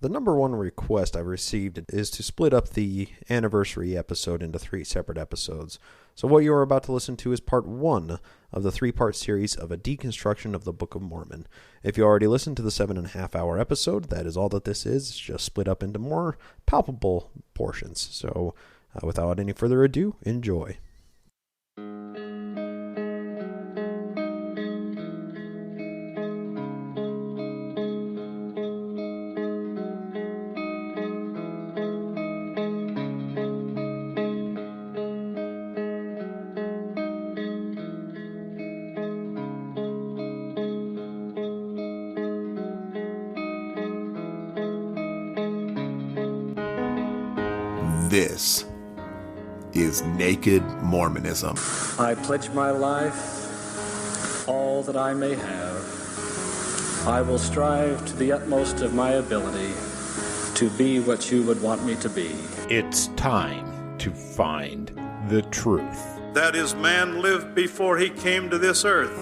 The number one request I've received is to split up the anniversary episode into 3 separate episodes. So what you are about to listen to is part 1 of the 3-part series of a deconstruction of the Book of Mormon. If you already listened to the 7.5-hour episode, that is all that this is. It's just split up into more palpable portions. So without any further ado, enjoy. This is Naked Mormonism. I pledge my life, all that I may have. I will strive to the utmost of my ability to be what you would want me to be. It's time to find the truth. That is, man lived before he came to this earth.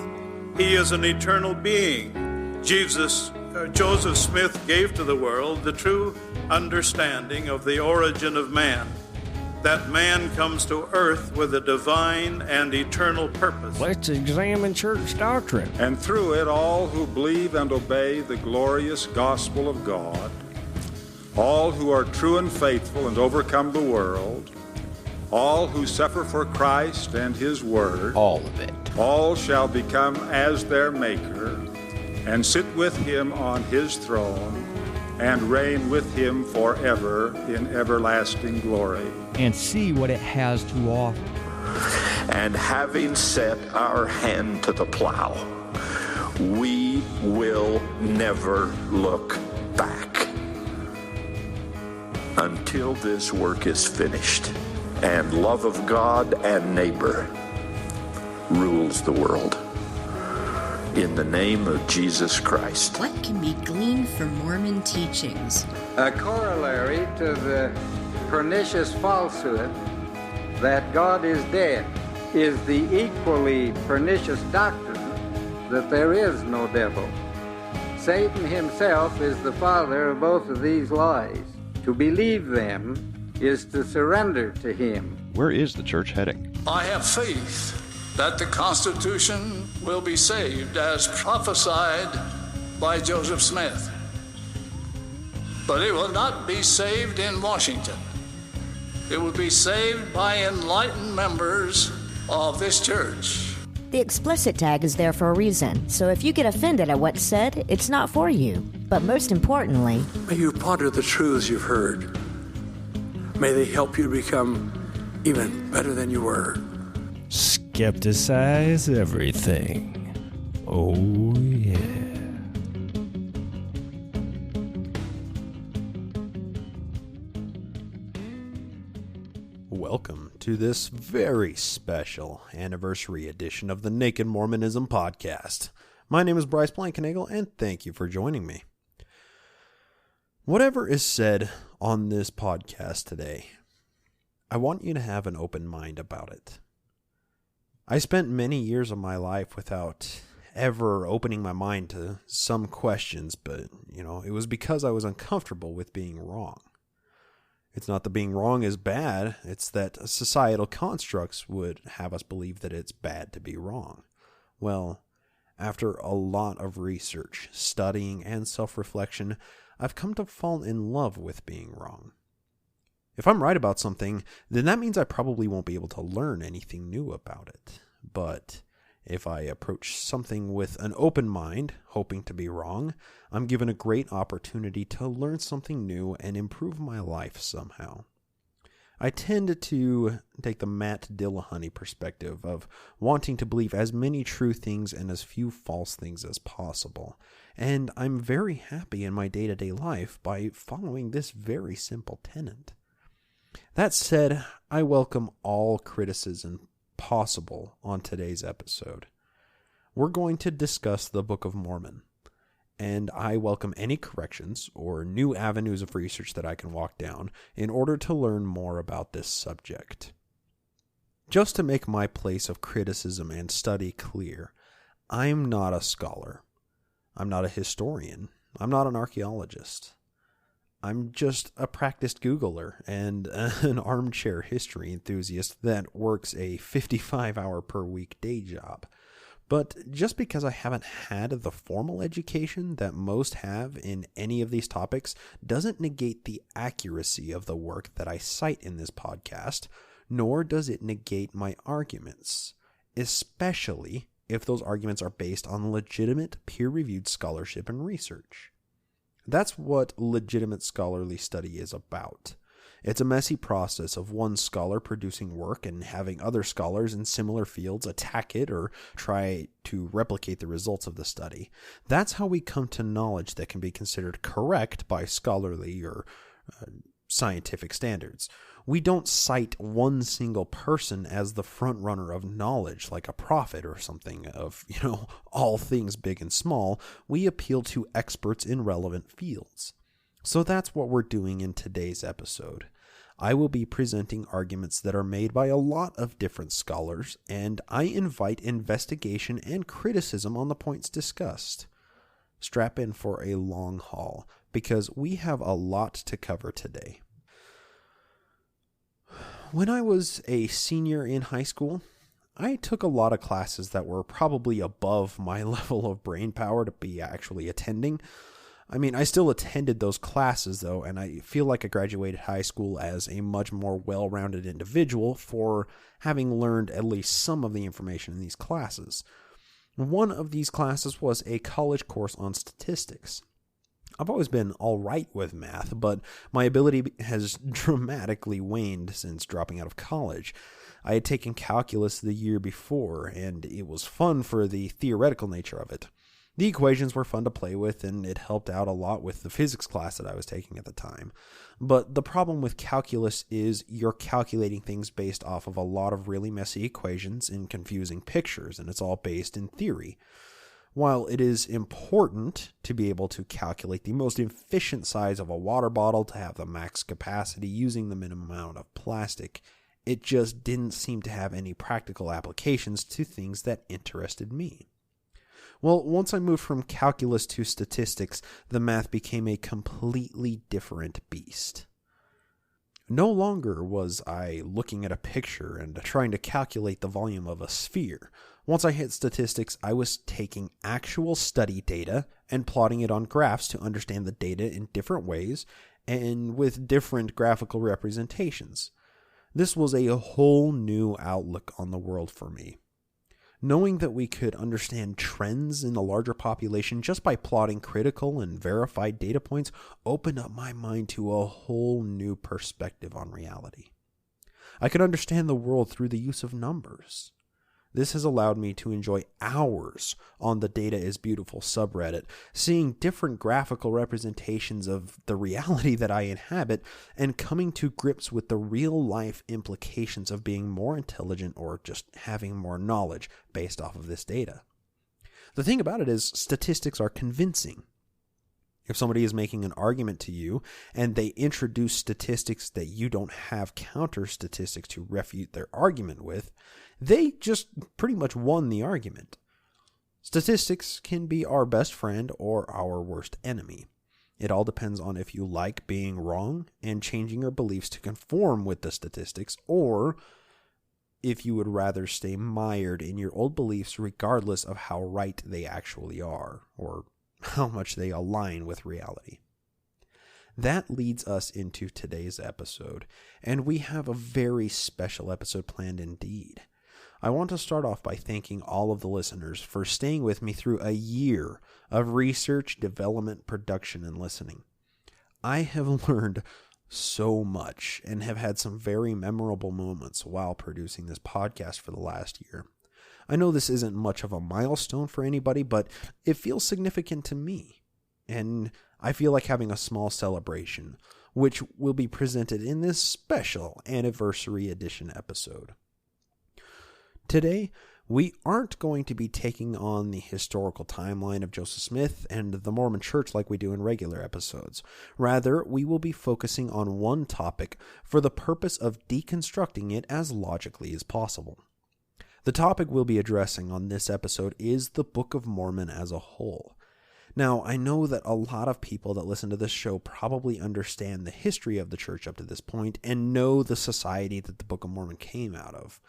He is an eternal being. Joseph Smith gave to the world the true understanding of the origin of man, that man comes to earth with a divine and eternal purpose. Let's examine church doctrine. And through it, all who believe and obey the glorious gospel of God, all who are true and faithful and overcome the world, all who suffer for Christ and his word, All of it. all shall become as their Maker and sit with him on his throne and reign with him forever in everlasting glory. And see what it has to offer. And having set our hand to the plow, we will never look back until this work is finished and love of God and neighbor rules the world. In the name of Jesus Christ. What can be gleaned from Mormon teachings? A corollary to the pernicious falsehood that God is dead is the equally pernicious doctrine that there is no devil. Satan himself is the father of both of these lies. To believe them is to surrender to him. Where is the church heading? I have faith that the Constitution will be saved as prophesied by Joseph Smith. But it will not be saved in Washington. It will be saved by enlightened members of this church. The explicit tag is there for a reason, so if you get offended at what's said, it's not for you. But most importantly, May you ponder the truths you've heard. May they help you become even better than you were. Skepticize everything. Oh, yeah. Welcome to this very special anniversary edition of the Naked Mormonism podcast. My name is Bryce Blankenagel, and thank you for joining me. Whatever is said on this podcast today, I want you to have an open mind about it. I spent many years of my life without ever opening my mind to some questions, but, it was because I was uncomfortable with being wrong. It's not that being wrong is bad, it's that societal constructs would have us believe that it's bad to be wrong. Well, after a lot of research, studying, and self-reflection, I've come to fall in love with being wrong. If I'm right about something, then that means I probably won't be able to learn anything new about it. But if I approach something with an open mind, hoping to be wrong, I'm given a great opportunity to learn something new and improve my life somehow. I tend to take the Matt Dillahunty perspective of wanting to believe as many true things and as few false things as possible, and I'm very happy in my day-to-day life by following this very simple tenet. That said, I welcome all criticism possible on today's episode. We're going to discuss the Book of Mormon, and I welcome any corrections or new avenues of research that I can walk down in order to learn more about this subject. Just to make my place of criticism and study clear, I'm not a scholar. I'm not a historian. I'm not an archaeologist. I'm just a practiced Googler and an armchair history enthusiast that works a 55-hour per week day job. But just because I haven't had the formal education that most have in any of these topics doesn't negate the accuracy of the work that I cite in this podcast, nor does it negate my arguments, especially if those arguments are based on legitimate peer-reviewed scholarship and research. That's what legitimate scholarly study is about. It's a messy process of one scholar producing work and having other scholars in similar fields attack it or try to replicate the results of the study. That's how we come to knowledge that can be considered correct by scholarly or scientific standards. We don't cite one single person as the front runner of knowledge like a prophet or something of, all things big and small. We appeal to experts in relevant fields. So that's what we're doing in today's episode. I will be presenting arguments that are made by a lot of different scholars, and I invite investigation and criticism on the points discussed. Strap in for a long haul, because we have a lot to cover today. When I was a senior in high school, I took a lot of classes that were probably above my level of brain power to be actually attending. I still attended those classes, though, and I feel like I graduated high school as a much more well-rounded individual for having learned at least some of the information in these classes. One of these classes was a college course on statistics. I've always been all right with math, but my ability has dramatically waned since dropping out of college. I had taken calculus the year before, and it was fun for the theoretical nature of it. The equations were fun to play with, and it helped out a lot with the physics class that I was taking at the time. But the problem with calculus is you're calculating things based off of a lot of really messy equations and confusing pictures, and it's all based in theory. While it is important to be able to calculate the most efficient size of a water bottle to have the max capacity using the minimum amount of plastic, it just didn't seem to have any practical applications to things that interested me. Well, once I moved from calculus to statistics, the math became a completely different beast. No longer was I looking at a picture and trying to calculate the volume of a sphere. Once I hit statistics, I was taking actual study data and plotting it on graphs to understand the data in different ways and with different graphical representations. This was a whole new outlook on the world for me. Knowing that we could understand trends in the larger population just by plotting critical and verified data points opened up my mind to a whole new perspective on reality. I could understand the world through the use of numbers. This has allowed me to enjoy hours on the Data is Beautiful subreddit, seeing different graphical representations of the reality that I inhabit and coming to grips with the real-life implications of being more intelligent or just having more knowledge based off of this data. The thing about it is statistics are convincing. If somebody is making an argument to you and they introduce statistics that you don't have counter statistics to refute their argument with, they just pretty much won the argument. Statistics can be our best friend or our worst enemy. It all depends on if you like being wrong and changing your beliefs to conform with the statistics, or if you would rather stay mired in your old beliefs regardless of how right they actually are, or how much they align with reality. That leads us into today's episode, and we have a very special episode planned indeed. I want to start off by thanking all of the listeners for staying with me through a year of research, development, production, and listening. I have learned so much and have had some very memorable moments while producing this podcast for the last year. I know this isn't much of a milestone for anybody, but it feels significant to me. And I feel like having a small celebration, which will be presented in this special anniversary edition episode. Today, we aren't going to be taking on the historical timeline of Joseph Smith and the Mormon Church like we do in regular episodes. Rather, we will be focusing on one topic for the purpose of deconstructing it as logically as possible. The topic we'll be addressing on this episode is the Book of Mormon as a whole. Now, I know that a lot of people that listen to this show probably understand the history of the church up to this point and know the society that the Book of Mormon came out of.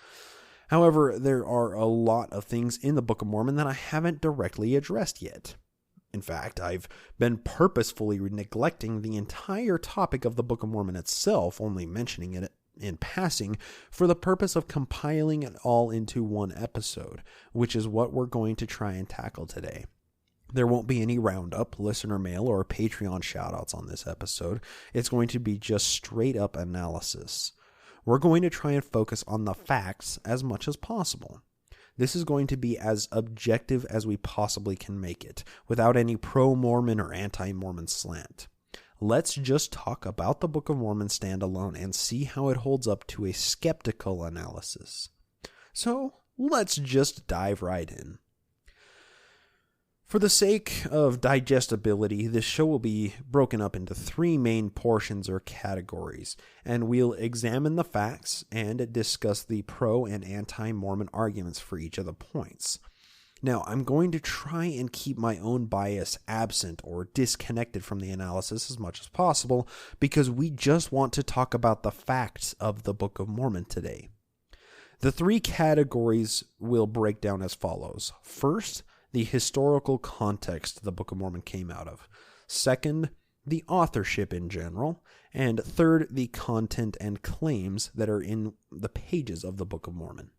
However, there are a lot of things in the Book of Mormon that I haven't directly addressed yet. In fact, I've been purposefully neglecting the entire topic of the Book of Mormon itself, only mentioning it in passing, for the purpose of compiling it all into one episode, which is what we're going to try and tackle today. There won't be any roundup, listener mail, or Patreon shoutouts on this episode. It's going to be just straight up analysis. We're going to try and focus on the facts as much as possible. This is going to be as objective as we possibly can make it, without any pro-Mormon or anti-Mormon slant. Let's just talk about the Book of Mormon standalone and see how it holds up to a skeptical analysis. So, let's just dive right in. For the sake of digestibility, this show will be broken up into 3 main portions or categories, and we'll examine the facts and discuss the pro and anti-Mormon arguments for each of the points. Now, I'm going to try and keep my own bias absent or disconnected from the analysis as much as possible, because we just want to talk about the facts of the Book of Mormon today. The 3 categories will break down as follows. First, the historical context the Book of Mormon came out of. Second, the authorship in general. And third, the content and claims that are in the pages of the Book of Mormon.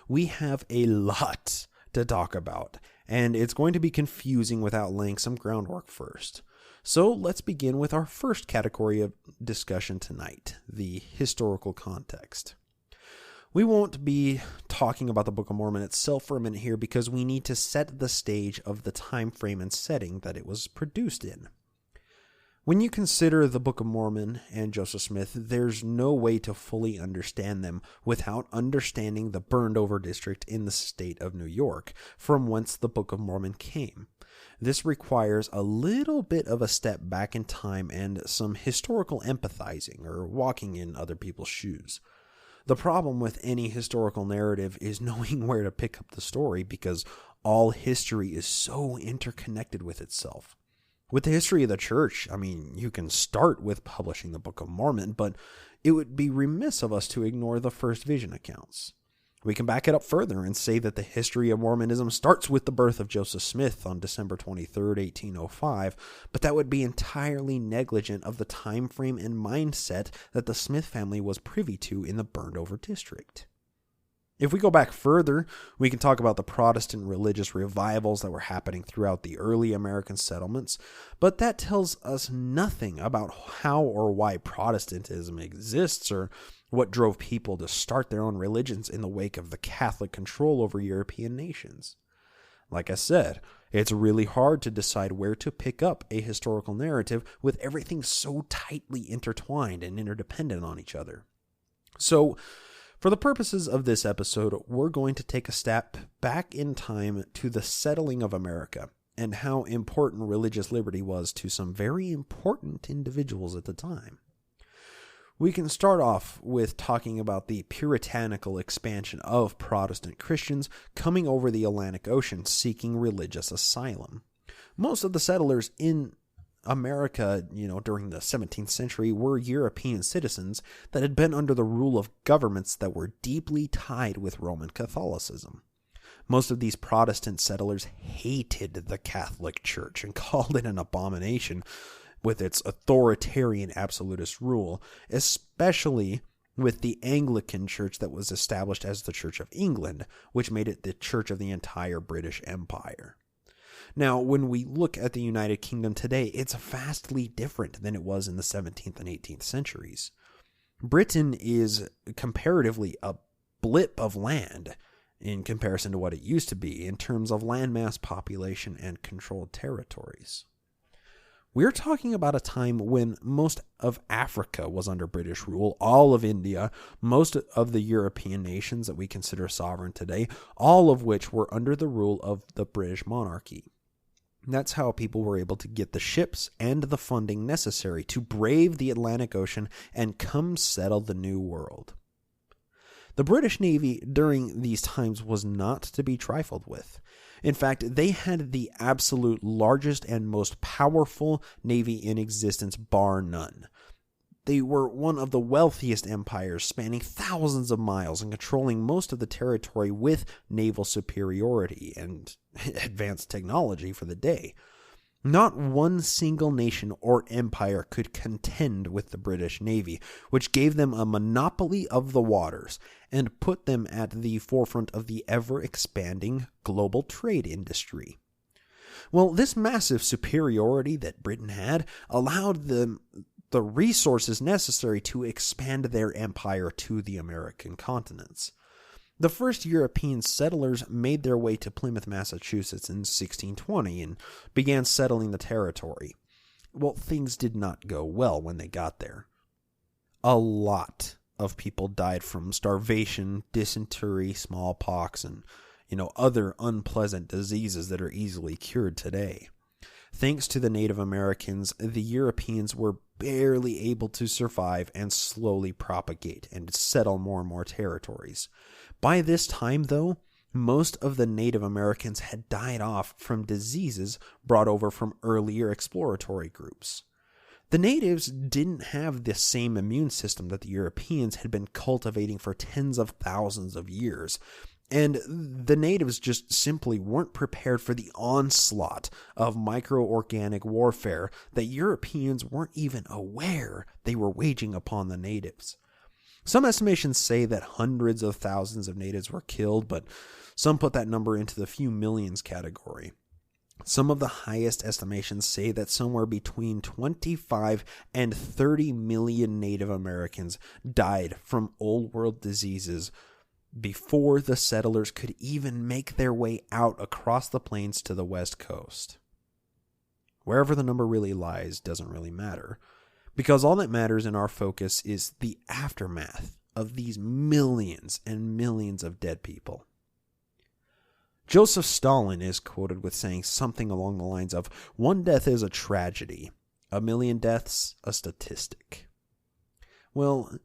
We have a lot to talk about, and it's going to be confusing without laying some groundwork first. So let's begin with our first category of discussion tonight, the historical context. We won't be talking about the Book of Mormon itself for a minute here because we need to set the stage of the time frame and setting that it was produced in. When you consider the Book of Mormon and Joseph Smith, there's no way to fully understand them without understanding the burned over district in the state of New York, from whence the Book of Mormon came. This requires a little bit of a step back in time and some historical empathizing or walking in other people's shoes. The problem with any historical narrative is knowing where to pick up the story, because all history is so interconnected with itself. With the history of the church, you can start with publishing the Book of Mormon, but it would be remiss of us to ignore the first vision accounts. We can back it up further and say that the history of Mormonism starts with the birth of Joseph Smith on December 23rd, 1805, but that would be entirely negligent of the time frame and mindset that the Smith family was privy to in the burned-over district. If we go back further, we can talk about the Protestant religious revivals that were happening throughout the early American settlements, but that tells us nothing about how or why Protestantism exists or what drove people to start their own religions in the wake of the Catholic control over European nations. Like I said, it's really hard to decide where to pick up a historical narrative with everything so tightly intertwined and interdependent on each other. So, for the purposes of this episode, we're going to take a step back in time to the settling of America and how important religious liberty was to some very important individuals at the time. We can start off with talking about the puritanical expansion of Protestant Christians coming over the Atlantic Ocean seeking religious asylum. Most of the settlers in America, during the 17th century were European citizens that had been under the rule of governments that were deeply tied with Roman Catholicism. Most of these Protestant settlers hated the Catholic Church and called it an abomination with its authoritarian absolutist rule, especially with the Anglican Church that was established as the Church of England, which made it the church of the entire British Empire. Now, when we look at the United Kingdom today, it's vastly different than it was in the 17th and 18th centuries. Britain is comparatively a blip of land in comparison to what it used to be in terms of landmass, population, and controlled territories. We're talking about a time when most of Africa was under British rule, all of India, most of the European nations that we consider sovereign today, all of which were under the rule of the British monarchy. That's how people were able to get the ships and the funding necessary to brave the Atlantic Ocean and come settle the New World. The British Navy during these times was not to be trifled with. In fact, they had the absolute largest and most powerful navy in existence, bar none. They were one of the wealthiest empires, spanning thousands of miles and controlling most of the territory with naval superiority and advanced technology for the day. Not one single nation or empire could contend with the British Navy, which gave them a monopoly of the waters and put them at the forefront of the ever-expanding global trade industry. Well, this massive superiority that Britain had allowed them the resources necessary to expand their empire to the American continents. The first European settlers made their way to Plymouth, Massachusetts in 1620 and began settling the territory. Well, things did not go well when they got there. A lot of people died from starvation, dysentery, smallpox, and other unpleasant diseases that are easily cured today. Thanks to the Native Americans, the Europeans were barely able to survive and slowly propagate and settle more and more territories. By this time, though, most of the Native Americans had died off from diseases brought over from earlier exploratory groups. The natives didn't have the same immune system that the Europeans had been cultivating for tens of thousands of years, and the natives just simply weren't prepared for the onslaught of microorganic warfare that Europeans weren't even aware they were waging upon the natives. Some estimations say that hundreds of thousands of natives were killed, but some put that number into the few millions category. Some of the highest estimations say that somewhere between 25 and 30 million Native Americans died from old world diseases before the settlers could even make their way out across the plains to the west coast. Wherever the number really lies doesn't really matter, because all that matters in our focus is the aftermath of these millions and millions of dead people. Joseph Stalin is quoted with saying something along the lines of, "One death is a tragedy, a million deaths a statistic." Well,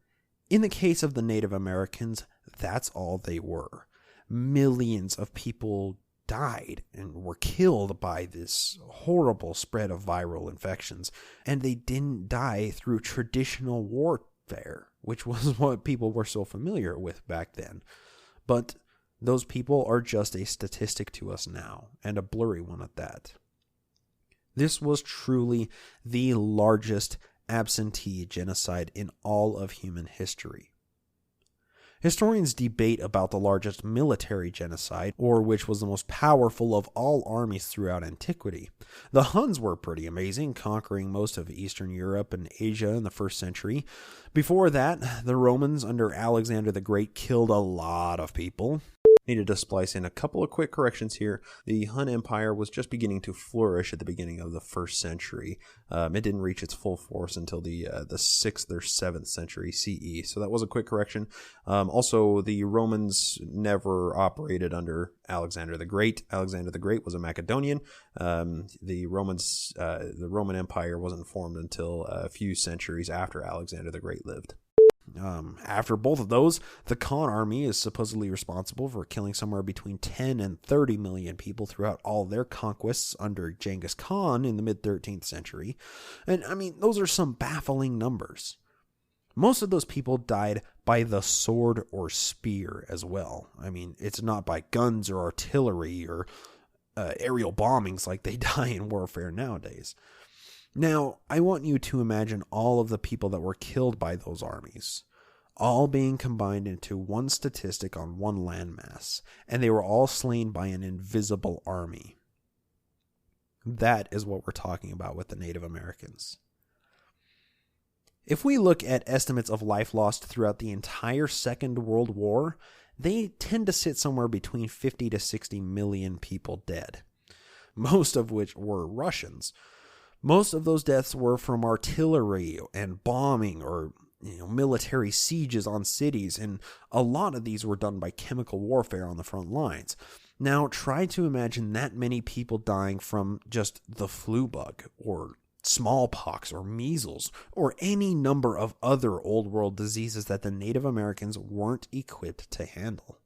in the case of the Native Americans, that's all they were. Millions of people died and were killed by this horrible spread of viral infections, and they didn't die through traditional warfare, which was what people were so familiar with back then. But those people are just a statistic to us now, and a blurry one at that. This was truly the largest absentee genocide in all of human history. Historians debate about the largest military genocide, or which was the most powerful of all armies throughout antiquity. The Huns were pretty amazing, conquering most of Eastern Europe and Asia in the 1st century. Before that, the Romans under Alexander the Great killed a lot of people. Needed to splice in a couple of quick corrections here. The Hun Empire was just beginning to flourish at the beginning of the 1st century. It didn't reach its full force until the 6th or 7th century CE. So that was a quick correction. Also, the Romans never operated under Alexander the Great. Alexander the Great was a Macedonian. The Roman Empire wasn't formed until a few centuries after Alexander the Great lived. After both of those, the Khan army is supposedly responsible for killing somewhere between 10 and 30 million people throughout all their conquests under Genghis Khan in the mid-13th century. And those are some baffling numbers. Most of those people died by the sword or spear as well. It's not by guns or artillery or aerial bombings like they die in warfare nowadays. Now, I want you to imagine all of the people that were killed by those armies, all being combined into one statistic on one landmass, and they were all slain by an invisible army. That is what we're talking about with the Native Americans. If we look at estimates of life lost throughout the entire Second World War, they tend to sit somewhere between 50 to 60 million people dead, most of which were Russians. Most of those deaths were from artillery and bombing or military sieges on cities, and a lot of these were done by chemical warfare on the front lines. Now, try to imagine that many people dying from just the flu bug, or smallpox, or measles, or any number of other old world diseases that the Native Americans weren't equipped to handle.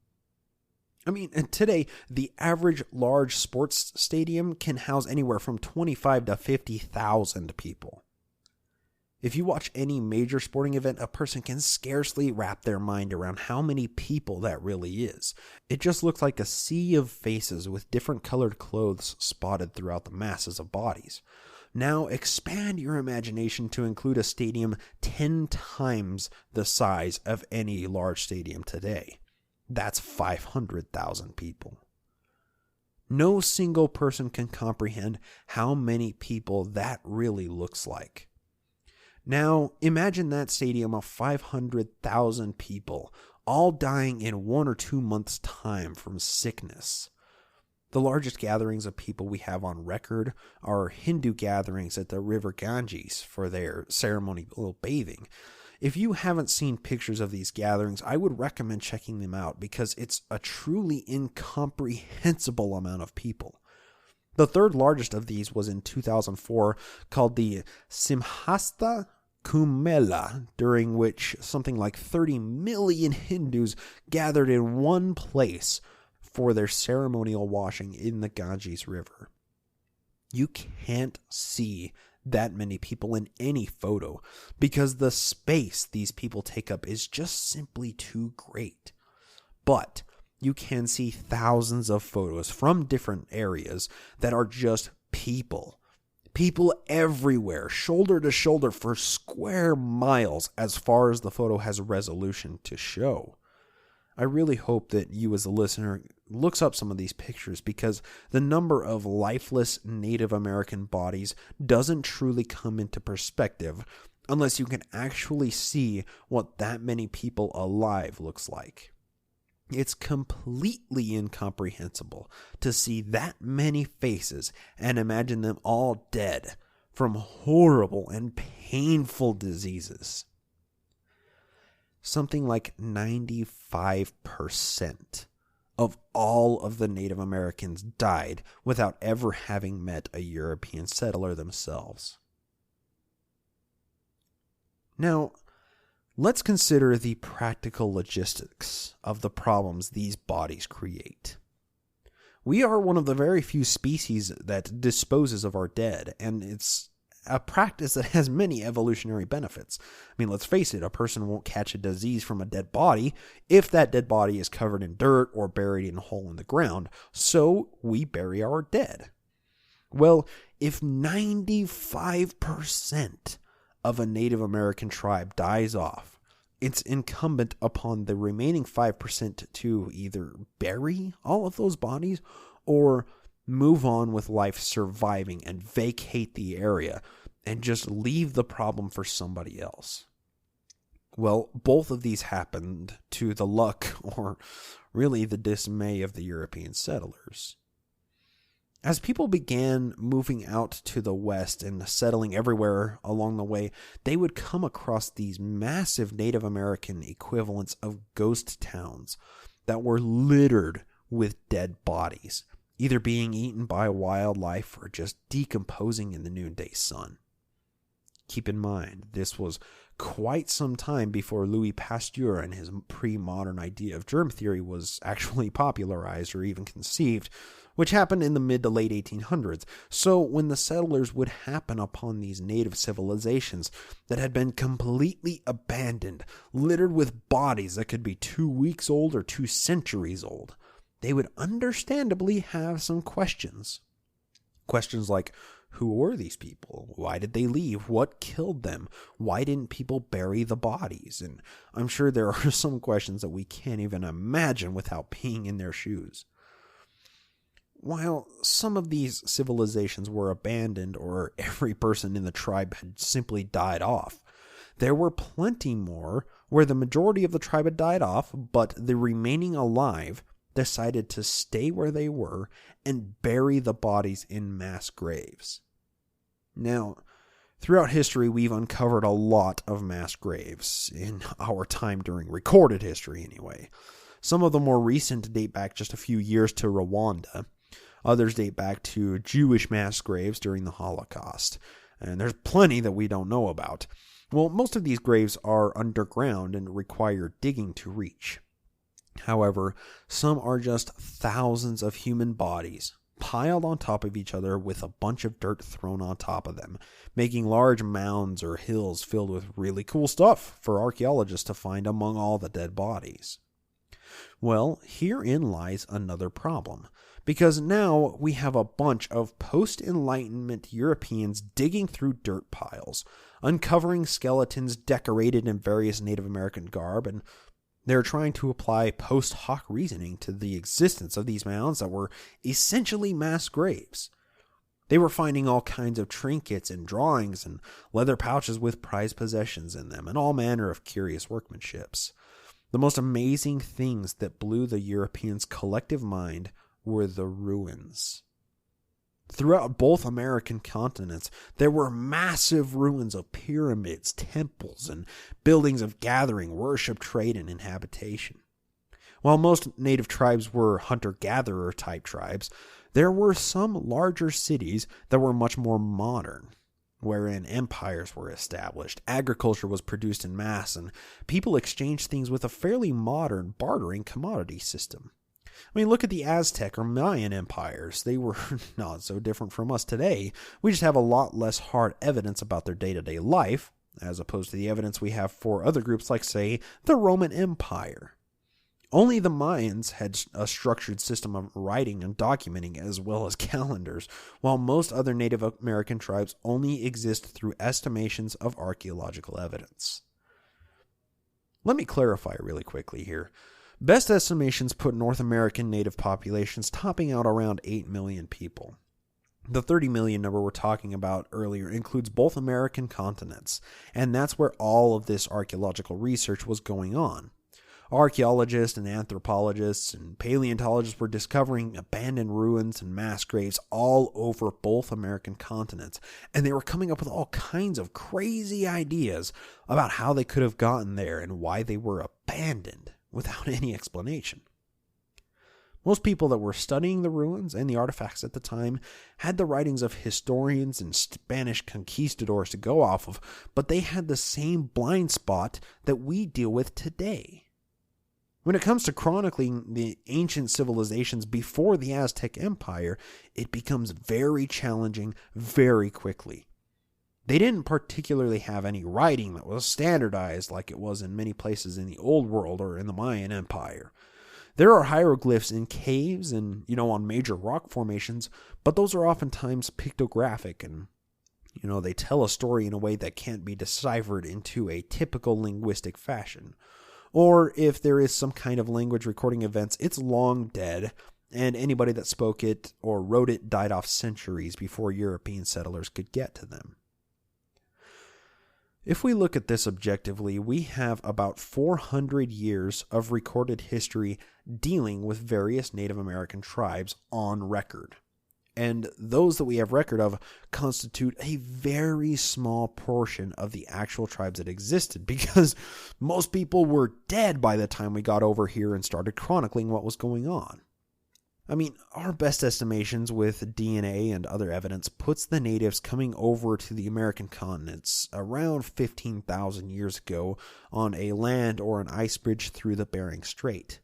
I mean, today, the average large sports stadium can house anywhere from 25 to 50,000 people. If you watch any major sporting event, a person can scarcely wrap their mind around how many people that really is. It just looks like a sea of faces with different colored clothes spotted throughout the masses of bodies. Now expand your imagination to include a stadium 10 times the size of any large stadium today. That's 500,000 people. No single person can comprehend how many people that really looks like. Now, imagine that stadium of 500,000 people, all dying in 1 or 2 months' time from sickness. The largest gatherings of people we have on record are Hindu gatherings at the river Ganges for their ceremonial bathing. If you haven't seen pictures of these gatherings, I would recommend checking them out because it's a truly incomprehensible amount of people. The third largest of these was in 2004, called the Simhasta Kumbh, during which something like 30 million Hindus gathered in one place for their ceremonial washing in the Ganges River. You can't see that many people in any photo because the space these people take up is just simply too great. But you can see thousands of photos from different areas that are just people. People everywhere, shoulder to shoulder for square miles as far as the photo has resolution to show. I really hope that you as a listener looks up some of these pictures because the number of lifeless Native American bodies doesn't truly come into perspective unless you can actually see what that many people alive looks like. It's completely incomprehensible to see that many faces and imagine them all dead from horrible and painful diseases. Something like 95% of all of the Native Americans died without ever having met a European settler themselves. Now, let's consider the practical logistics of the problems these bodies create. We are one of the very few species that disposes of our dead, and it's a practice that has many evolutionary benefits. I mean, let's face it, a person won't catch a disease from a dead body if that dead body is covered in dirt or buried in a hole in the ground, so we bury our dead. Well, if 95% of a Native American tribe dies off, it's incumbent upon the remaining 5% to either bury all of those bodies or move on with life surviving and vacate the area and just leave the problem for somebody else. Well, both of these happened to the luck or really the dismay of the European settlers. As people began moving out to the west and settling everywhere along the way, they would come across these massive Native American equivalents of ghost towns that were littered with dead bodies, either being eaten by wildlife or just decomposing in the noonday sun. Keep in mind, this was quite some time before Louis Pasteur and his pre-modern idea of germ theory was actually popularized or even conceived, which happened in the mid to late 1800s. So when the settlers would happen upon these native civilizations that had been completely abandoned, littered with bodies that could be 2 weeks old or 2 centuries old, they would understandably have some questions. Questions like, who were these people? Why did they leave? What killed them? Why didn't people bury the bodies? And I'm sure there are some questions that we can't even imagine without being in their shoes. While some of these civilizations were abandoned or every person in the tribe had simply died off, there were plenty more where the majority of the tribe had died off, but the remaining alive decided to stay where they were and bury the bodies in mass graves. Now, throughout history, we've uncovered a lot of mass graves, in our time during recorded history anyway. Some of the more recent date back just a few years to Rwanda. Others date back to Jewish mass graves during the Holocaust. And there's plenty that we don't know about. Well, most of these graves are underground and require digging to reach. However, some are just thousands of human bodies piled on top of each other with a bunch of dirt thrown on top of them, making large mounds or hills filled with really cool stuff for archaeologists to find among all the dead bodies. Well, herein lies another problem, because now we have a bunch of post-Enlightenment Europeans digging through dirt piles, uncovering skeletons decorated in various Native American garb, and they're trying to apply post hoc reasoning to the existence of these mounds that were essentially mass graves. They were finding all kinds of trinkets and drawings and leather pouches with prized possessions in them, and all manner of curious workmanships. The most amazing things that blew the Europeans' collective mind were the ruins. Throughout both American continents, there were massive ruins of pyramids, temples, and buildings of gathering, worship, trade, and habitation. While most native tribes were hunter-gatherer type tribes, there were some larger cities that were much more modern, wherein empires were established, agriculture was produced in mass, and people exchanged things with a fairly modern bartering commodity system. I mean, look at the Aztec or Mayan empires. They were not so different from us today. We just have a lot less hard evidence about their day-to-day life, as opposed to the evidence we have for other groups like, say, the Roman Empire. Only the Mayans had a structured system of writing and documenting as well as calendars, while most other Native American tribes only exist through estimations of archaeological evidence. Let me clarify really quickly here. Best estimations put North American native populations topping out around 8 million people. The 30 million number we're talking about earlier includes both American continents, and that's where all of this archaeological research was going on. Archaeologists and anthropologists and paleontologists were discovering abandoned ruins and mass graves all over both American continents, and they were coming up with all kinds of crazy ideas about how they could have gotten there and why they were abandoned without any explanation. Most people that were studying the ruins and the artifacts at the time had the writings of historians and Spanish conquistadors to go off of, but they had the same blind spot that we deal with today. When it comes to chronicling the ancient civilizations before the Aztec Empire, it becomes very challenging very quickly. They didn't particularly have any writing that was standardized like it was in many places in the Old World or in the Mayan Empire. There are hieroglyphs in caves and, on major rock formations, but those are oftentimes pictographic and, they tell a story in a way that can't be deciphered into a typical linguistic fashion. Or if there is some kind of language recording events, it's long dead, and anybody that spoke it or wrote it died off centuries before European settlers could get to them. If we look at this objectively, we have about 400 years of recorded history dealing with various Native American tribes on record. And those that we have record of constitute a very small portion of the actual tribes that existed, because most people were dead by the time we got over here and started chronicling what was going on. I mean, our best estimations with DNA and other evidence puts the natives coming over to the American continents around 15,000 years ago on a land or an ice bridge through the Bering Strait.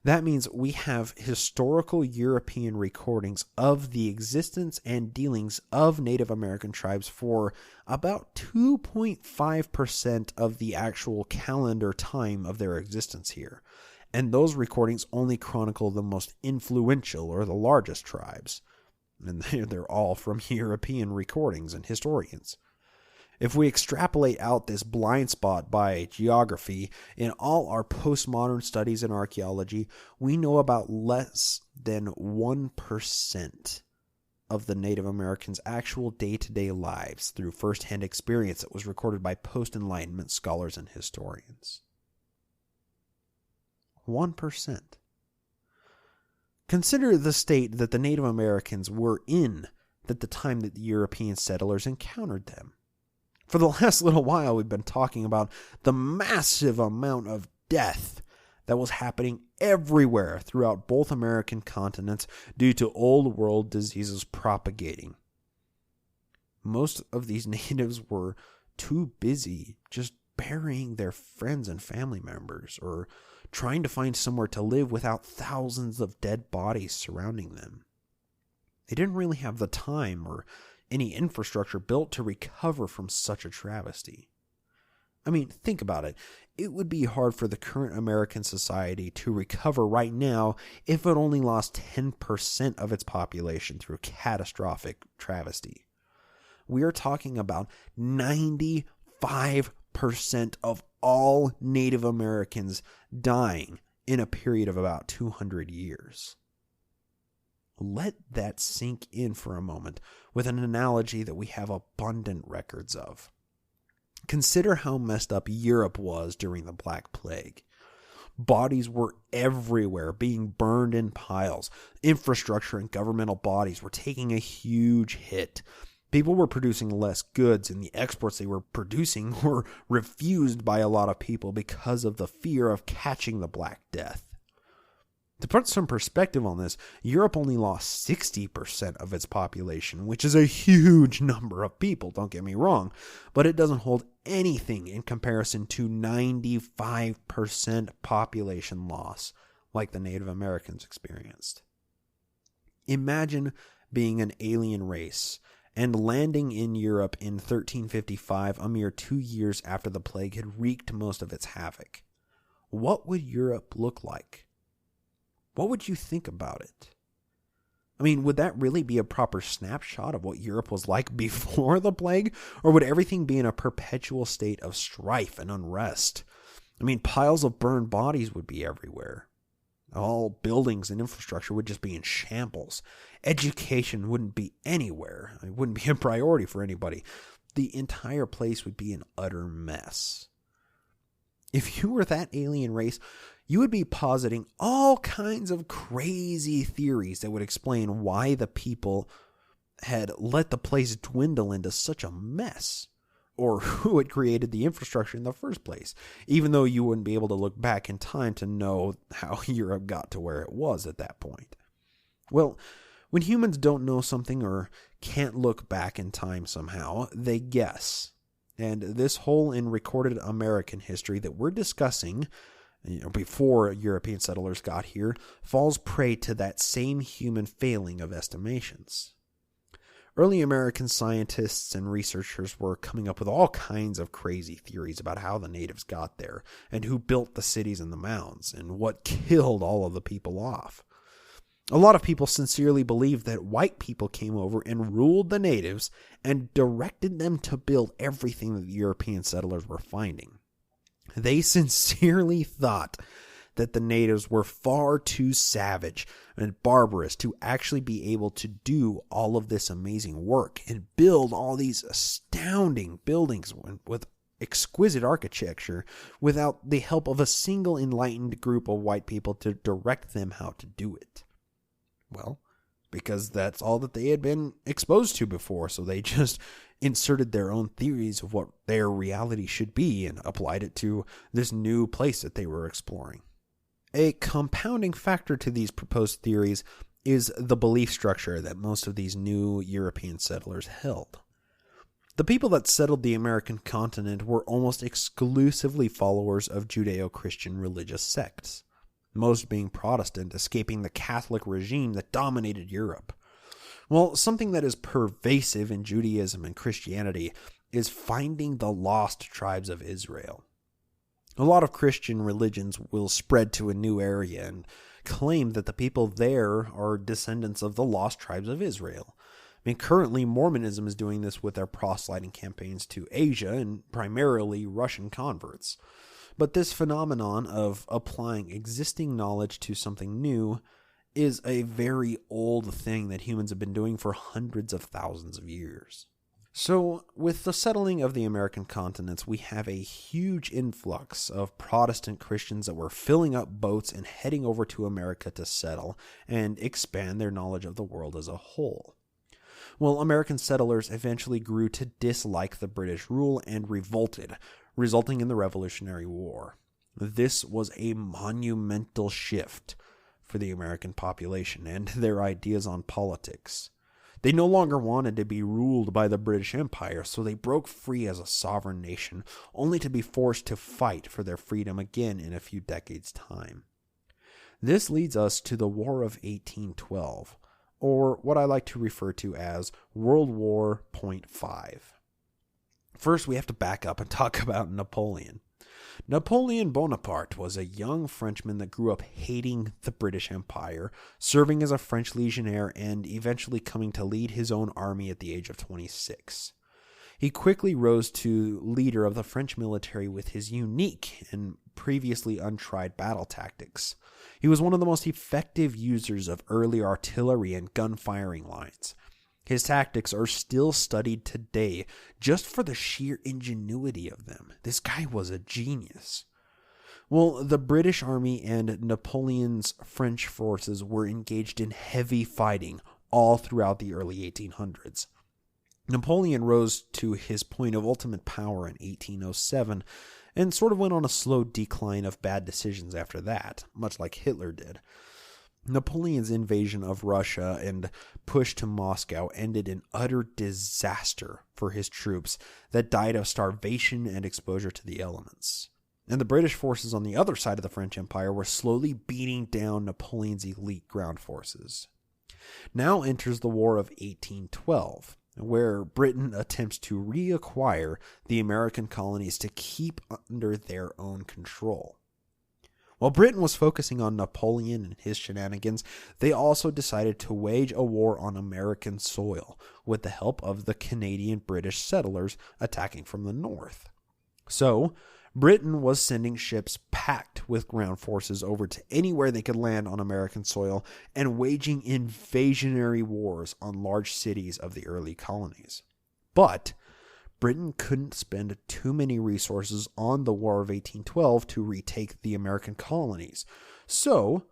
That means we have historical European recordings of the existence and dealings of Native American tribes for about 2.5% of the actual calendar time of their existence here. And those recordings only chronicle the most influential or the largest tribes. And they're all from European recordings and historians. If we extrapolate out this blind spot by geography, in all our postmodern studies in archaeology, we know about less than 1% of the Native Americans' actual day-to-day lives through first-hand experience that was recorded by post-Enlightenment scholars and historians. 1%. Consider the state that the Native Americans were in at the time that the European settlers encountered them. For the last little while, we've been talking about the massive amount of death that was happening everywhere throughout both American continents due to old world diseases propagating. Most of these natives were too busy just burying their friends and family members, or trying to find somewhere to live without thousands of dead bodies surrounding them. They didn't really have the time or any infrastructure built to recover from such a travesty. I mean, think about it. It would be hard for the current American society to recover right now if it only lost 10% of its population through catastrophic travesty. We are talking about 95% of all Native Americans dying in a period of about 200 years. Let that sink in for a moment with an analogy that we have abundant records of. Consider how messed up Europe was during the Black Plague. Bodies were everywhere, being burned in piles. Infrastructure and governmental bodies were taking a huge hit. People were producing less goods, and the exports they were producing were refused by a lot of people because of the fear of catching the Black Death. To put some perspective on this, Europe only lost 60% of its population, which is a huge number of people, don't get me wrong, but it doesn't hold anything in comparison to 95% population loss like the Native Americans experienced. Imagine being an alien race and landing in Europe in 1355, a mere 2 years after the plague had wreaked most of its havoc. What would Europe look like? What would you think about it? I mean, would that really be a proper snapshot of what Europe was like before the plague? Or would everything be in a perpetual state of strife and unrest? I mean, piles of burned bodies would be everywhere. All buildings and infrastructure would just be in shambles. Education wouldn't be anywhere. It wouldn't be a priority for anybody. The entire place would be an utter mess. If you were that alien race, you would be positing all kinds of crazy theories that would explain why the people had let the place dwindle into such a mess, or who had created the infrastructure in the first place, even though you wouldn't be able to look back in time to know how Europe got to where it was at that point. Well, when humans don't know something or can't look back in time somehow, they guess. And this hole in recorded American history that we're discussing, before European settlers got here, falls prey to that same human failing of estimations. Early American scientists and researchers were coming up with all kinds of crazy theories about how the natives got there, and who built the cities and the mounds, and what killed all of the people off. A lot of people sincerely believed that white people came over and ruled the natives and directed them to build everything that the European settlers were finding. They sincerely thought that the natives were far too savage and barbarous to actually be able to do all of this amazing work and build all these astounding buildings with exquisite architecture without the help of a single enlightened group of white people to direct them how to do it. Well, because that's all that they had been exposed to before, so they just inserted their own theories of what their reality should be and applied it to this new place that they were exploring. A compounding factor to these proposed theories is the belief structure that most of these new European settlers held. The people that settled the American continent were almost exclusively followers of Judeo-Christian religious sects, most being Protestant, escaping the Catholic regime that dominated Europe. Well, something that is pervasive in Judaism and Christianity is finding the lost tribes of Israel. A lot of Christian religions will spread to a new area and claim that the people there are descendants of the lost tribes of Israel. I mean, currently Mormonism is doing this with their proselyting campaigns to Asia and primarily Russian converts. But this phenomenon of applying existing knowledge to something new is a very old thing that humans have been doing for hundreds of thousands of years. So, with the settling of the American continents, we have a huge influx of Protestant Christians that were filling up boats and heading over to America to settle and expand their knowledge of the world as a whole. Well, American settlers eventually grew to dislike the British rule and revolted, resulting in the Revolutionary War. This was a monumental shift for the American population and their ideas on politics. They no longer wanted to be ruled by the British Empire, so they broke free as a sovereign nation, only to be forced to fight for their freedom again in a few decades' time. This leads us to the War of 1812, or what I like to refer to as World War .5. First, we have to back up and talk about Napoleon. Napoleon Bonaparte was a young Frenchman that grew up hating the British Empire, serving as a French legionnaire, and eventually coming to lead his own army at the age of 26. He quickly rose to leader of the French military with his unique and previously untried battle tactics. He was one of the most effective users of early artillery and gun firing lines. His tactics are still studied today just for the sheer ingenuity of them. This guy was a genius. Well, the British army and Napoleon's French forces were engaged in heavy fighting all throughout the early 1800s. Napoleon rose to his point of ultimate power in 1807 and sort of went on a slow decline of bad decisions after that, much like Hitler did. Napoleon's invasion of Russia and push to Moscow ended in utter disaster for his troops that died of starvation and exposure to the elements. And the British forces on the other side of the French Empire were slowly beating down Napoleon's elite ground forces. Now enters the War of 1812, where Britain attempts to reacquire the American colonies to keep under their own control. While Britain was focusing on Napoleon and his shenanigans, they also decided to wage a war on American soil with the help of the Canadian British settlers attacking from the north. So, Britain was sending ships packed with ground forces over to anywhere they could land on American soil and waging invasionary wars on large cities of the early colonies. But Britain couldn't spend too many resources on the War of 1812 to retake the American colonies. So,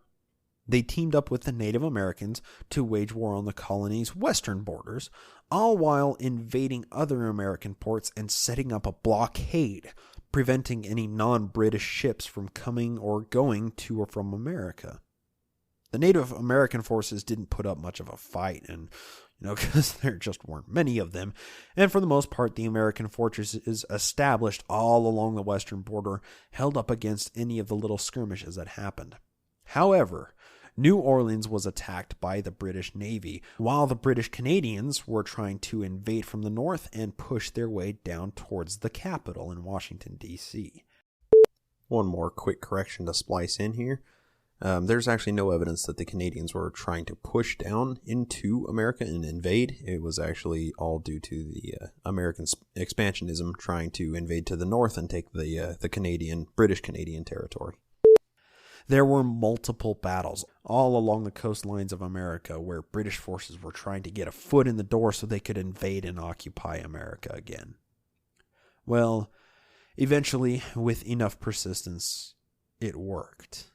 they teamed up with the Native Americans to wage war on the colonies' western borders, all while invading other American ports and setting up a blockade, preventing any non-British ships from coming or going to or from America. The Native American forces didn't put up much of a fight, and because there just weren't many of them, and for the most part, the American fortresses established all along the western border held up against any of the little skirmishes that happened. However, New Orleans was attacked by the British Navy, while the British Canadians were trying to invade from the north and push their way down towards the capital in Washington, D.C. One more quick correction to splice in here. There's actually no evidence that the Canadians were trying to push down into America and invade. It was actually all due to the American expansionism trying to invade to the north and take the British Canadian territory. There were multiple battles all along the coastlines of America where British forces were trying to get a foot in the door so they could invade and occupy America again. Well, eventually, with enough persistence, it worked.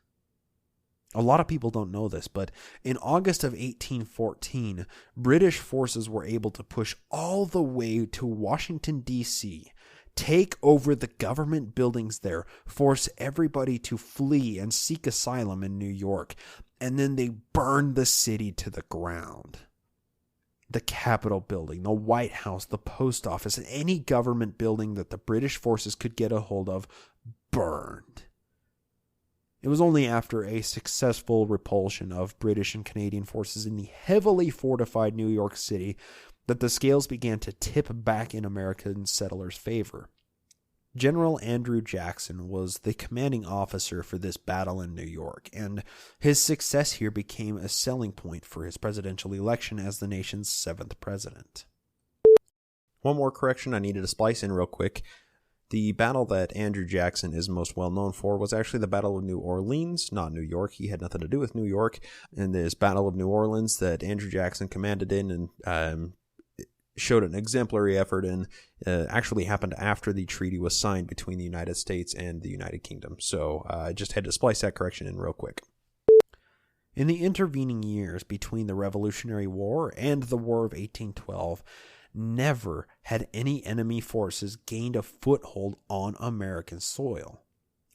A lot of people don't know this, but in August of 1814, British forces were able to push all the way to Washington, D.C., take over the government buildings there, force everybody to flee and seek asylum in New York, and then they burned the city to the ground. The Capitol building, the White House, the post office, and any government building that the British forces could get a hold of burned. It was only after a successful repulsion of British and Canadian forces in the heavily fortified New York City that the scales began to tip back in American settlers' favor. General Andrew Jackson was the commanding officer for this battle in New York, and his success here became a selling point for his presidential election as the nation's 7th president. One more correction I needed to splice in real quick. The battle that Andrew Jackson is most well known for was actually the Battle of New Orleans, not New York. He had nothing to do with New York. And this Battle of New Orleans that Andrew Jackson commanded in and showed an exemplary effort in actually happened after the treaty was signed between the United States and the United Kingdom. So I just had to splice that correction in real quick. In the intervening years between the Revolutionary War and the War of 1812, never had any enemy forces gained a foothold on American soil.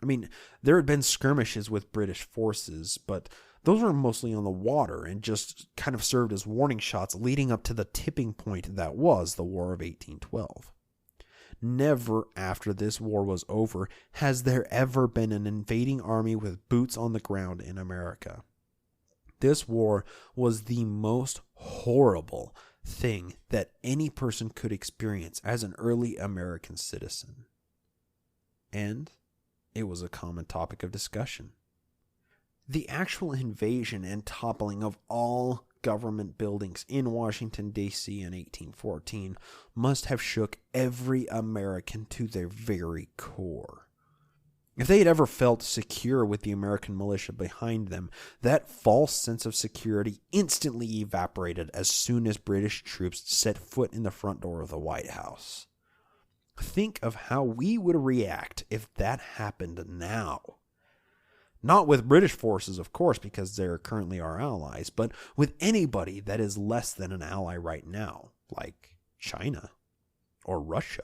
I mean, there had been skirmishes with British forces, but Those were mostly on the water and just kind of served as warning shots leading up to the tipping point that was the War of 1812. Never after this war was over has there ever been an invading army with boots on the ground in America. This war was the most horrible thing that any person could experience as an early American citizen. And it was a common topic of discussion. The actual invasion and toppling of all government buildings in Washington, D.C. in 1814 must have shook every American to their very core. If they had ever felt secure with the American militia behind them, that false sense of security instantly evaporated as soon as British troops set foot in the front door of the White House. Think of how we would react if that happened now. Not with British forces, of course, because they're currently our allies, but with anybody that is less than an ally right now, like China or Russia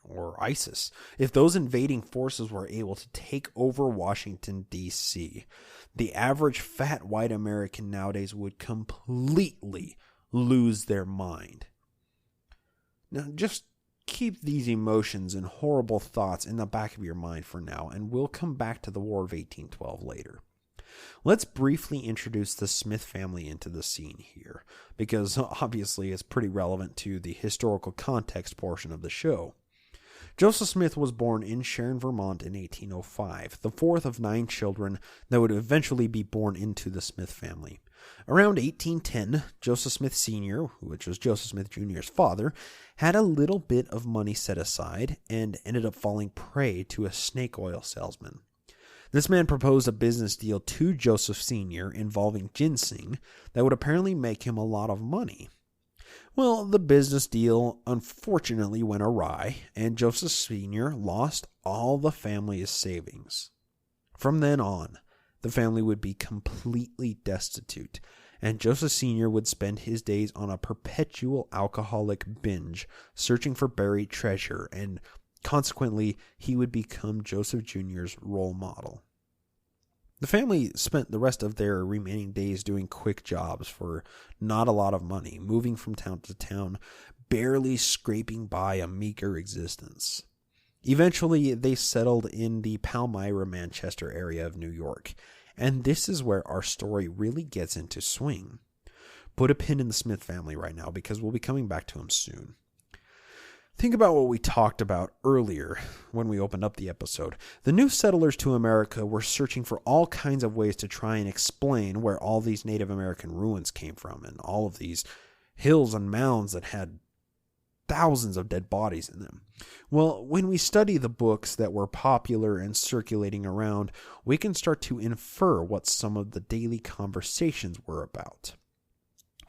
or ISIS. If those invading forces were able to take over Washington, D.C., the average fat white American nowadays would completely lose their mind. Now, just keep these emotions and horrible thoughts in the back of your mind for now, and we'll come back to the War of 1812 later. Let's briefly introduce the Smith family into the scene here, because obviously it's pretty relevant to the historical context portion of the show. Joseph Smith was born in Sharon, Vermont in 1805, the fourth of 9 children that would eventually be born into the Smith family. Around 1810, Joseph Smith Sr., which was Joseph Smith Jr.'s father, had a little bit of money set aside and ended up falling prey to a snake oil salesman. This man proposed a business deal to Joseph Sr. involving ginseng that would apparently make him a lot of money. Well, the business deal unfortunately went awry, and Joseph Sr. lost all the family's savings. From then on, the family would be completely destitute, and Joseph Sr. would spend his days on a perpetual alcoholic binge, searching for buried treasure, and consequently, he would become Joseph Jr.'s role model. The family spent the rest of their remaining days doing quick jobs for not a lot of money, moving from town to town, barely scraping by a meager existence. Eventually, they settled in the Palmyra, Manchester area of New York, and this is where our story really gets into swing. Put a pin in the Smith family right now, because we'll be coming back to them soon. Think about what we talked about earlier when we opened up the episode. The new settlers to America were searching for all kinds of ways to try and explain where all these Native American ruins came from, and all of these hills and mounds that had thousands of dead bodies in them. Well, when we study the books that were popular and circulating around, we can start to infer what some of the daily conversations were about.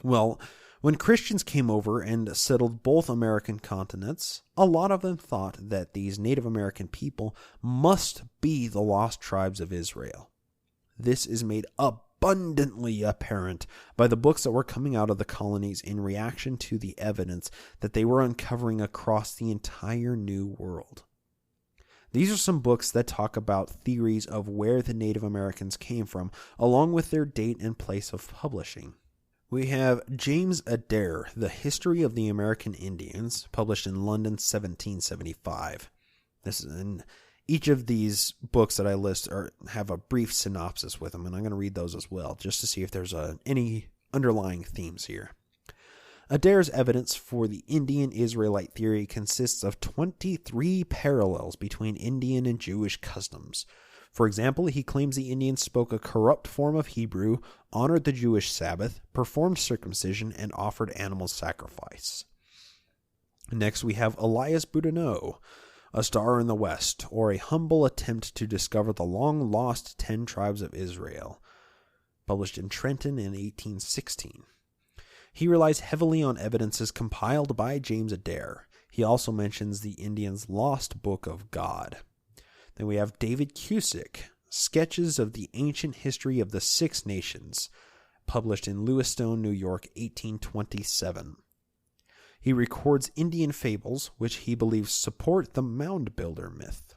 Well, when Christians came over and settled both American continents, a lot of them thought that these Native American people must be the lost tribes of Israel. This is made abundantly apparent by the books that were coming out of the colonies in reaction to the evidence that they were uncovering across the entire New World. These are some books that talk about theories of where the Native Americans came from, along with their date and place of publishing. We have James Adair, The History of the American Indians, published in London 1775. And each of these books that I list have a brief synopsis with them, and I'm going to read those as well, just to see if there's any underlying themes here. Adair's evidence for the Indian-Israelite theory consists of 23 parallels between Indian and Jewish customs. For example, he claims the Indians spoke a corrupt form of Hebrew, honored the Jewish Sabbath, performed circumcision, and offered animal sacrifice. Next, we have Elias Boudinot, A Star in the West, or a humble attempt to discover the long-lost 10 tribes of Israel, published in Trenton in 1816. He relies heavily on evidences compiled by James Adair. He also mentions the Indians' lost book of God. Then we have David Cusick, Sketches of the Ancient History of the Six Nations, published in Lewiston, New York, 1827. He records Indian fables, which he believes support the mound builder myth.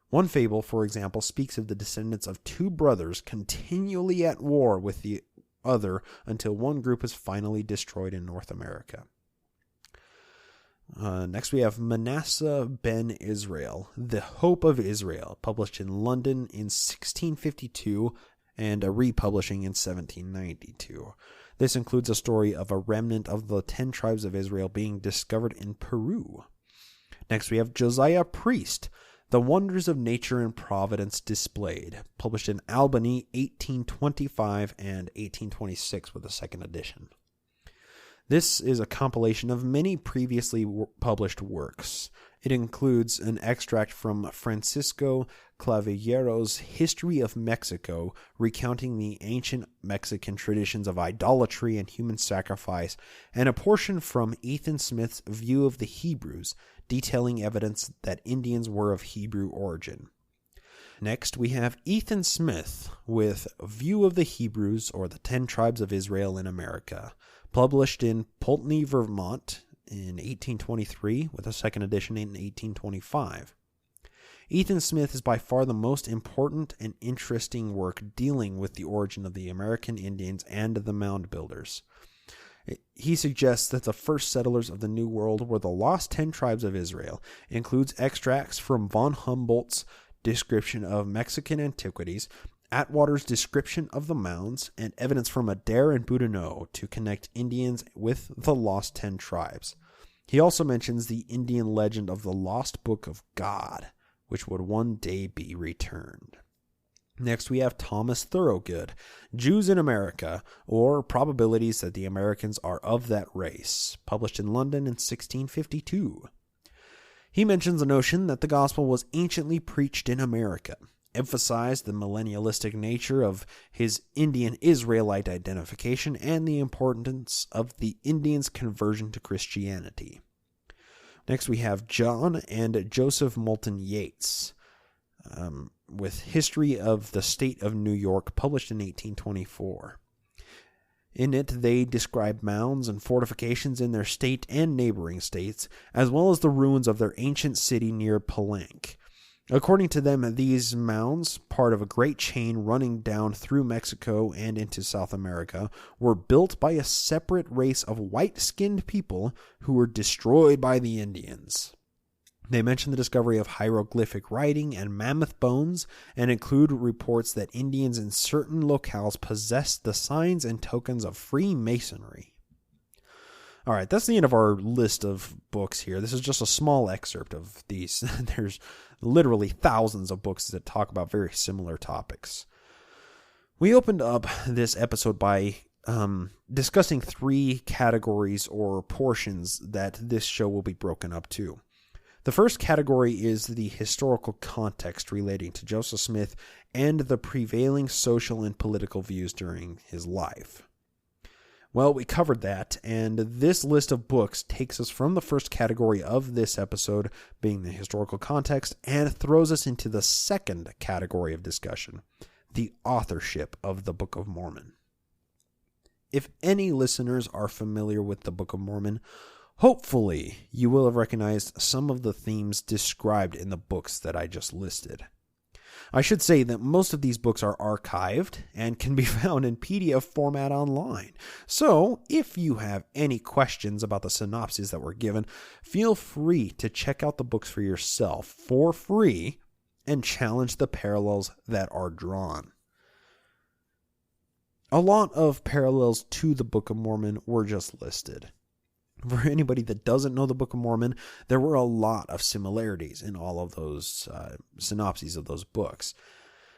One fable, for example, speaks of the descendants of two brothers continually at war with the other until one group is finally destroyed in North America. Next we have Manasseh ben Israel, The Hope of Israel, published in London in 1652 and a republishing in 1792. This includes a story of a remnant of the 10 tribes of Israel being discovered in Peru. Next we have Josiah Priest, The Wonders of Nature and Providence Displayed, published in Albany 1825 and 1826 with a second edition. This is a compilation of many previously published works. It includes an extract from Francisco Claveyero's History of Mexico, recounting the ancient Mexican traditions of idolatry and human sacrifice, and a portion from Ethan Smith's View of the Hebrews, detailing evidence that Indians were of Hebrew origin. Next, we have Ethan Smith with View of the Hebrews, or the 10 Tribes of Israel in America, published in Pulteney, Vermont in 1823, with a second edition in 1825. Ethan Smith is by far the most important and interesting work dealing with the origin of the American Indians and the mound builders. He suggests that the first settlers of the New World were the lost 10 tribes of Israel, includes extracts from von Humboldt's description of Mexican antiquities, Atwater's description of the mounds, and evidence from Adair and Boudinot to connect Indians with the lost 10 tribes. He also mentions the Indian legend of the lost Book of God, which would one day be returned. Next, we have Thomas Thorogood, Jews in America, or Probabilities that the Americans are of that race, published in London in 1652. He mentions the notion that the gospel was anciently preached in America, emphasized the millennialistic nature of his Indian Israelite identification, and the importance of the Indians' conversion to Christianity. Next, we have John and Joseph Moulton Yates, with History of the State of New York, published in 1824. In it, they describe mounds and fortifications in their state and neighboring states, as well as the ruins of their ancient city near Palenque. According to them, these mounds, part of a great chain running down through Mexico and into South America, were built by a separate race of white-skinned people who were destroyed by the Indians. They mention the discovery of hieroglyphic writing and mammoth bones, and include reports that Indians in certain locales possessed the signs and tokens of Freemasonry. All right, that's the end of our list of books here. This is just a small excerpt of these. There's literally thousands of books that talk about very similar topics. We opened up this episode by discussing 3 categories or portions that this show will be broken up to. The first category is the historical context relating to Joseph Smith and the prevailing social and political views during his life. Well, we covered that, and this list of books takes us from the first category of this episode, being the historical context, and throws us into the second category of discussion, the authorship of the Book of Mormon. If any listeners are familiar with the Book of Mormon, hopefully you will have recognized some of the themes described in the books that I just listed. I should say that most of these books are archived and can be found in PDF format online. So, if you have any questions about the synopses that were given, feel free to check out the books for yourself for free and challenge the parallels that are drawn. A lot of parallels to the Book of Mormon were just listed. For anybody that doesn't know the Book of Mormon, there were a lot of similarities in all of those synopses of those books.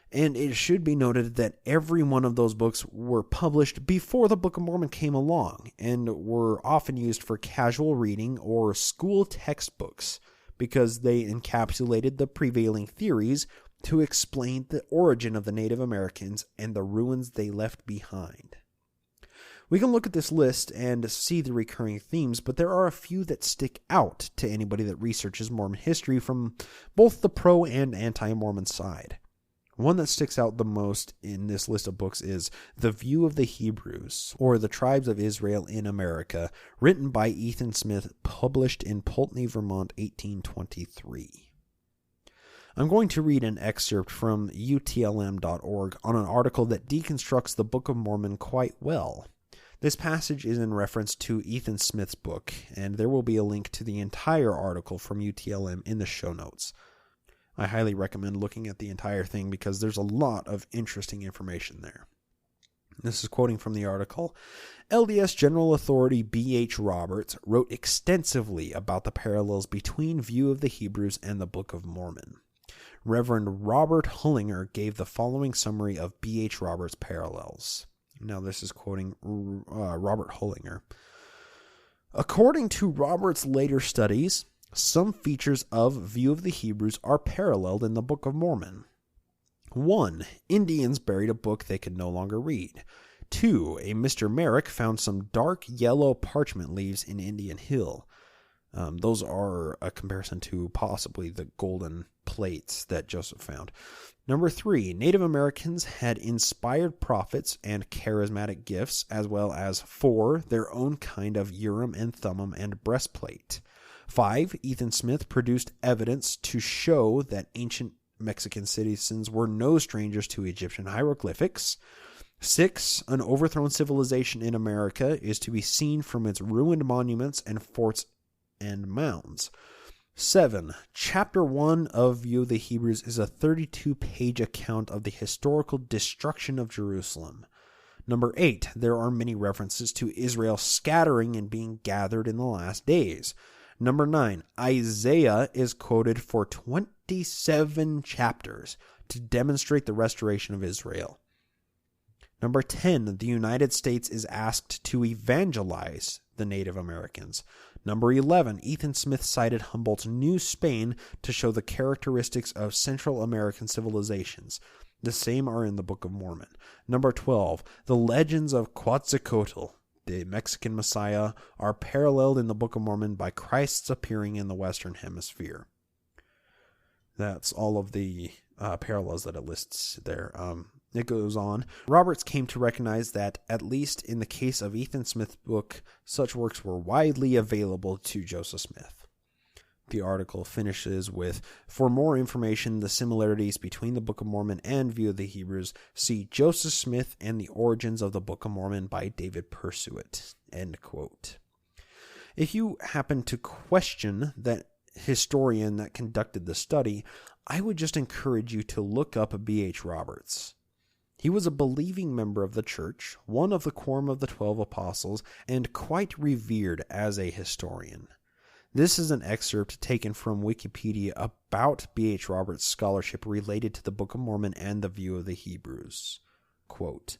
And it should be noted that every one of those books were published before the Book of Mormon came along and were often used for casual reading or school textbooks because they encapsulated the prevailing theories to explain the origin of the Native Americans and the ruins they left behind. We can look at this list and see the recurring themes, but there are a few that stick out to anybody that researches Mormon history from both the pro and anti-Mormon side. One that sticks out the most in this list of books is The View of the Hebrews, or The Tribes of Israel in America, written by Ethan Smith, published in Pulteney, Vermont, 1823. I'm going to read an excerpt from utlm.org on an article that deconstructs the Book of Mormon quite well. This passage is in reference to Ethan Smith's book, and there will be a link to the entire article from UTLM in the show notes. I highly recommend looking at the entire thing because there's a lot of interesting information there. This is quoting from the article. LDS General Authority B.H. Roberts wrote extensively about the parallels between View of the Hebrews and the Book of Mormon. Reverend Robert Hullinger gave the following summary of B.H. Roberts' parallels. Now this is quoting Robert Hullinger. According to Roberts' later studies, some features of View of the Hebrews are paralleled in the Book of Mormon. 1. Indians buried a book they could no longer read. 2. A Mr. Merrick found some dark yellow parchment leaves in Indian Hill. Those are a comparison to possibly the golden plates that Joseph found. Number 3. Native Americans had inspired prophets and charismatic gifts, as well as 4. Their own kind of Urim and Thummim and breastplate. 5. Ethan Smith produced evidence to show that ancient Mexican citizens were no strangers to Egyptian hieroglyphics. 6. An overthrown civilization in America is to be seen from its ruined monuments and forts and mounds. 7. Chapter 1 of View of the Hebrews is a 32-page account of the historical destruction of Jerusalem. Number 8. There are many references to Israel scattering and being gathered in the last days. Number 9. Isaiah is quoted for 27 chapters to demonstrate the restoration of Israel. Number 10. The United States is asked to evangelize the Native Americans. Number 11. Ethan Smith cited Humboldt's New Spain to show the characteristics of Central American civilizations. The same are in the Book of Mormon. Number 12. The legends of Quetzalcoatl, the Mexican Messiah, are paralleled in the Book of Mormon by Christ's appearing in the Western Hemisphere. That's all of the parallels that it lists there. It goes on. Roberts came to recognize that, at least in the case of Ethan Smith's book, such works were widely available to Joseph Smith. The article finishes with, for more information, the similarities between the Book of Mormon and View of the Hebrews, see Joseph Smith and the Origins of the Book of Mormon by David Pursuit. End quote. If you happen to question that historian that conducted the study, I would just encourage you to look up B.H. Roberts. He was a believing member of the church, one of the quorum of the 12 apostles, and quite revered as a historian. This is an excerpt taken from Wikipedia about B.H. Roberts' scholarship related to the Book of Mormon and the View of the Hebrews. Quote,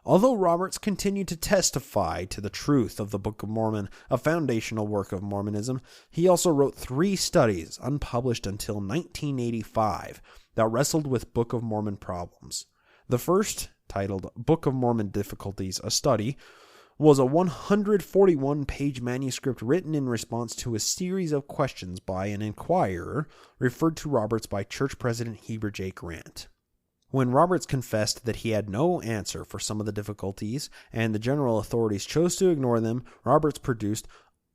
although Roberts continued to testify to the truth of the Book of Mormon, a foundational work of Mormonism, he also wrote 3 studies, unpublished until 1985, that wrestled with Book of Mormon problems. The first, titled Book of Mormon Difficulties, a Study, was a 141-page manuscript written in response to a series of questions by an inquirer referred to Roberts by Church President Heber J. Grant. When Roberts confessed that he had no answer for some of the difficulties, and the general authorities chose to ignore them, Roberts produced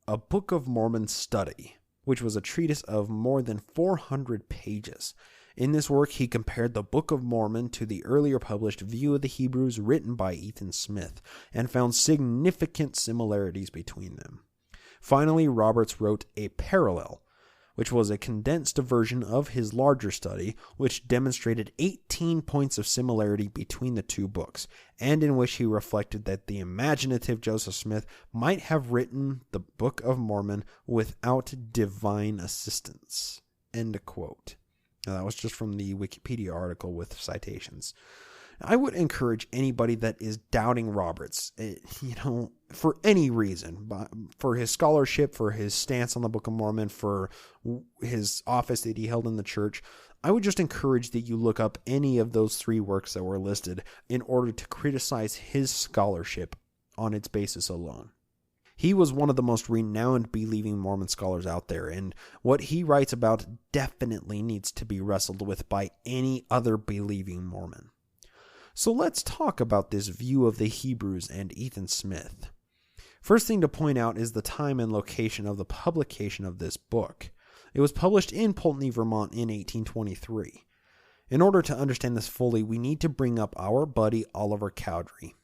a Book of Mormon study, which was a treatise of more than 400 pages. In this work, he compared the Book of Mormon to the earlier published View of the Hebrews written by Ethan Smith, and found significant similarities between them. Finally, Roberts wrote a parallel, which was a condensed version of his larger study, which demonstrated 18 points of similarity between the two books, and in which he reflected that the imaginative Joseph Smith might have written the Book of Mormon without divine assistance. End quote. Now, that was just from the Wikipedia article with citations. I would encourage anybody that is doubting Roberts, for any reason, for his scholarship, for his stance on the Book of Mormon, for his office that he held in the church, I would just encourage that you look up any of those 3 works that were listed in order to criticize his scholarship on its basis alone. He was one of the most renowned believing Mormon scholars out there, and what he writes about definitely needs to be wrestled with by any other believing Mormon. So let's talk about this View of the Hebrews and Ethan Smith. First thing to point out is the time and location of the publication of this book. It was published in Pulteney, Vermont in 1823. In order to understand this fully, we need to bring up our buddy Oliver Cowdery.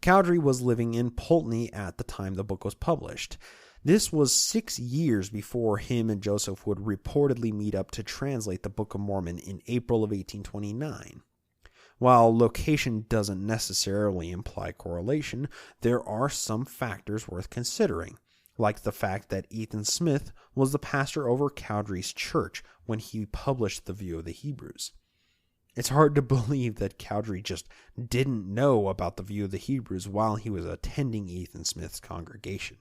Cowdery was living in Pulteney at the time the book was published. This was 6 years before him and Joseph would reportedly meet up to translate the Book of Mormon in April of 1829. While location doesn't necessarily imply correlation, there are some factors worth considering, like the fact that Ethan Smith was the pastor over Cowdery's church when he published The View of the Hebrews. It's hard to believe that Cowdery just didn't know about The View of the Hebrews while he was attending Ethan Smith's congregation.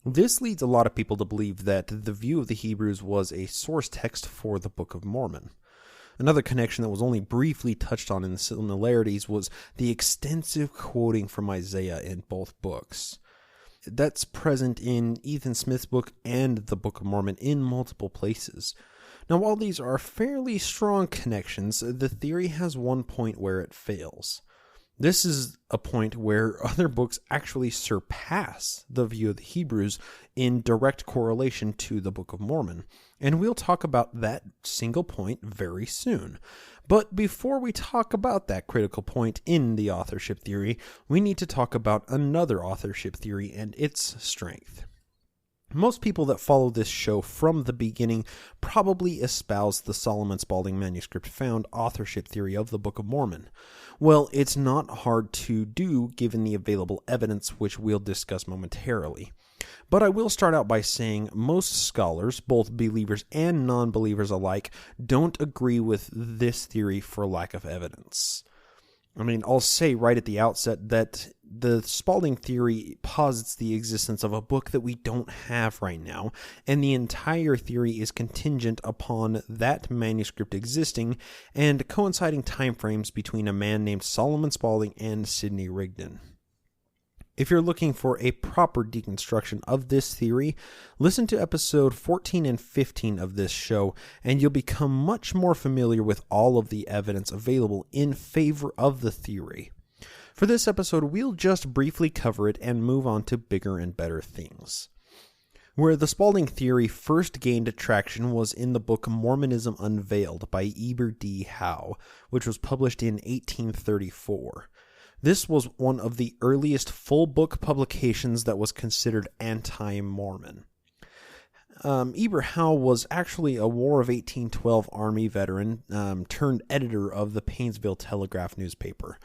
This leads a lot of people to believe that The View of the Hebrews was a source text for the Book of Mormon. Another connection that was only briefly touched on in the similarities was the extensive quoting from Isaiah in both books. That's present in Ethan Smith's book and the Book of Mormon in multiple places. Now, while these are fairly strong connections, the theory has one point where it fails. This is a point where other books actually surpass the View of the Hebrews in direct correlation to the Book of Mormon, and we'll talk about that single point very soon. But before we talk about that critical point in the authorship theory, we need to talk about another authorship theory and its strength. Most people that follow this show from the beginning probably espouse the Solomon Spaulding manuscript found authorship theory of the Book of Mormon. Well, it's not hard to do given the available evidence, which we'll discuss momentarily. But I will start out by saying most scholars, both believers and non-believers alike, don't agree with this theory for lack of evidence. I mean, I'll say right at the outset that the Spaulding theory posits the existence of a book that we don't have right now, and the entire theory is contingent upon that manuscript existing and coinciding timeframes between a man named Solomon Spaulding and Sidney Rigdon. If you're looking for a proper deconstruction of this theory, listen to episode 14 and 15 of this show, and you'll become much more familiar with all of the evidence available in favor of the theory. For this episode, we'll just briefly cover it and move on to bigger and better things. Where the Spaulding theory first gained traction was in the book Mormonism Unveiled by Eber D. Howe, which was published in 1834. This was one of the earliest full-book publications that was considered anti-Mormon. Eber Howe was actually a War of 1812 Army veteran turned editor of the Painesville Telegraph newspaper.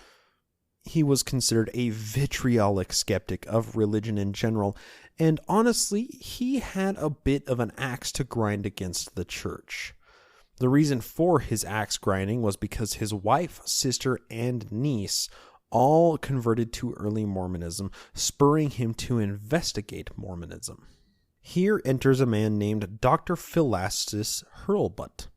He was considered a vitriolic skeptic of religion in general, and honestly, he had a bit of an axe to grind against the church. The reason for his axe grinding was because his wife, sister, and niece all converted to early Mormonism, spurring him to investigate Mormonism. Here enters a man named Dr. Philastus Hurlbut.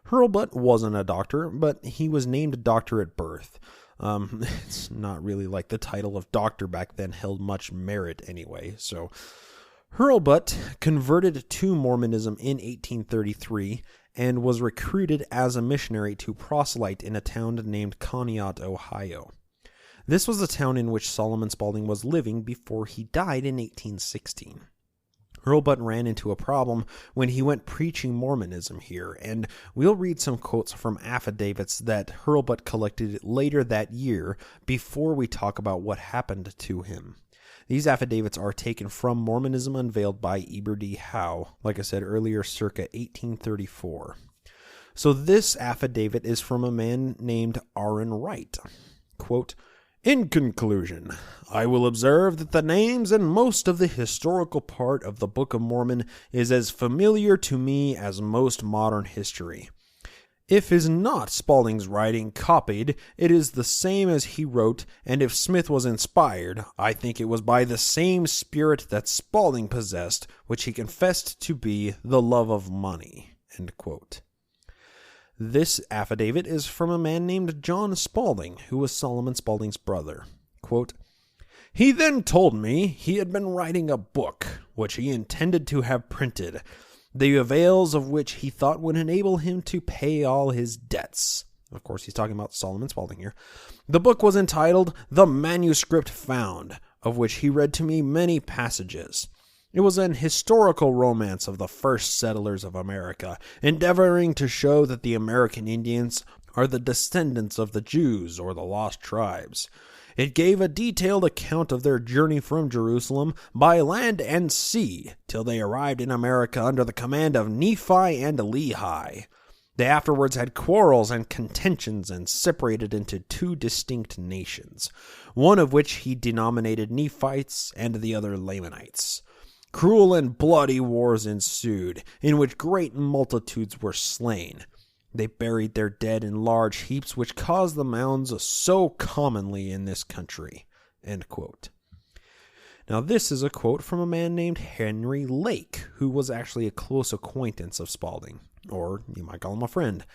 Hurlbut wasn't a doctor, but he was named doctor at birth. It's not really like the title of doctor back then held much merit anyway. So Hurlbut converted to Mormonism in 1833 and was recruited as a missionary to proselyte in a town named Conneaut, Ohio. This was the town in which Solomon Spaulding was living before he died in 1816. Hurlbut ran into a problem when he went preaching Mormonism here, and we'll read some quotes from affidavits that Hurlbut collected later that year before we talk about what happened to him. These affidavits are taken from Mormonism Unveiled by Eber D. Howe, like I said earlier, circa 1834. So this affidavit is from a man named Aaron Wright. Quote, "In conclusion, I will observe that the names and most of the historical part of the Book of Mormon is as familiar to me as most modern history. If is not Spaulding's writing copied, it is the same as he wrote, and if Smith was inspired, I think it was by the same spirit that Spaulding possessed, which he confessed to be the love of money." End quote. This affidavit is from a man named John Spaulding, who was Solomon Spaulding's brother. Quote, "He then told me he had been writing a book, which he intended to have printed, the avails of which he thought would enable him to pay all his debts." Of course, he's talking about Solomon Spaulding here. "The book was entitled The Manuscript Found, of which he read to me many passages. It was an historical romance of the first settlers of America, endeavoring to show that the American Indians are the descendants of the Jews or the lost tribes. It gave a detailed account of their journey from Jerusalem by land and sea till they arrived in America under the command of Nephi and Lehi. They afterwards had quarrels and contentions and separated into two distinct nations, one of which he denominated Nephites and the other Lamanites. Cruel and bloody wars ensued, in which great multitudes were slain. They buried their dead in large heaps, which caused the mounds so commonly in this country." End quote. Now, this is a quote from a man named Henry Lake, who was actually a close acquaintance of Spalding, or you might call him a friend.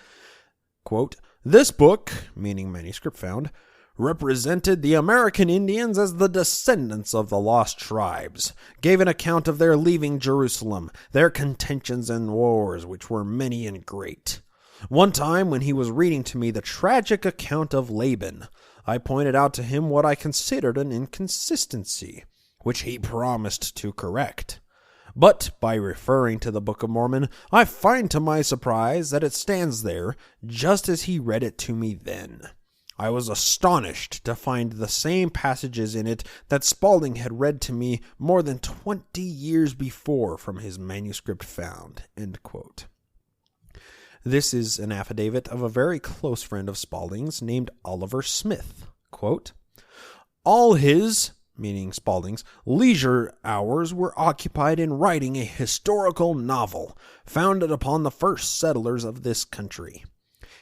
Quote, "This book," meaning manuscript found, "represented the American Indians as the descendants of the lost tribes, gave an account of their leaving Jerusalem, their contentions and wars, which were many and great. One time, when he was reading to me the tragic account of Laban, I pointed out to him what I considered an inconsistency, which he promised to correct. But by referring to the Book of Mormon, I find to my surprise that it stands there just as he read it to me then. I was astonished to find the same passages in it that Spalding had read to me more than 20 years before from his manuscript found." End quote. This is an affidavit of a very close friend of Spalding's named Oliver Smith. Quote, "All his," meaning Spalding's, "leisure hours were occupied in writing a historical novel founded upon the first settlers of this country.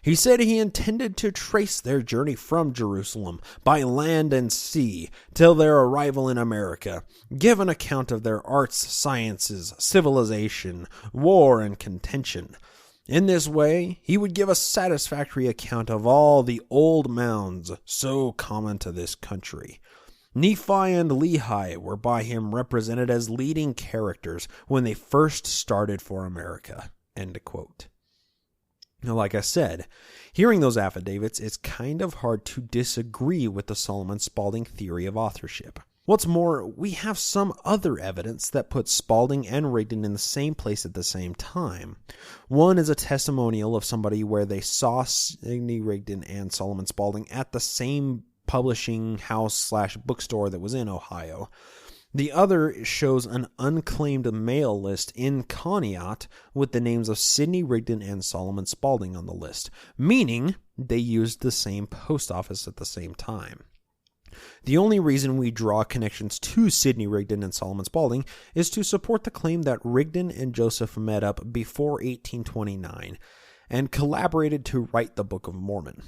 He said he intended to trace their journey from Jerusalem by land and sea till their arrival in America, give an account of their arts, sciences, civilization, war, and contention. In this way, he would give a satisfactory account of all the old mounds so common to this country. Nephi and Lehi were by him represented as leading characters when they first started for America." End quote. Now, like I said, hearing those affidavits, it's kind of hard to disagree with the Solomon Spalding theory of authorship. What's more, we have some other evidence that puts Spalding and Rigdon in the same place at the same time. One is a testimonial of somebody where they saw Sidney Rigdon and Solomon Spalding at the same publishing house / bookstore that was in Ohio. The other shows an unclaimed mail list in Conneaut with the names of Sidney Rigdon and Solomon Spalding on the list, meaning they used the same post office at the same time. The only reason we draw connections to Sidney Rigdon and Solomon Spalding is to support the claim that Rigdon and Joseph met up before 1829 and collaborated to write the Book of Mormon.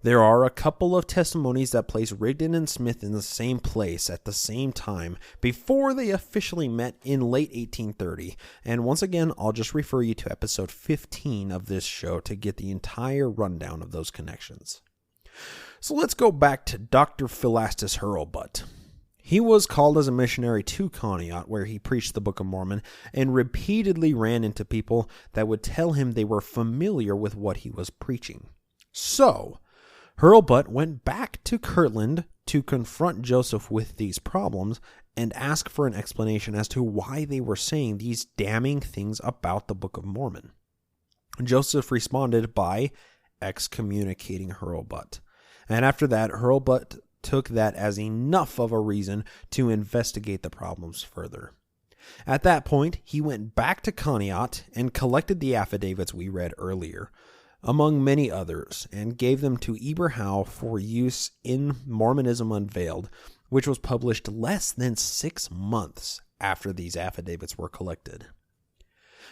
There are a couple of testimonies that place Rigdon and Smith in the same place at the same time before they officially met in late 1830, and once again, I'll just refer you to episode 15 of this show to get the entire rundown of those connections. So let's go back to Dr. Philastus Hurlbut. He was called as a missionary to Conneaut, where he preached the Book of Mormon, and repeatedly ran into people that would tell him they were familiar with what he was preaching. So, Hurlbut went back to Kirtland to confront Joseph with these problems and ask for an explanation as to why they were saying these damning things about the Book of Mormon. Joseph responded by excommunicating Hurlbut. And after that, Hurlbut took that as enough of a reason to investigate the problems further. At that point, he went back to Conneaut and collected the affidavits we read earlier, among many others, and gave them to Eber Howe for use in Mormonism Unveiled, which was published less than 6 months after these affidavits were collected.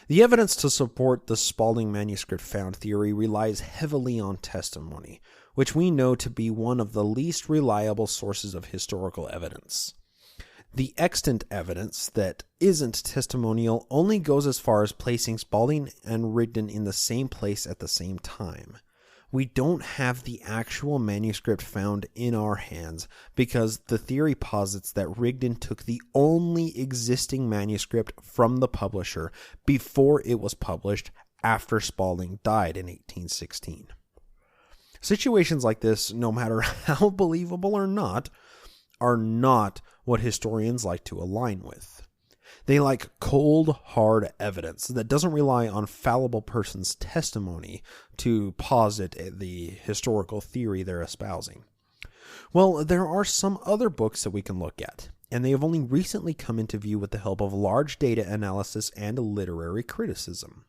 The evidence to support the Spalding manuscript found theory relies heavily on testimony, which we know to be one of the least reliable sources of historical evidence. The extant evidence that isn't testimonial only goes as far as placing Spalding and Rigdon in the same place at the same time. We don't have the actual manuscript found in our hands because the theory posits that Rigdon took the only existing manuscript from the publisher before it was published after Spalding died in 1816. Situations like this, no matter how believable or not, are not what historians like to align with. They like cold, hard evidence that doesn't rely on fallible person's testimony to posit the historical theory they're espousing. Well, there are some other books that we can look at, and they have only recently come into view with the help of large data analysis and literary criticism.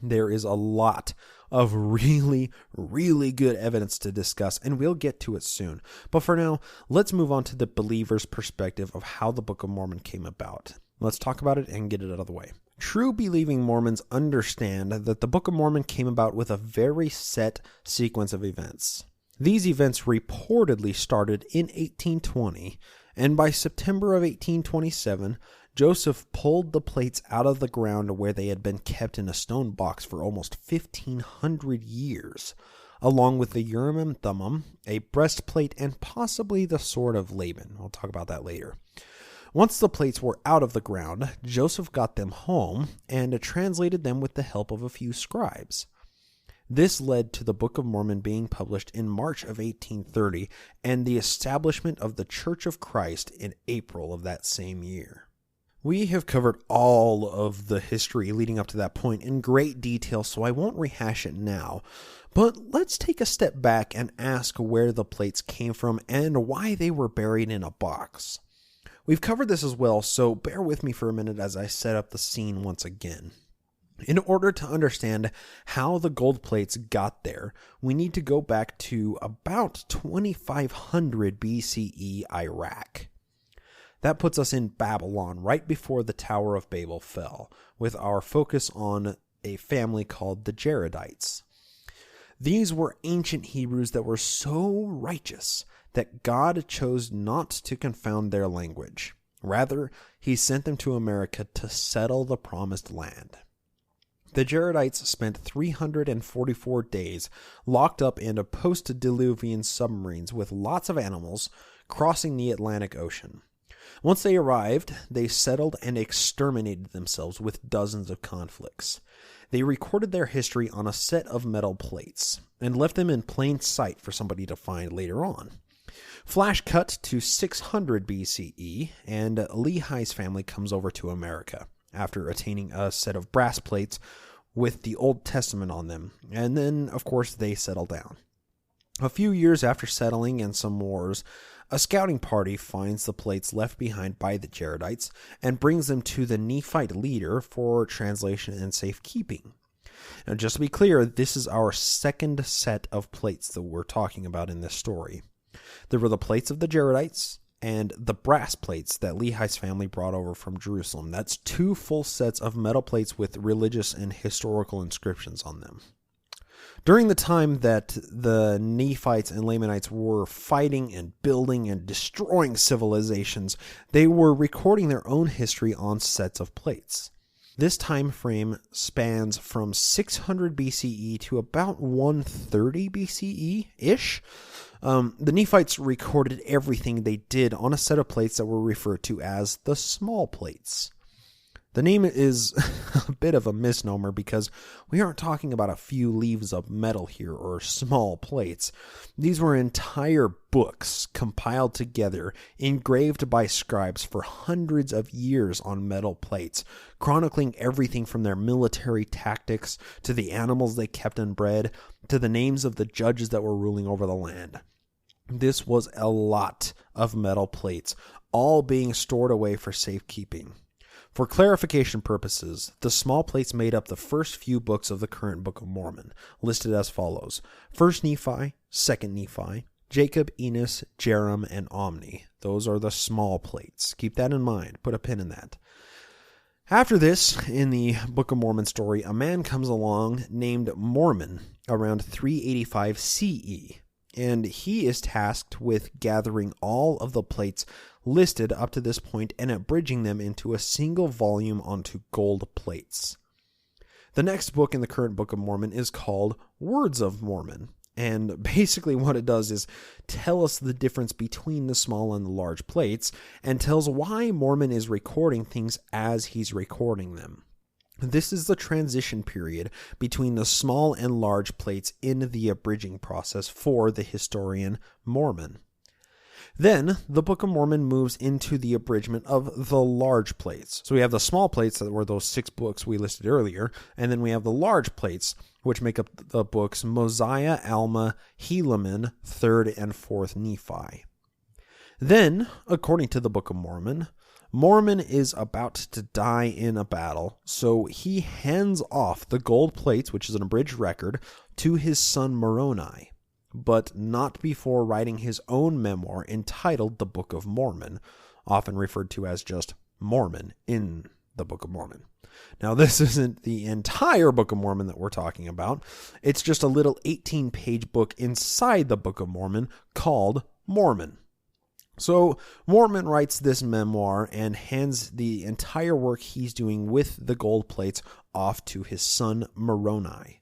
There is a lot of really, really good evidence to discuss, and we'll get to it soon. But for now, let's move on to the believer's perspective of how the Book of Mormon came about. Let's talk about it and get it out of the way. True believing Mormons understand that the Book of Mormon came about with a very set sequence of events. These events reportedly started in 1820, and by September of 1827, Joseph pulled the plates out of the ground where they had been kept in a stone box for almost 1,500 years, along with the Urim and Thummim, a breastplate, and possibly the sword of Laban. We'll talk about that later. Once the plates were out of the ground, Joseph got them home and translated them with the help of a few scribes. This led to the Book of Mormon being published in March of 1830 and the establishment of the Church of Christ in April of that same year. We have covered all of the history leading up to that point in great detail, so I won't rehash it now. But let's take a step back and ask where the plates came from and why they were buried in a box. We've covered this as well, so bear with me for a minute as I set up the scene once again. In order to understand how the gold plates got there, we need to go back to about 2500 BCE Iraq. That puts us in Babylon, right before the Tower of Babel fell, with our focus on a family called the Jaredites. These were ancient Hebrews that were so righteous that God chose not to confound their language. Rather, he sent them to America to settle the promised land. The Jaredites spent 344 days locked up in post-diluvian submarines with lots of animals crossing the Atlantic Ocean. Once they arrived, they settled and exterminated themselves with dozens of conflicts. They recorded their history on a set of metal plates and left them in plain sight for somebody to find later on. Flash cut to 600 BCE, and Lehi's family comes over to America after attaining a set of brass plates with the Old Testament on them, and then, of course, they settle down. A few years after settling and some wars, a scouting party finds the plates left behind by the Jaredites and brings them to the Nephite leader for translation and safekeeping. Now, just to be clear, this is our second set of plates that we're talking about in this story. There were the plates of the Jaredites and the brass plates that Lehi's family brought over from Jerusalem. That's 2 full sets of metal plates with religious and historical inscriptions on them. During the time that the Nephites and Lamanites were fighting and building and destroying civilizations, they were recording their own history on sets of plates. This time frame spans from 600 BCE to about 130 BCE-ish. The Nephites recorded everything they did on a set of plates that were referred to as the small plates. The name is a bit of a misnomer because we aren't talking about a few leaves of metal here or small plates. These were entire books compiled together, engraved by scribes for hundreds of years on metal plates, chronicling everything from their military tactics to the animals they kept and bred to the names of the judges that were ruling over the land. This was a lot of metal plates, all being stored away for safekeeping. For clarification purposes, the small plates made up the first few books of the current Book of Mormon, listed as follows: 1 Nephi, 2 Nephi, Jacob, Enos, Jerem, and Omni. Those are the small plates. Keep that in mind. Put a pin in that. After this, in the Book of Mormon story, a man comes along named Mormon around 385 CE, and he is tasked with gathering all of the plates listed up to this point and abridging them into a single volume onto gold plates. The next book in the current Book of Mormon is called Words of Mormon, and basically what it does is tell us the difference between the small and the large plates, and tells why Mormon is recording things as he's recording them. This is the transition period between the small and large plates in the abridging process for the historian Mormon. Then the Book of Mormon moves into the abridgment of the large plates. So we have the small plates that were those 6 books we listed earlier, and then we have the large plates, which make up the books Mosiah, Alma, Helaman, 3rd and 4th Nephi. Then, according to the Book of Mormon, Mormon is about to die in a battle, so he hands off the gold plates, which is an abridged record, to his son Moroni, but not before writing his own memoir entitled The Book of Mormon, often referred to as just Mormon in the Book of Mormon. Now, this isn't the entire Book of Mormon that we're talking about. It's just a little 18-page book inside the Book of Mormon called Mormon. So Mormon writes this memoir and hands the entire work he's doing with the gold plates off to his son Moroni.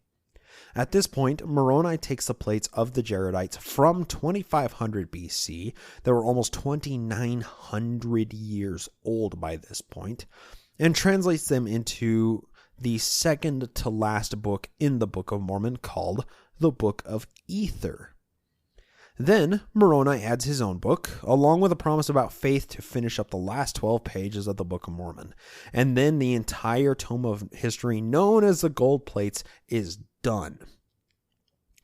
At this point, Moroni takes the plates of the Jaredites from 2500 BC, that were almost 2900 years old by this point, and translates them into the second to last book in the Book of Mormon called the Book of Ether. Then Moroni adds his own book, along with a promise about faith to finish up the last 12 pages of the Book of Mormon. And then the entire tome of history known as the Gold Plates is done.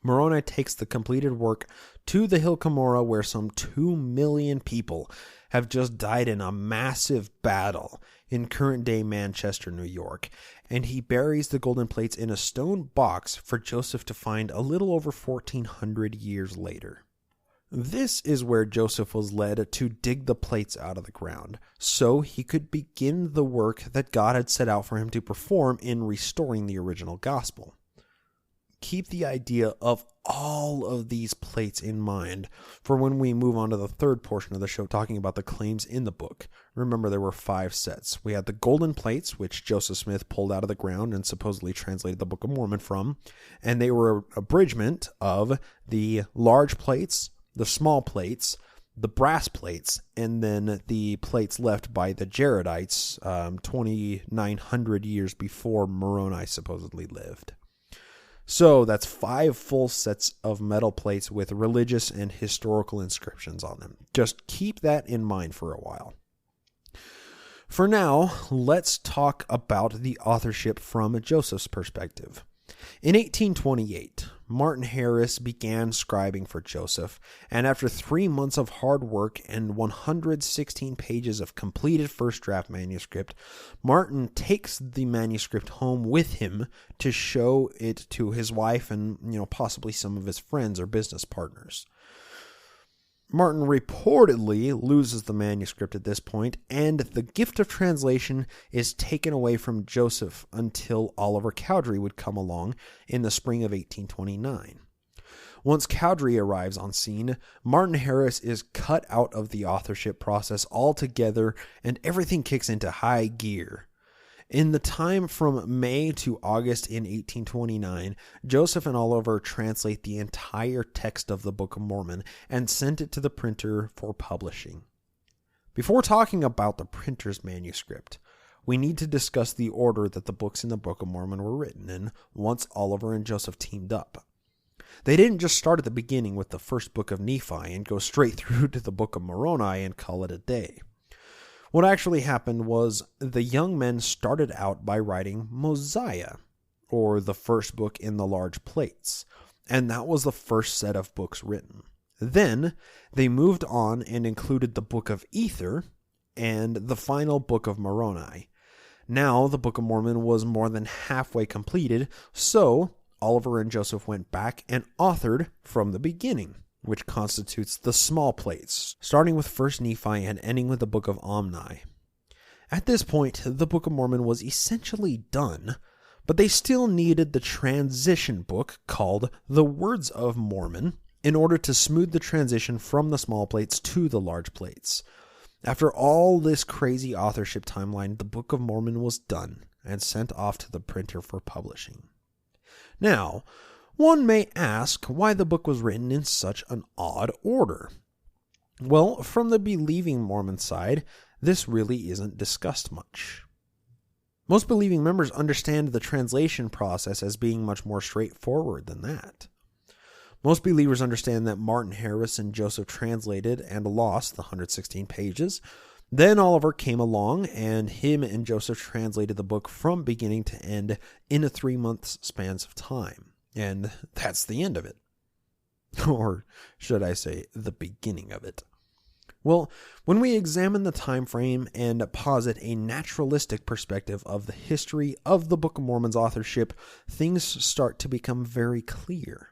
Moroni takes the completed work to the Hill Cumorah, where some 2 million people have just died in a massive battle in current-day Manchester, New York, and he buries the golden plates in a stone box for Joseph to find a little over 1,400 years later. This is where Joseph was led to dig the plates out of the ground, so he could begin the work that God had set out for him to perform in restoring the original gospel. Keep the idea of all of these plates in mind for when we move on to the third portion of the show, talking about the claims in the book. Remember, there were 5 sets. We had the golden plates, which Joseph Smith pulled out of the ground and supposedly translated the Book of Mormon from, and they were an abridgment of the large plates, the small plates, the brass plates, and then the plates left by the Jaredites 2,900 years before Moroni supposedly lived. So that's 5 full sets of metal plates with religious and historical inscriptions on them. Just keep that in mind for a while. For now, let's talk about the authorship from Joseph's perspective. In 1828, Martin Harris began scribing for Joseph, and after 3 months of hard work and 116 pages of completed first draft manuscript, Martin takes the manuscript home with him to show it to his wife and, possibly some of his friends or business partners. Martin reportedly loses the manuscript at this point, and the gift of translation is taken away from Joseph until Oliver Cowdery would come along in the spring of 1829. Once Cowdery arrives on scene, Martin Harris is cut out of the authorship process altogether, and everything kicks into high gear. In the time from May to August in 1829, Joseph and Oliver translate the entire text of the Book of Mormon and send it to the printer for publishing. Before talking about the printer's manuscript, we need to discuss the order that the books in the Book of Mormon were written in once Oliver and Joseph teamed up. They didn't just start at the beginning with the first book of Nephi and go straight through to the Book of Moroni and call it a day. What actually happened was the young men started out by writing Mosiah, or the first book in the large plates, and that was the first set of books written. Then they moved on and included the Book of Ether and the final Book of Moroni. Now the Book of Mormon was more than halfway completed, so Oliver and Joseph went back and authored from the beginning, which constitutes the small plates, starting with 1 Nephi and ending with the Book of Omni. At this point, the Book of Mormon was essentially done, but they still needed the transition book called the Words of Mormon in order to smooth the transition from the small plates to the large plates. After all this crazy authorship timeline, the Book of Mormon was done and sent off to the printer for publishing. Now, one may ask why the book was written in such an odd order. Well, from the believing Mormon side, this really isn't discussed much. Most believing members understand the translation process as being much more straightforward than that. Most believers understand that Martin Harris and Joseph translated and lost the 116 pages. Then Oliver came along, and him and Joseph translated the book from beginning to end in a 3-month spans of time. And that's the end of it. Or should I say, the beginning of it. Well, when we examine the time frame and posit a naturalistic perspective of the history of the Book of Mormon's authorship, things start to become very clear.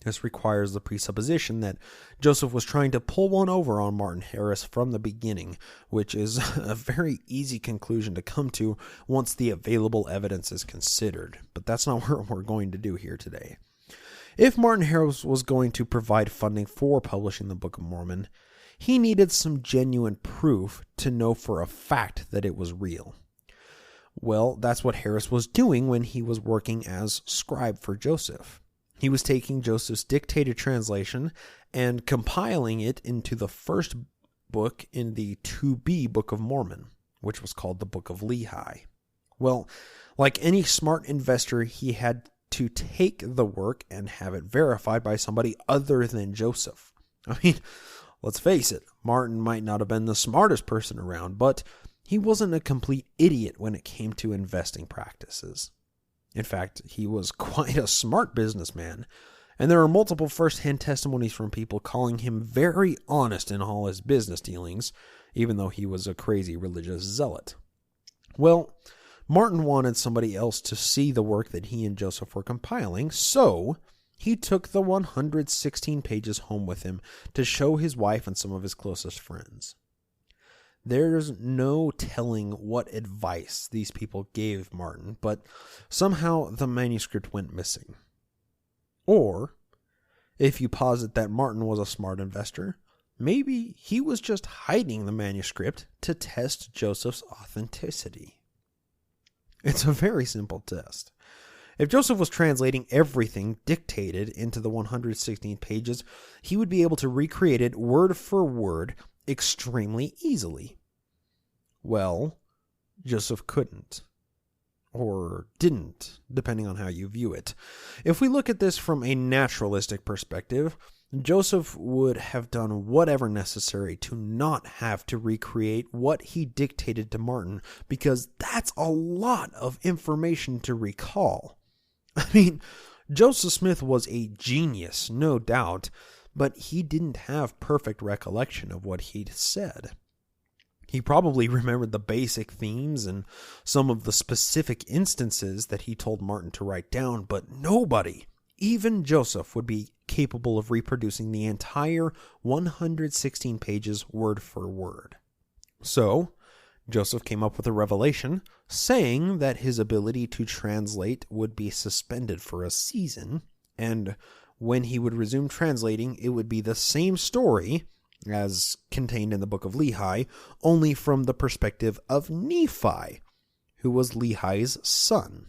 This requires the presupposition that Joseph was trying to pull one over on Martin Harris from the beginning, which is a very easy conclusion to come to once the available evidence is considered. But that's not what we're going to do here today. If Martin Harris was going to provide funding for publishing the Book of Mormon, he needed some genuine proof to know for a fact that it was real. Well, that's what Harris was doing when he was working as scribe for Joseph. He was taking Joseph's dictated translation and compiling it into the first book in the to-be Book of Mormon, which was called the Book of Lehi. Well, like any smart investor, he had to take the work and have it verified by somebody other than Joseph. I mean, let's face it, Martin might not have been the smartest person around, but he wasn't a complete idiot when it came to investing practices. In fact, he was quite a smart businessman, and there are multiple first-hand testimonies from people calling him very honest in all his business dealings, even though he was a crazy religious zealot. Well, Martin wanted somebody else to see the work that he and Joseph were compiling, so he took the 116 pages home with him to show his wife and some of his closest friends. There's no telling what advice these people gave Martin, but somehow the manuscript went missing. Or, if you posit that Martin was a smart investor, maybe he was just hiding the manuscript to test Joseph's authenticity. It's a very simple test. If Joseph was translating everything dictated into the 116 pages, he would be able to recreate it word for word extremely easily. Well, Joseph couldn't. Or didn't, depending on how you view it. If we look at this from a naturalistic perspective, Joseph would have done whatever necessary to not have to recreate what he dictated to Martin, because that's a lot of information to recall. I mean, Joseph Smith was a genius, no doubt, but he didn't have perfect recollection of what he'd said. He probably remembered the basic themes and some of the specific instances that he told Martin to write down, but nobody, even Joseph, would be capable of reproducing the entire 116 pages word for word. So, Joseph came up with a revelation saying that his ability to translate would be suspended for a season, and when he would resume translating, it would be the same story as contained in the Book of Lehi, only from the perspective of Nephi, who was Lehi's son.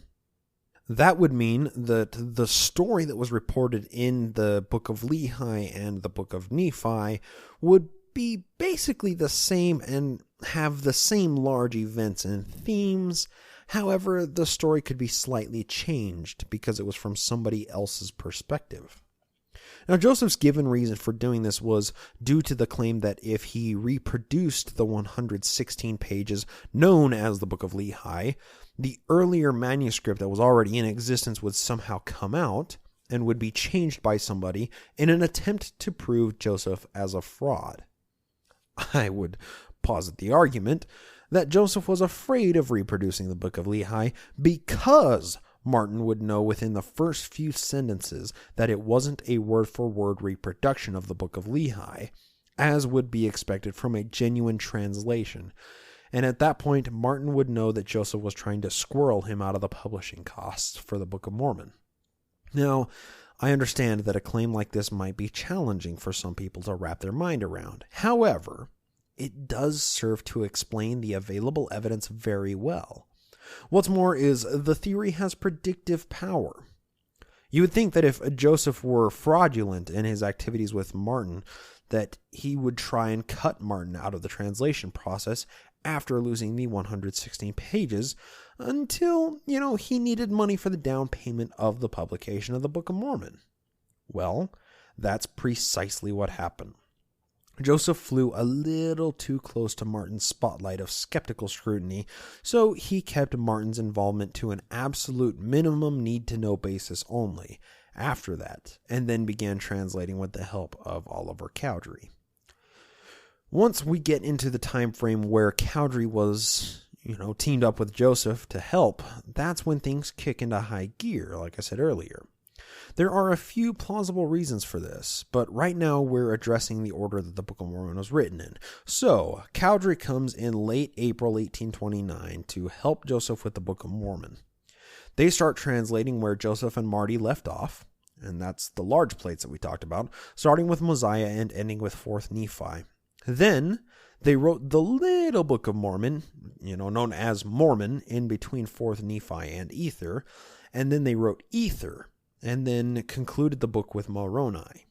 That would mean that the story that was reported in the Book of Lehi and the Book of Nephi would be basically the same and have the same large events and themes. However, the story could be slightly changed because it was from somebody else's perspective. Now, Joseph's given reason for doing this was due to the claim that if he reproduced the 116 pages known as the Book of Lehi, the earlier manuscript that was already in existence would somehow come out and would be changed by somebody in an attempt to prove Joseph as a fraud. I would posit the argument that Joseph was afraid of reproducing the Book of Lehi because Martin would know within the first few sentences that it wasn't a word-for-word reproduction of the Book of Lehi, as would be expected from a genuine translation. And at that point, Martin would know that Joseph was trying to squirrel him out of the publishing costs for the Book of Mormon. Now, I understand that a claim like this might be challenging for some people to wrap their mind around. However, it does serve to explain the available evidence very well. What's more is the theory has predictive power. You would think that if Joseph were fraudulent in his activities with Martin, that he would try and cut Martin out of the translation process after losing the 116 pages until, he needed money for the down payment of the publication of the Book of Mormon. Well, that's precisely what happened. Joseph flew a little too close to Martin's spotlight of skeptical scrutiny, so he kept Martin's involvement to an absolute minimum need-to-know basis only after that, and then began translating with the help of Oliver Cowdery. Once we get into the time frame where Cowdery was, teamed up with Joseph to help, that's when things kick into high gear, like I said earlier. There are a few plausible reasons for this, but right now we're addressing the order that the Book of Mormon was written in. So, Cowdery comes in late April 1829 to help Joseph with the Book of Mormon. They start translating where Joseph and Marty left off, and that's the large plates that we talked about, starting with Mosiah and ending with 4th Nephi. Then, they wrote the little Book of Mormon, known as Mormon, in between 4th Nephi and Ether, and then they wrote Ether, and then concluded the book with Moroni.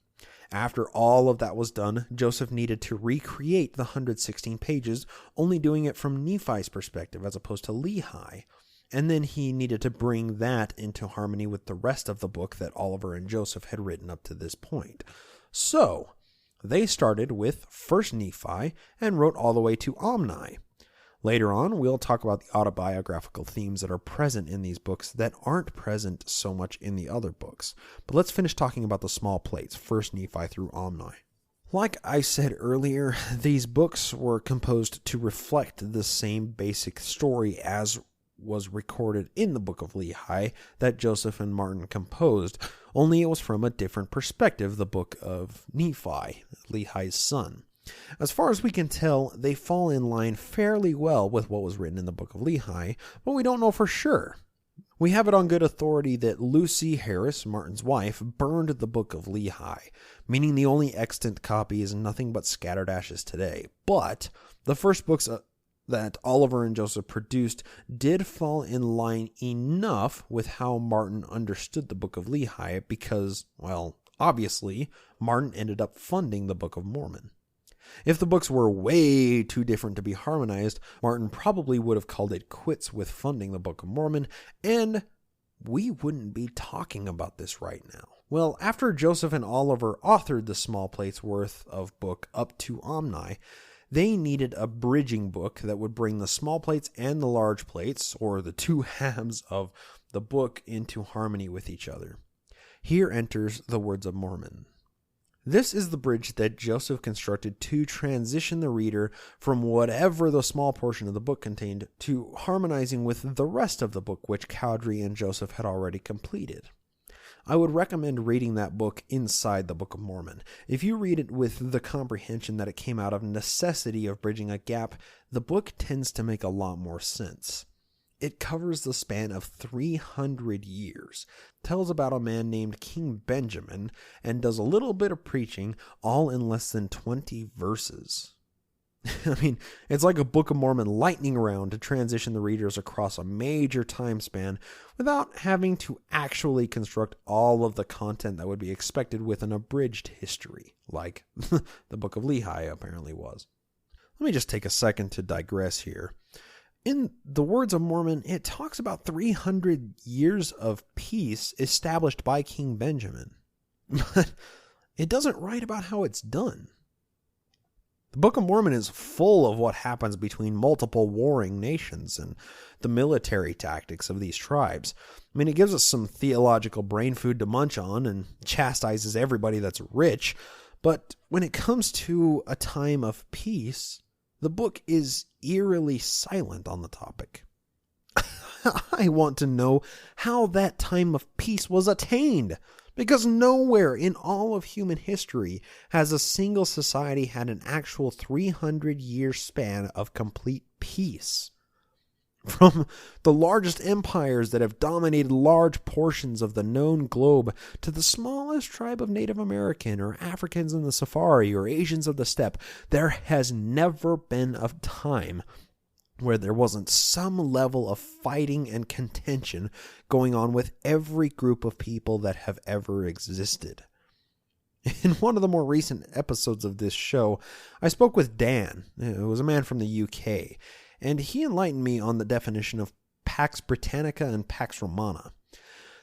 After all of that was done, Joseph needed to recreate the 116 pages, only doing it from Nephi's perspective as opposed to Lehi, and then he needed to bring that into harmony with the rest of the book that Oliver and Joseph had written up to this point. So, they started with 1st Nephi and wrote all the way to Omni. Later on, we'll talk about the autobiographical themes that are present in these books that aren't present so much in the other books. But let's finish talking about the small plates, 1st Nephi through Omni. Like I said earlier, these books were composed to reflect the same basic story as was recorded in the Book of Lehi that Joseph and Martin composed, only it was from a different perspective, the Book of Nephi, Lehi's son. As far as we can tell, they fall in line fairly well with what was written in the Book of Lehi, but we don't know for sure. We have it on good authority that Lucy Harris, Martin's wife, burned the Book of Lehi, meaning the only extant copy is nothing but scattered ashes today. But the first books that Oliver and Joseph produced did fall in line enough with how Martin understood the Book of Lehi because, well, obviously, Martin ended up funding the Book of Mormon. If the books were way too different to be harmonized, Martin probably would have called it quits with funding the Book of Mormon, and we wouldn't be talking about this right now. Well, after Joseph and Oliver authored the small plates worth of book up to Omni, they needed a bridging book that would bring the small plates and the large plates, or the two halves of the book, into harmony with each other. Here enters the Words of Mormon. This is the bridge that Joseph constructed to transition the reader from whatever the small portion of the book contained to harmonizing with the rest of the book which Cowdery and Joseph had already completed. I would recommend reading that book inside the Book of Mormon. If you read it with the comprehension that it came out of necessity of bridging a gap, the book tends to make a lot more sense. It covers the span of 300 years, tells about a man named King Benjamin, and does a little bit of preaching, all in less than 20 verses. I mean, it's like a Book of Mormon lightning round to transition the readers across a major time span without having to actually construct all of the content that would be expected with an abridged history, like the Book of Lehi apparently was. Let me just take a second to digress here. In the Words of Mormon, it talks about 300 years of peace established by King Benjamin, but it doesn't write about how it's done. The Book of Mormon is full of what happens between multiple warring nations and the military tactics of these tribes. I mean, it gives us some theological brain food to munch on and chastises everybody that's rich, but when it comes to a time of peace, the book is eerily silent on the topic. I want to know how that time of peace was attained, because nowhere in all of human history has a single society had an actual 300-year span of complete peace. From the largest empires that have dominated large portions of the known globe to the smallest tribe of Native American or Africans in the safari or Asians of the steppe, there has never been a time where there wasn't some level of fighting and contention going on with every group of people that have ever existed. In one of the more recent episodes of this show, I spoke with Dan, who was a man from the UK, and he enlightened me on the definition of Pax Britannica and Pax Romana.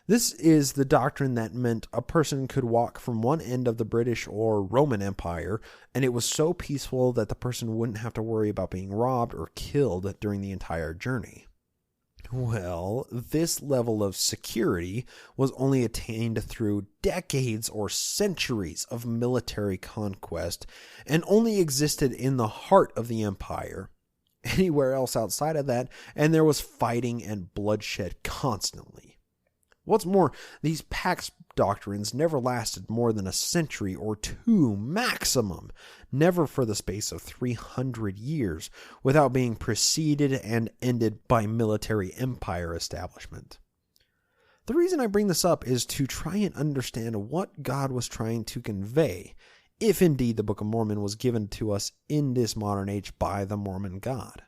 This is the doctrine that meant a person could walk from one end of the British or Roman Empire, and it was so peaceful that the person wouldn't have to worry about being robbed or killed during the entire journey. Well, this level of security was only attained through decades or centuries of military conquest and only existed in the heart of the empire. Anywhere else outside of that, and there was fighting and bloodshed constantly. What's more, these Pax doctrines never lasted more than a century or two maximum, never for the space of 300 years, without being preceded and ended by military empire establishment. The reason I bring this up is to try and understand what God was trying to convey, if indeed the Book of Mormon was given to us in this modern age by the Mormon God.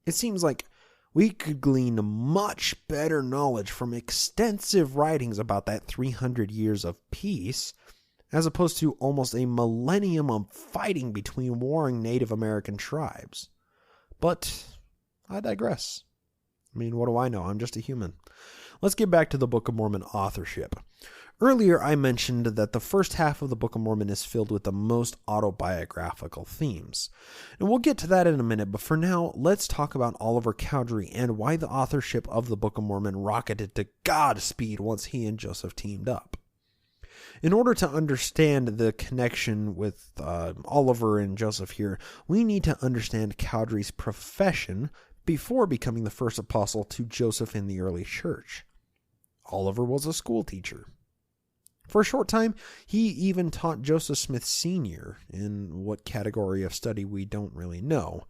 It seems like we could glean much better knowledge from extensive writings about that 300 years of peace, as opposed to almost a millennium of fighting between warring Native American tribes. But I digress. I mean, what do I know? I'm just a human. Let's get back to the Book of Mormon authorship. Earlier, I mentioned that the first half of the Book of Mormon is filled with the most autobiographical themes. And we'll get to that in a minute, but for now, let's talk about Oliver Cowdery and why the authorship of the Book of Mormon rocketed to Godspeed once he and Joseph teamed up. In order to understand the connection with Oliver and Joseph here, we need to understand Cowdery's profession before becoming the first apostle to Joseph in the early church. Oliver was a school teacher. For a short time, he even taught Joseph Smith Sr. in what category of study we don't really know.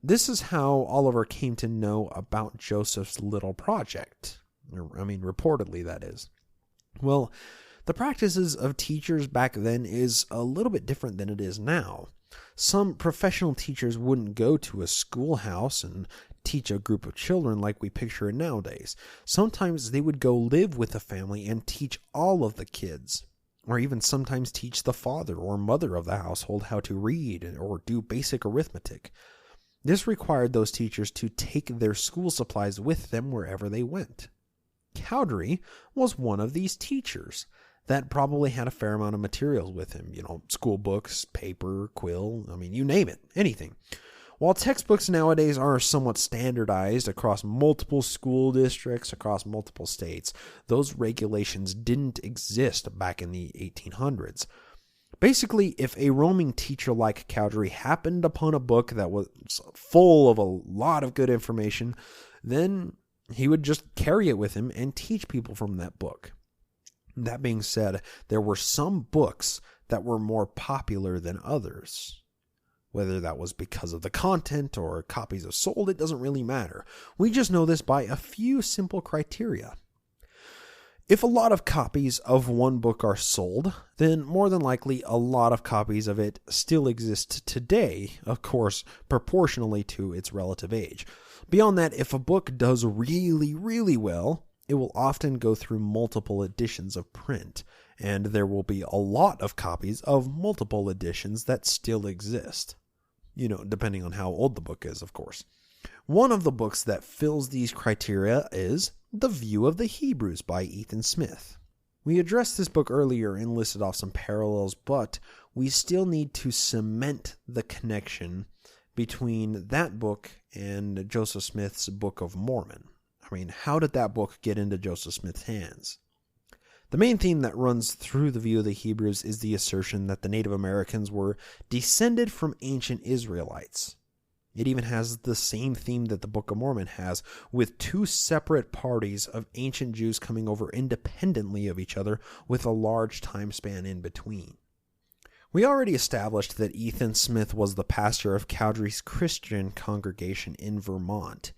This is how Oliver came to know about Joseph's little project. Reportedly, that is. Well, the practices of teachers back then is a little bit different than it is now. Some professional teachers wouldn't go to a schoolhouse and teach a group of children like we picture it nowadays. Sometimes they would go live with the family and teach all of the kids, or even sometimes teach the father or mother of the household how to read or do basic arithmetic. This required those teachers to take their school supplies with them wherever they went. Cowdery was one of these teachers that probably had a fair amount of materials with him, school books, paper, quill, you name it, anything. While textbooks nowadays are somewhat standardized across multiple school districts, across multiple states, those regulations didn't exist back in the 1800s. Basically, if a roaming teacher like Cowdery happened upon a book that was full of a lot of good information, then he would just carry it with him and teach people from that book. That being said, there were some books that were more popular than others. Whether that was because of the content or copies are sold, it doesn't really matter. We just know this by a few simple criteria. If a lot of copies of one book are sold, then more than likely a lot of copies of it still exist today, of course, proportionally to its relative age. Beyond that, if a book does really, really well, it will often go through multiple editions of print, and there will be a lot of copies of multiple editions that still exist. Depending on how old the book is, of course. One of the books that fills these criteria is The View of the Hebrews by Ethan Smith. We addressed this book earlier and listed off some parallels, but we still need to cement the connection between that book and Joseph Smith's Book of Mormon. How did that book get into Joseph Smith's hands? The main theme that runs through the View of the Hebrews is the assertion that the Native Americans were descended from ancient Israelites. It even has the same theme that the Book of Mormon has, with two separate parties of ancient Jews coming over independently of each other with a large time span in between. We already established that Ethan Smith was the pastor of Cowdery's Christian congregation in Vermont,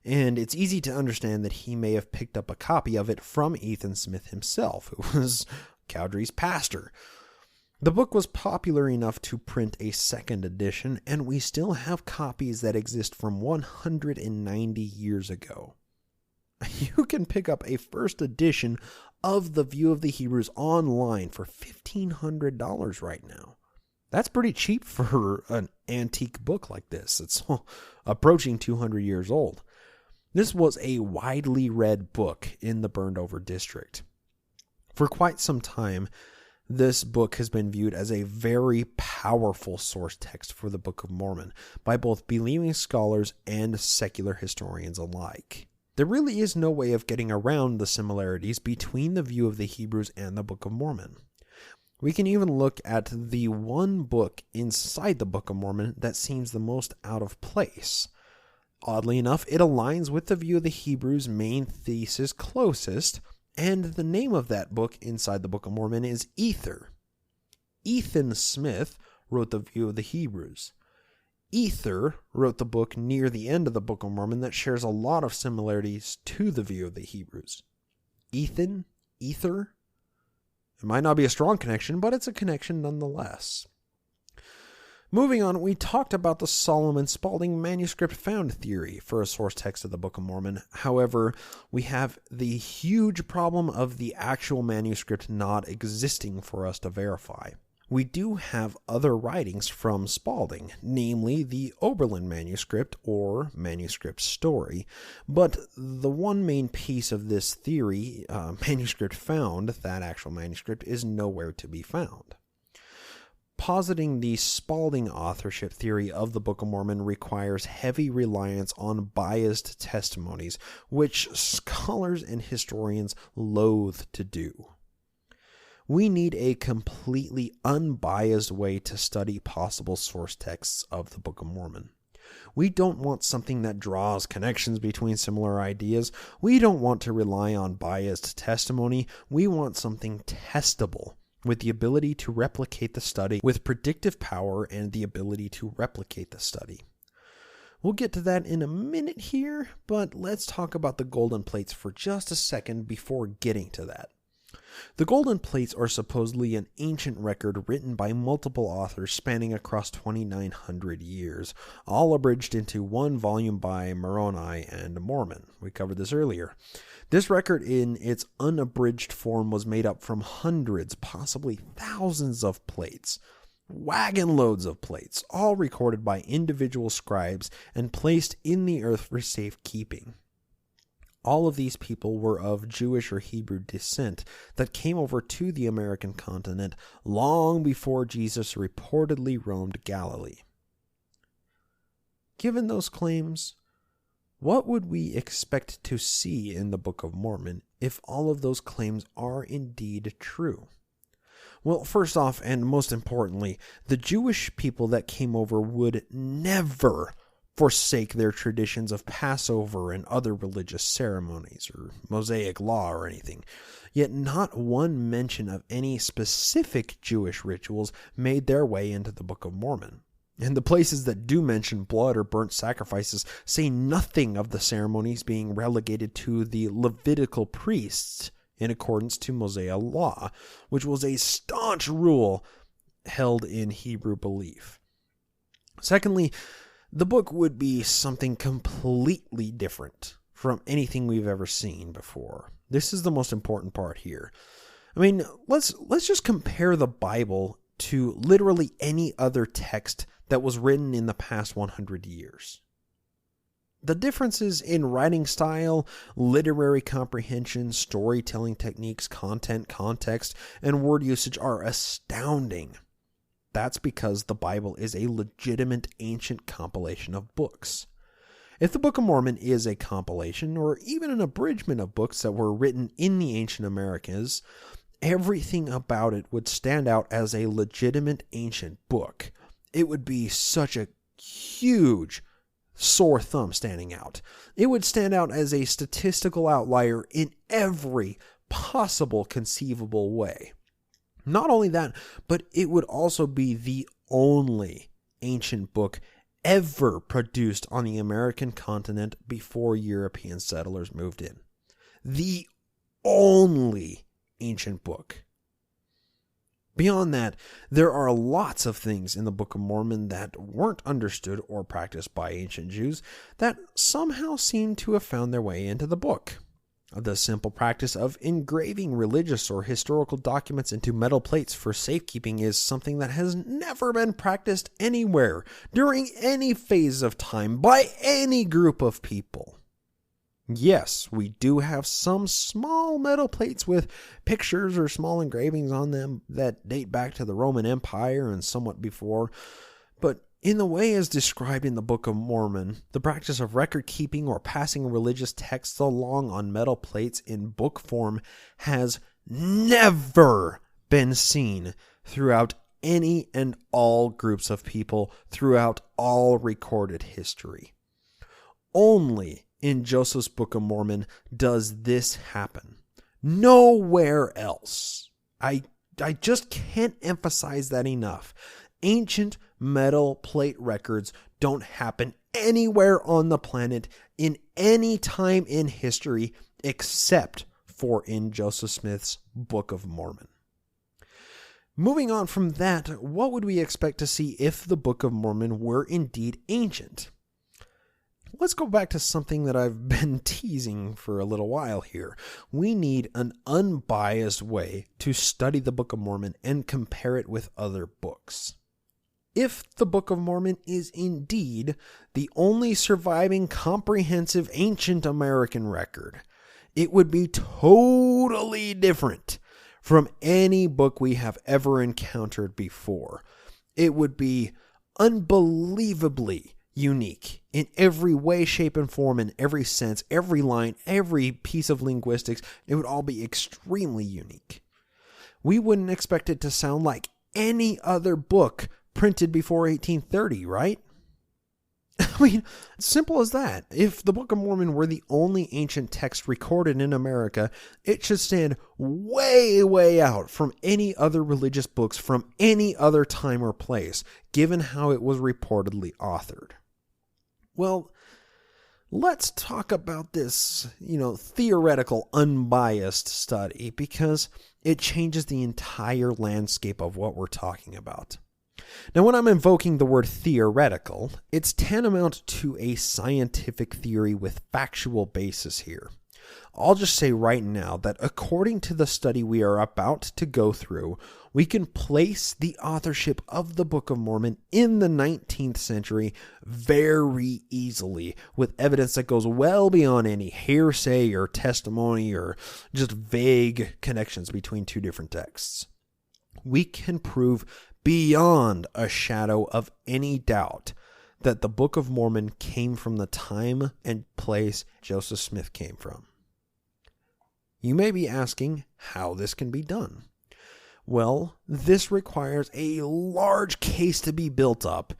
and it's easy to understand that he may have picked up a copy of it from Ethan Smith himself, who was Cowdery's pastor. The book was popular enough to print a second edition, and we still have copies that exist from 190 years ago. You can pick up a first edition of The View of the Hebrews online for $1,500 right now. That's pretty cheap for an antique book like this. It's approaching 200 years old. This was a widely read book in the burned over district. For quite some time, this book has been viewed as a very powerful source text for the Book of Mormon by both believing scholars and secular historians alike. There really is no way of getting around the similarities between the view of the Hebrews and the Book of Mormon. We can even look at the one book inside the Book of Mormon that seems the most out of place. Oddly enough, it aligns with the view of the Hebrews' main thesis closest, and the name of that book inside the Book of Mormon is Ether. Ethan Smith wrote the view of the Hebrews. Ether wrote the book near the end of the Book of Mormon that shares a lot of similarities to the view of the Hebrews. Ethan? Ether? It might not be a strong connection, but it's a connection nonetheless. Moving on, we talked about the Solomon Spaulding manuscript found theory for a source text of the Book of Mormon. However, we have the huge problem of the actual manuscript not existing for us to verify. We do have other writings from Spaulding, namely the Oberlin manuscript or manuscript story, but the one main piece of this theory, manuscript found, that actual manuscript, is nowhere to be found. Positing the Spaulding authorship theory of the Book of Mormon requires heavy reliance on biased testimonies, which scholars and historians loathe to do. We need a completely unbiased way to study possible source texts of the Book of Mormon. We don't want something that draws connections between similar ideas. We don't want to rely on biased testimony. We want something testable, with the ability to replicate the study, with predictive power and the ability to replicate the study. We'll get to that in a minute here, but let's talk about the golden plates for just a second before getting to that. The golden plates are supposedly an ancient record written by multiple authors spanning across 2,900 years, all abridged into one volume by Moroni and Mormon. We covered this earlier. This record in its unabridged form was made up from hundreds, possibly thousands of plates, wagon loads of plates, all recorded by individual scribes and placed in the earth for safekeeping. All of these people were of Jewish or Hebrew descent that came over to the American continent long before Jesus reportedly roamed Galilee. Given those claims, what would we expect to see in the Book of Mormon if all of those claims are indeed true? Well, first off, and most importantly, the Jewish people that came over would never forsake their traditions of Passover and other religious ceremonies or Mosaic law or anything. Yet not one mention of any specific Jewish rituals made their way into the Book of Mormon. And the places that do mention blood or burnt sacrifices say nothing of the ceremonies being relegated to the Levitical priests in accordance to Mosaic law, which was a staunch rule held in Hebrew belief. Secondly, the book would be something completely different from anything we've ever seen before. This is the most important part here. I mean, let's just compare the Bible to literally any other text that was written in the past 100 years. The differences in writing style, literary comprehension, storytelling techniques, content, context, and word usage are astounding. That's because the Bible is a legitimate ancient compilation of books. If the Book of Mormon is a compilation or even an abridgment of books that were written in the ancient Americas, everything about it would stand out as a legitimate ancient book. It would be such a huge sore thumb standing out. It would stand out as a statistical outlier in every possible conceivable way. Not only that, but it would also be the only ancient book ever produced on the American continent before European settlers moved in. The only ancient book. Beyond that, there are lots of things in the Book of Mormon that weren't understood or practiced by ancient Jews that somehow seem to have found their way into the book. The simple practice of engraving religious or historical documents into metal plates for safekeeping is something that has never been practiced anywhere during any phase of time by any group of people. Yes, we do have some small metal plates with pictures or small engravings on them that date back to the Roman Empire and somewhat before, but in the way as described in the Book of Mormon, the practice of record keeping or passing religious texts along on metal plates in book form has never been seen throughout any and all groups of people throughout all recorded history. Only in Joseph's Book of Mormon does this happen. Nowhere else. I just can't emphasize that enough. Ancient metal plate records don't happen anywhere on the planet in any time in history except for in Joseph Smith's Book of Mormon. Moving on from that, what would we expect to see if the Book of Mormon were indeed ancient? Let's go back to something that I've been teasing for a little while here. We need an unbiased way to study the Book of Mormon and compare it with other books. If the Book of Mormon is indeed the only surviving comprehensive ancient American record, it would be totally different from any book we have ever encountered before. It would be unbelievably unique in every way, shape, and form, in every sense, every line, every piece of linguistics. It would all be extremely unique. We wouldn't expect it to sound like any other book printed before 1830, right? I mean, simple as that. If the Book of Mormon were the only ancient text recorded in America, it should stand way, way out from any other religious books from any other time or place, given how it was reportedly authored. Well, let's talk about this, theoretical, unbiased study, because it changes the entire landscape of what we're talking about. Now, when I'm invoking the word theoretical, it's tantamount to a scientific theory with factual basis here. I'll just say right now that according to the study we are about to go through, we can place the authorship of the Book of Mormon in the 19th century very easily, with evidence that goes well beyond any hearsay or testimony or just vague connections between two different texts. We can prove beyond a shadow of any doubt that the Book of Mormon came from the time and place Joseph Smith came from. You may be asking how this can be done. Well, this requires a large case to be built up,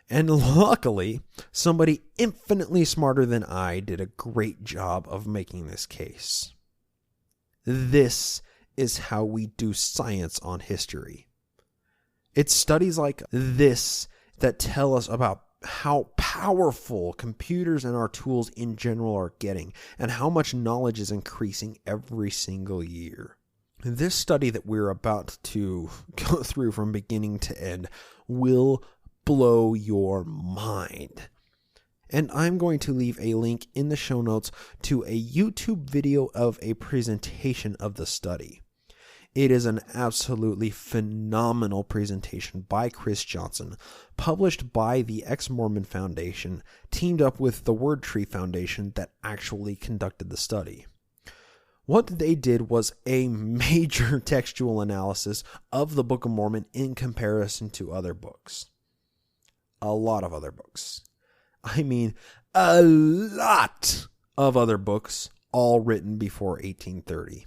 and luckily, somebody infinitely smarter than I did a great job of making this case. This is how we do science on history. It's studies like this that tell us about how powerful computers and our tools in general are getting, and how much knowledge is increasing every single year. This study that we're about to go through from beginning to end will blow your mind. And I'm going to leave a link in the show notes to a YouTube video of a presentation of the study. It is an absolutely phenomenal presentation by Chris Johnson, published by the Ex-Mormon Foundation, teamed up with the Word Tree Foundation that actually conducted the study. What they did was a major textual analysis of the Book of Mormon in comparison to other books. A lot of other books. I mean, a lot of other books, all written before 1830.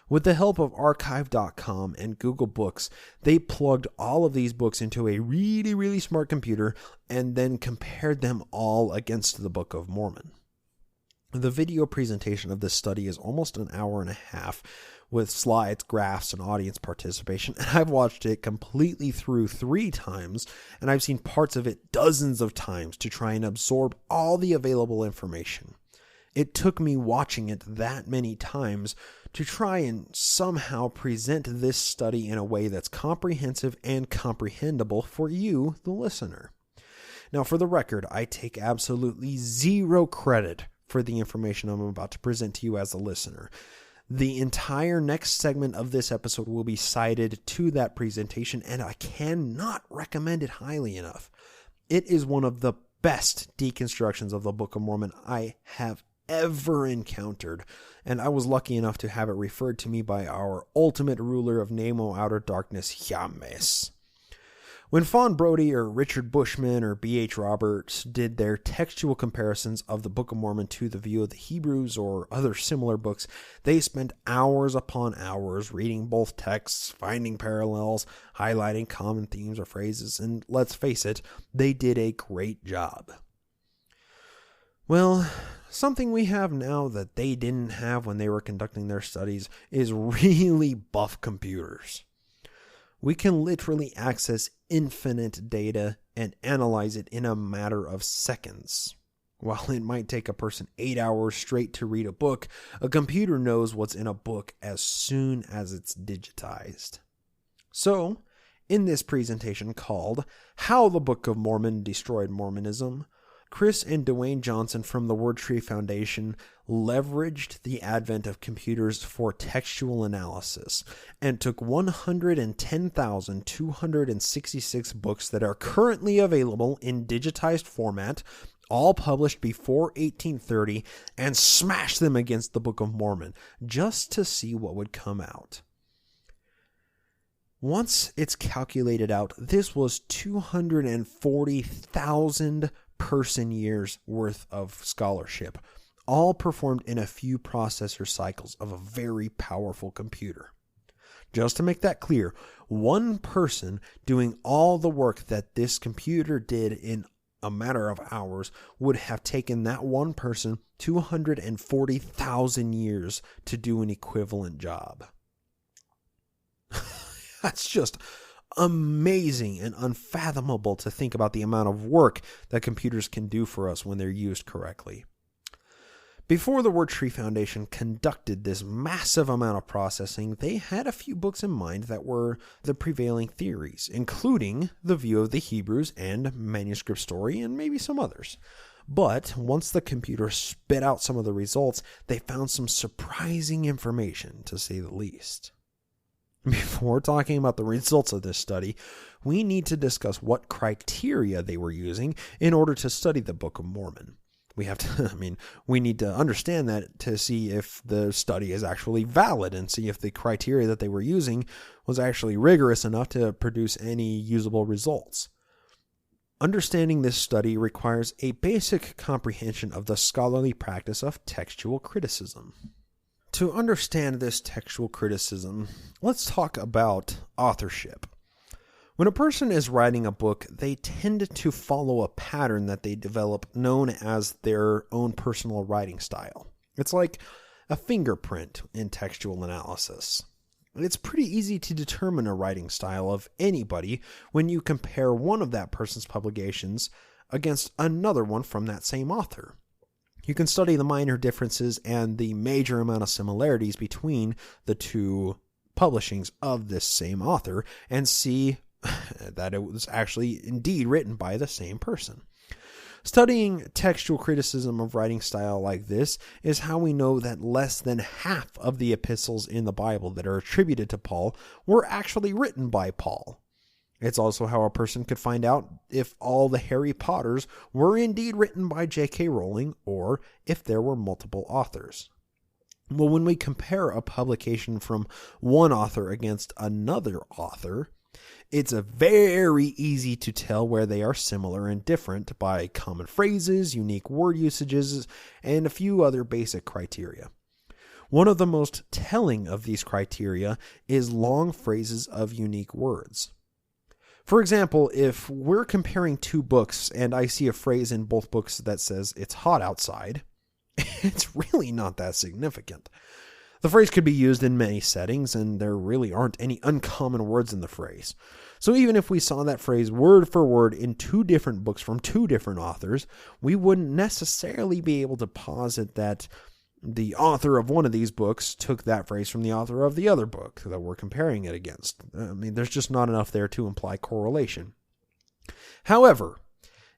With the help of archive.com and Google Books, they plugged all of these books into a really, really smart computer and then compared them all against the Book of Mormon. The video presentation of this study is almost an hour and a half, with slides, graphs, and audience participation, and I've watched it completely through 3 times, and I've seen parts of it dozens of times to try and absorb all the available information. It took me watching it that many times to try and somehow present this study in a way that's comprehensive and comprehensible for you, the listener. Now, for the record, I take absolutely zero credit for the information I'm about to present to you as a listener. The entire next segment of this episode will be cited to that presentation, and I cannot recommend it highly enough. It is one of the best deconstructions of the Book of Mormon I have ever encountered, and I was lucky enough to have it referred to me by our ultimate ruler of Nemo Outer Darkness, Yames. When Fawn Brody or Richard Bushman or B.H. Roberts did their textual comparisons of the Book of Mormon to the View of the Hebrews or other similar books, they spent hours upon hours reading both texts, finding parallels, highlighting common themes or phrases, and let's face it, they did a great job. Well, something we have now that they didn't have when they were conducting their studies is really buff computers. We can literally access infinite data and analyze it in a matter of seconds. While it might take a person 8 hours straight to read a book, a computer knows what's in a book as soon as it's digitized. So, in this presentation called How the Book of Mormon Destroyed Mormonism, Chris and Dwayne Johnson from the Word Tree Foundation leveraged the advent of computers for textual analysis and took 110,266 books that are currently available in digitized format, all published before 1830, and smashed them against the Book of Mormon just to see what would come out. Once it's calculated out, this was 240,000 person years worth of scholarship, all performed in a few processor cycles of a very powerful computer. Just to make that clear, one person doing all the work that this computer did in a matter of hours would have taken that one person 240,000 years to do an equivalent job. That's just amazing and unfathomable to think about the amount of work that computers can do for us when they're used correctly. Before the Word Tree Foundation conducted this massive amount of processing, they had a few books in mind that were the prevailing theories, including The View of the Hebrews and Manuscript Story, and maybe some others. But once the computer spit out some of the results, they found some surprising information, to say the least. Before talking about the results of this study, we need to discuss what criteria they were using in order to study the Book of Mormon. We need to understand that to see if the study is actually valid and see if the criteria that they were using was actually rigorous enough to produce any usable results. Understanding this study requires a basic comprehension of the scholarly practice of textual criticism. To understand this textual criticism, let's talk about authorship. When a person is writing a book, they tend to follow a pattern that they develop known as their own personal writing style. It's like a fingerprint in textual analysis. It's pretty easy to determine a writing style of anybody when you compare one of that person's publications against another one from that same author. You can study the minor differences and the major amount of similarities between the two publishings of this same author and see that it was actually indeed written by the same person. Studying textual criticism of writing style like this is how we know that less than half of the epistles in the Bible that are attributed to Paul were actually written by Paul. It's also how a person could find out if all the Harry Potters were indeed written by J.K. Rowling or if there were multiple authors. Well, when we compare a publication from one author against another author, it's very easy to tell where they are similar and different by common phrases, unique word usages, and a few other basic criteria. One of the most telling of these criteria is long phrases of unique words. For example, if we're comparing two books and I see a phrase in both books that says it's hot outside, it's really not that significant. The phrase could be used in many settings, and there really aren't any uncommon words in the phrase. So even if we saw that phrase word for word in two different books from two different authors, we wouldn't necessarily be able to posit that the author of one of these books took that phrase from the author of the other book that we're comparing it against. There's just not enough there to imply correlation. However,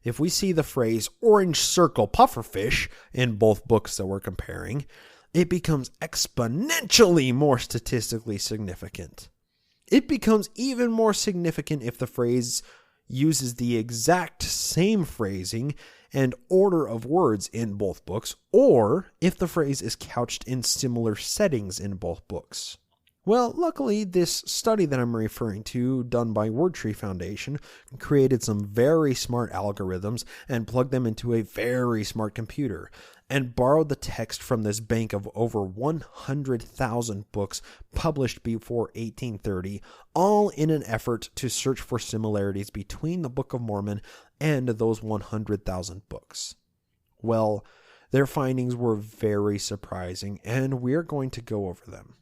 if we see the phrase orange circle pufferfish in both books that we're comparing, it becomes exponentially more statistically significant. It becomes even more significant if the phrase uses the exact same phrasing and order of words in both books, or if the phrase is couched in similar settings in both books. Well, luckily, this study that I'm referring to, done by WordTree Foundation, created some very smart algorithms and plugged them into a very smart computer, and borrowed the text from this bank of over 100,000 books published before 1830, all in an effort to search for similarities between the Book of Mormon and those 100,000 books. Well, their findings were very surprising, and we're going to go over them.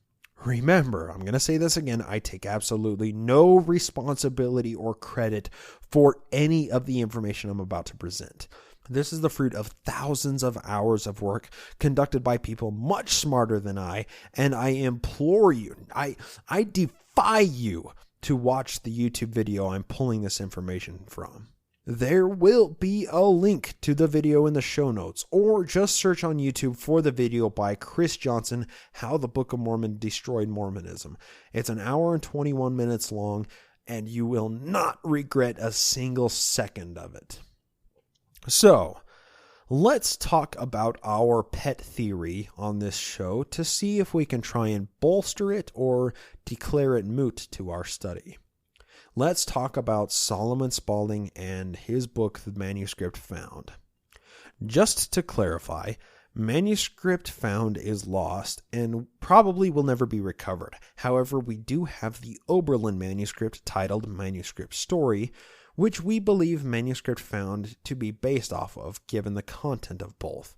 Remember, I'm going to say this again, I take absolutely no responsibility or credit for any of the information I'm about to present. This is the fruit of thousands of hours of work conducted by people much smarter than I, and I implore you, I defy you to watch the YouTube video I'm pulling this information from. There will be a link to the video in the show notes, or just search on YouTube for the video by Chris Johnson, How the Book of Mormon Destroyed Mormonism. It's an hour and 21 minutes long, and you will not regret a single second of it. So, let's talk about our pet theory on this show to see if we can try and bolster it or declare it moot to our study. Let's talk about Solomon Spaulding and his book, The Manuscript Found. Just to clarify, manuscript found is lost and probably will never be recovered. However, we do have the Oberlin manuscript titled Manuscript Story, which we believe manuscript found to be based off of, given the content of both.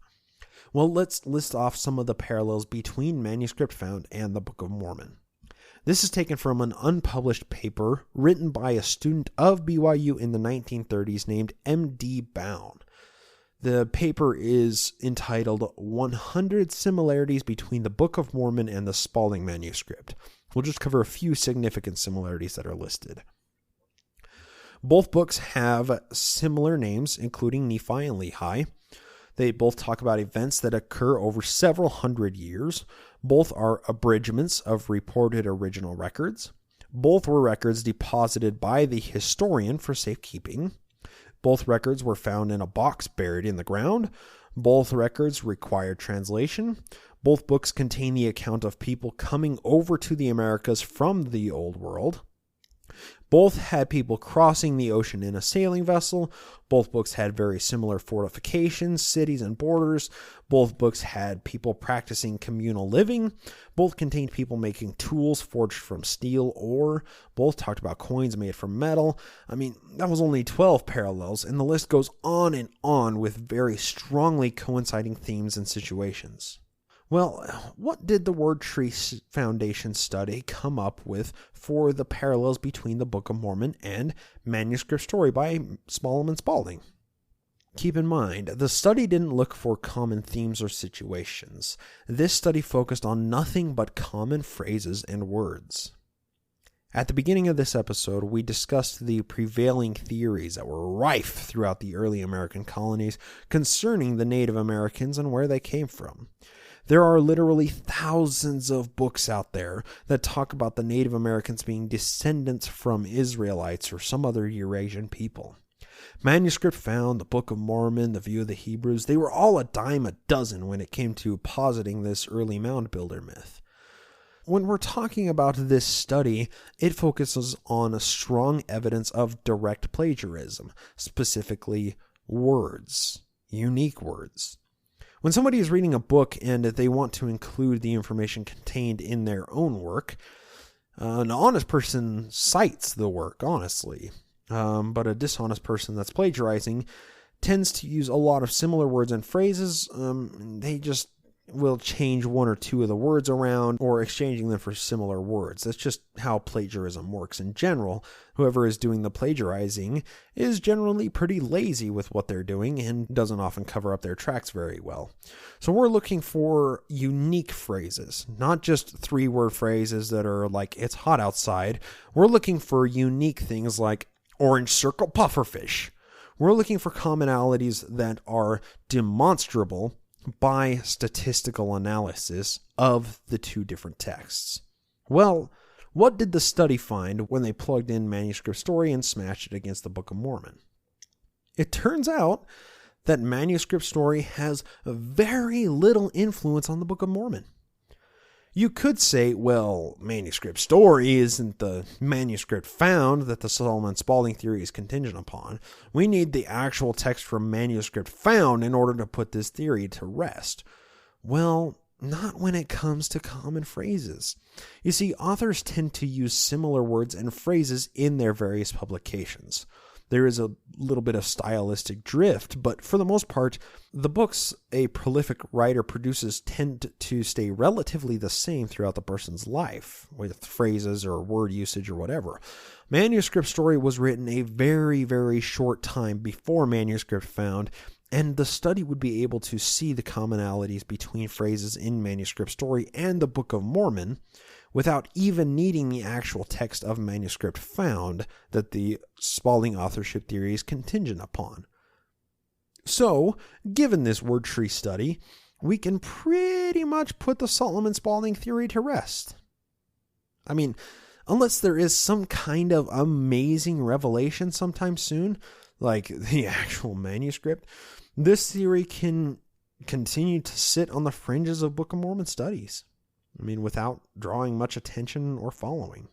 Well, let's list off some of the parallels between manuscript found and the Book of Mormon. This is taken from an unpublished paper written by a student of BYU in the 1930s named M.D. BoM. The paper is entitled 100 Similarities Between the Book of Mormon and the Spaulding Manuscript. We'll just cover a few significant similarities that are listed. Both books have similar names, including Nephi and Lehi. They both talk about events that occur over several hundred years. Both are abridgments of reported original records. Both were records deposited by the historian for safekeeping. Both records were found in a box buried in the ground. Both records required translation. Both books contain the account of people coming over to the Americas from the Old World. Both had people crossing the ocean in a sailing vessel. Both books had very similar fortifications, cities, and borders. Both books had people practicing communal living. Both contained people making tools forged from steel ore. Both talked about coins made from metal. I mean, that was only 12 parallels, and the list goes on with very strongly coinciding themes and situations. Well, what did the WordTree Foundation study come up with for the parallels between the Book of Mormon and Manuscript Story by Solomon Spaulding? Keep in mind, the study didn't look for common themes or situations. This study focused on nothing but common phrases and words. At the beginning of this episode, we discussed the prevailing theories that were rife throughout the early American colonies concerning the Native Americans and where they came from. There are literally thousands of books out there that talk about the Native Americans being descendants from Israelites or some other Eurasian people. Manuscript Found, the Book of Mormon, the View of the Hebrews, they were all a dime a dozen when it came to positing this early mound builder myth. When we're talking about this study, it focuses on a strong evidence of direct plagiarism, specifically words, unique words. When somebody is reading a book and they want to include the information contained in their own work, an honest person cites the work honestly, but a dishonest person that's plagiarizing tends to use a lot of similar words and phrases. They just will change one or two of the words around or exchanging them for similar words. That's just how plagiarism works in general. Whoever is doing the plagiarizing is generally pretty lazy with what they're doing and doesn't often cover up their tracks very well. So we're looking for unique phrases, not just 3-word phrases that are like, it's hot outside. We're looking for unique things like orange circle pufferfish. We're looking for commonalities that are demonstrable by statistical analysis of the two different texts. Well, What did the study find when they plugged in Manuscript Story and smashed it against the Book of Mormon? It turns out that Manuscript Story has very little influence on the Book of Mormon. You could say, well, Manuscript Story isn't the manuscript found that the Solomon Spaulding theory is contingent upon. We need the actual text from Manuscript Found in order to put this theory to rest. Well, not when it comes to common phrases. You see, authors tend to use similar words and phrases in their various publications. There is a little bit of stylistic drift, but for the most part, the books a prolific writer produces tend to stay relatively the same throughout the person's life, with phrases or word usage or whatever. Manuscript Story was written a very, very short time before Manuscript Found, and the study would be able to see the commonalities between phrases in Manuscript Story and the Book of Mormon without even needing the actual text of Manuscript Found that the Spaulding authorship theory is contingent upon. So, given this word tree study, we can pretty much put the Solomon Spaulding theory to rest. I mean, unless there is some kind of amazing revelation sometime soon, like the actual manuscript, this theory can continue to sit on the fringes of Book of Mormon studies. I mean, without drawing much attention or following.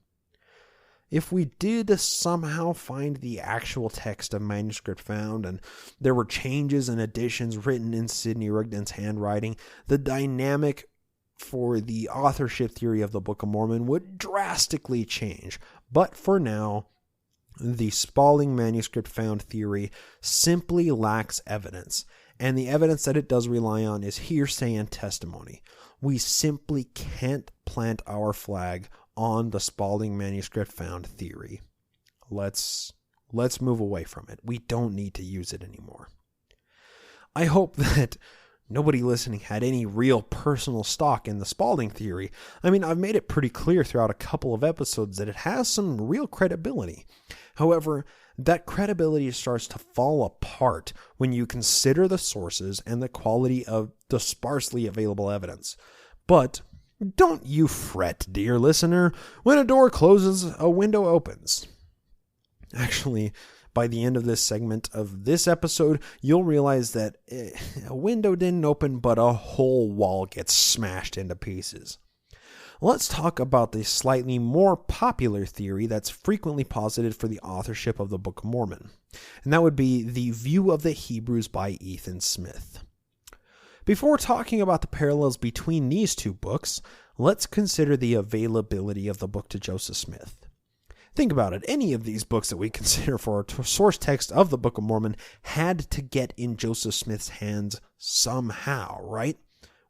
If we did somehow find the actual text of Manuscript Found and there were changes and additions written in Sidney Rigdon's handwriting, the dynamic for the authorship theory of the Book of Mormon would drastically change. But for now, the Spaulding Manuscript Found theory simply lacks evidence, and the evidence that it does rely on is hearsay and testimony. We simply can't plant our flag on the Spaulding Manuscript Found theory. Let's move away from it. We don't need to use it anymore. I hope that nobody listening had any real personal stock in the Spaulding theory. I mean, I've made it pretty clear throughout a couple of episodes that it has some real credibility. However, that credibility starts to fall apart when you consider the sources and the quality of the sparsely available evidence. But don't you fret, dear listener. When a door closes, a window opens. Actually, by the end of this segment of this episode, you'll realize that a window didn't open, but a whole wall gets smashed into pieces. Let's talk about the slightly more popular theory that's frequently posited for the authorship of the Book of Mormon, and that would be the View of the Hebrews by Ethan Smith. Before talking about the parallels between these two books, let's consider the availability of the book to Joseph Smith. Think about it. Any of these books that we consider for a source text of the Book of Mormon had to get in Joseph Smith's hands somehow, right?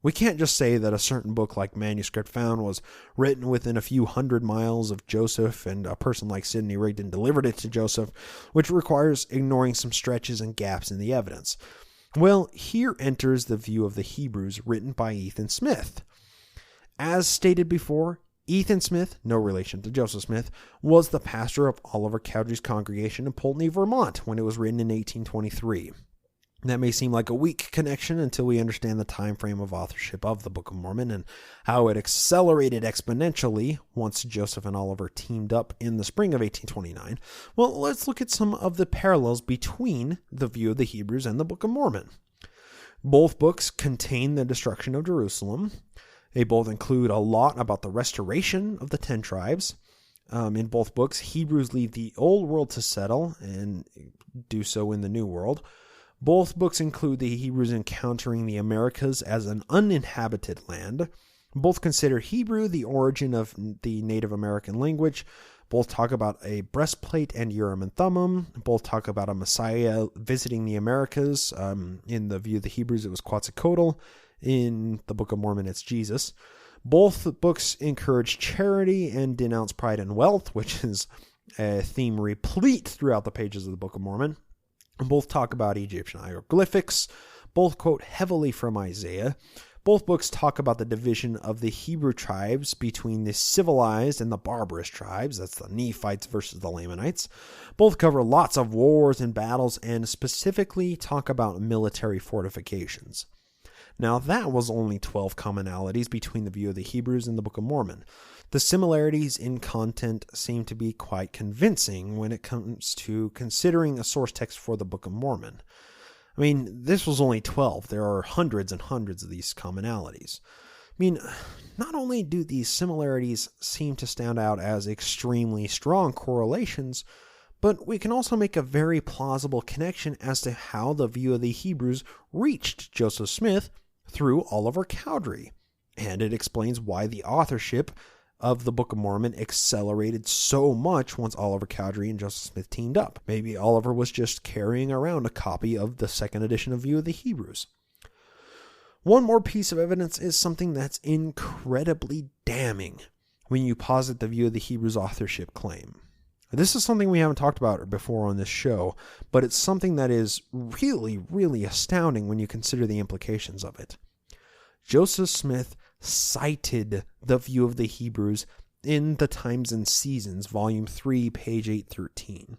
We can't just say that a certain book like Manuscript Found was written within a few 100 miles of Joseph and a person like Sidney Rigdon delivered it to Joseph, which requires ignoring some stretches and gaps in the evidence. Well, here enters the View of the Hebrews written by Ethan Smith. As stated before, Ethan Smith, no relation to Joseph Smith, was the pastor of Oliver Cowdery's congregation in Poultney, Vermont when it was written in 1823. That may seem like a weak connection until we understand the time frame of authorship of the Book of Mormon and how it accelerated exponentially once Joseph and Oliver teamed up in the spring of 1829. Well, let's look at some of the parallels between the View of the Hebrews and the Book of Mormon. Both books contain the destruction of Jerusalem. They both include a lot about the restoration of the 10 tribes. In both books, Hebrews leave the old world to settle and do so in the new world. Both books include the Hebrews encountering the Americas as an uninhabited land. Both consider Hebrew the origin of the Native American language. Both talk about a breastplate and Urim and Thummim. Both talk about a Messiah visiting the Americas. In the View of the Hebrews, it was Quetzalcoatl. In the Book of Mormon, it's Jesus. Both books encourage charity and denounce pride and wealth, which is a theme replete throughout the pages of the Book of Mormon. Both talk about Egyptian hieroglyphics. Both quote heavily from Isaiah. Both books talk about the division of the Hebrew tribes between the civilized and the barbarous tribes. That's the Nephites versus the Lamanites. Both cover lots of wars and battles and specifically talk about military fortifications. Now, that was only 12 commonalities between the View of the Hebrews and the Book of Mormon. The similarities in content seem to be quite convincing when it comes to considering a source text for the Book of Mormon. I mean, this was only 12. There are hundreds and hundreds of these commonalities. I mean, not only do these similarities seem to stand out as extremely strong correlations, but we can also make a very plausible connection as to how the view of the Hebrews reached Joseph Smith through Oliver Cowdery. And it explains why the authorship of the Book of Mormon accelerated so much once Oliver Cowdery and Joseph Smith teamed up. Maybe Oliver was just carrying around a copy of the second edition of View of the Hebrews. One more piece of evidence is something that's incredibly damning when you posit the View of the Hebrews authorship claim. This is something we haven't talked about before on this show, but it's something that is really, really astounding when you consider the implications of it. Joseph Smith cited the View of the Hebrews in the Times and Seasons, Volume 3, page 813.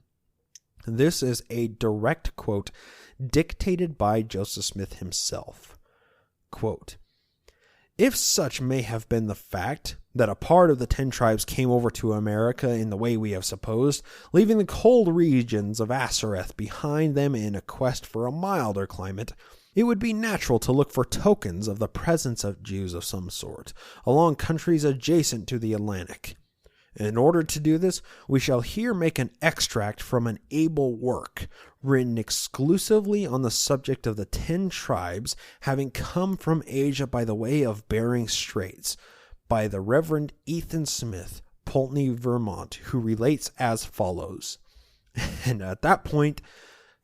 This is a direct quote dictated by Joseph Smith himself. Quote, "If such may have been the fact that a part of the 10 tribes came over to America in the way we have supposed, leaving the cold regions of Asareth behind them in a quest for a milder climate, it would be natural to look for tokens of the presence of Jews of some sort along countries adjacent to the Atlantic. In order to do this, we shall here make an extract from an able work, written exclusively on the subject of the 10 tribes having come from Asia by the way of Bering Straits, by the Reverend Ethan Smith, Pulteney, Vermont, who relates as follows." And at that point,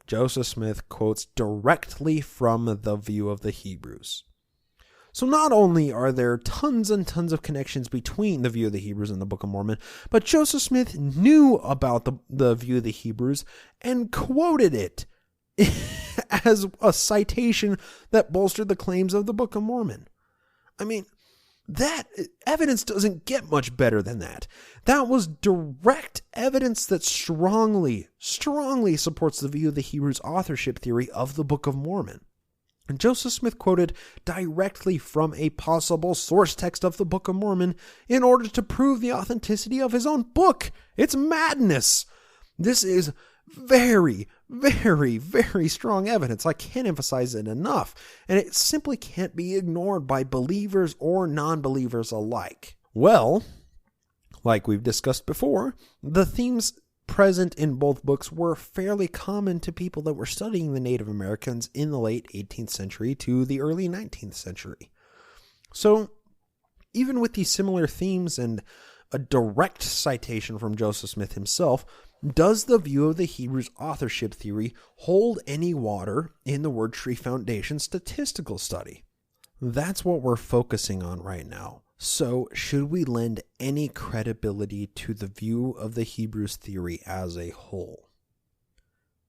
Joseph Smith quotes directly from the View of the Hebrews. So not only are there tons and tons of connections between the View of the Hebrews and the Book of Mormon, but Joseph Smith knew about the View of the Hebrews and quoted it as a citation that bolstered the claims of the Book of Mormon. I mean, that evidence doesn't get much better than that. That was direct evidence that strongly supports the View of the Hebrews authorship theory of the Book of Mormon. And Joseph Smith quoted directly from a possible source text of the Book of Mormon in order to prove the authenticity of his own book. It's madness. This is very, very, very strong evidence. I can't emphasize it enough. And it simply can't be ignored by believers or non-believers alike. Well, like we've discussed before, the themes present in both books were fairly common to people that were studying the Native Americans in the late 18th century to the early 19th century. So, even with these similar themes and a direct citation from Joseph Smith himself, does the View of the Hebrews authorship theory hold any water in the Word Tree Foundation statistical study? That's what we're focusing on right now. So, should we lend any credibility to the View of the Hebrews theory as a whole?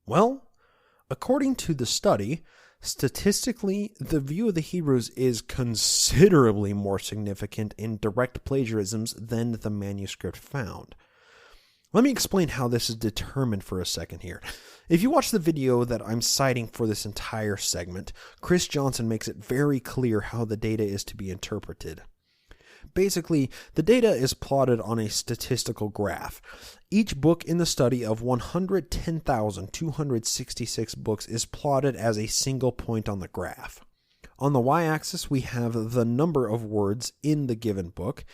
Well, according to the study, statistically, the View of the Hebrews is considerably more significant in direct plagiarisms than the manuscript found. Let me explain how this is determined for a second here. If you watch the video that I'm citing for this entire segment, Chris Johnson makes it very clear how the data is to be interpreted. Basically, the data is plotted on a statistical graph. Each book in the study of 110,266 books is plotted as a single point on the graph. On the y-axis, we have the number of words in the given book,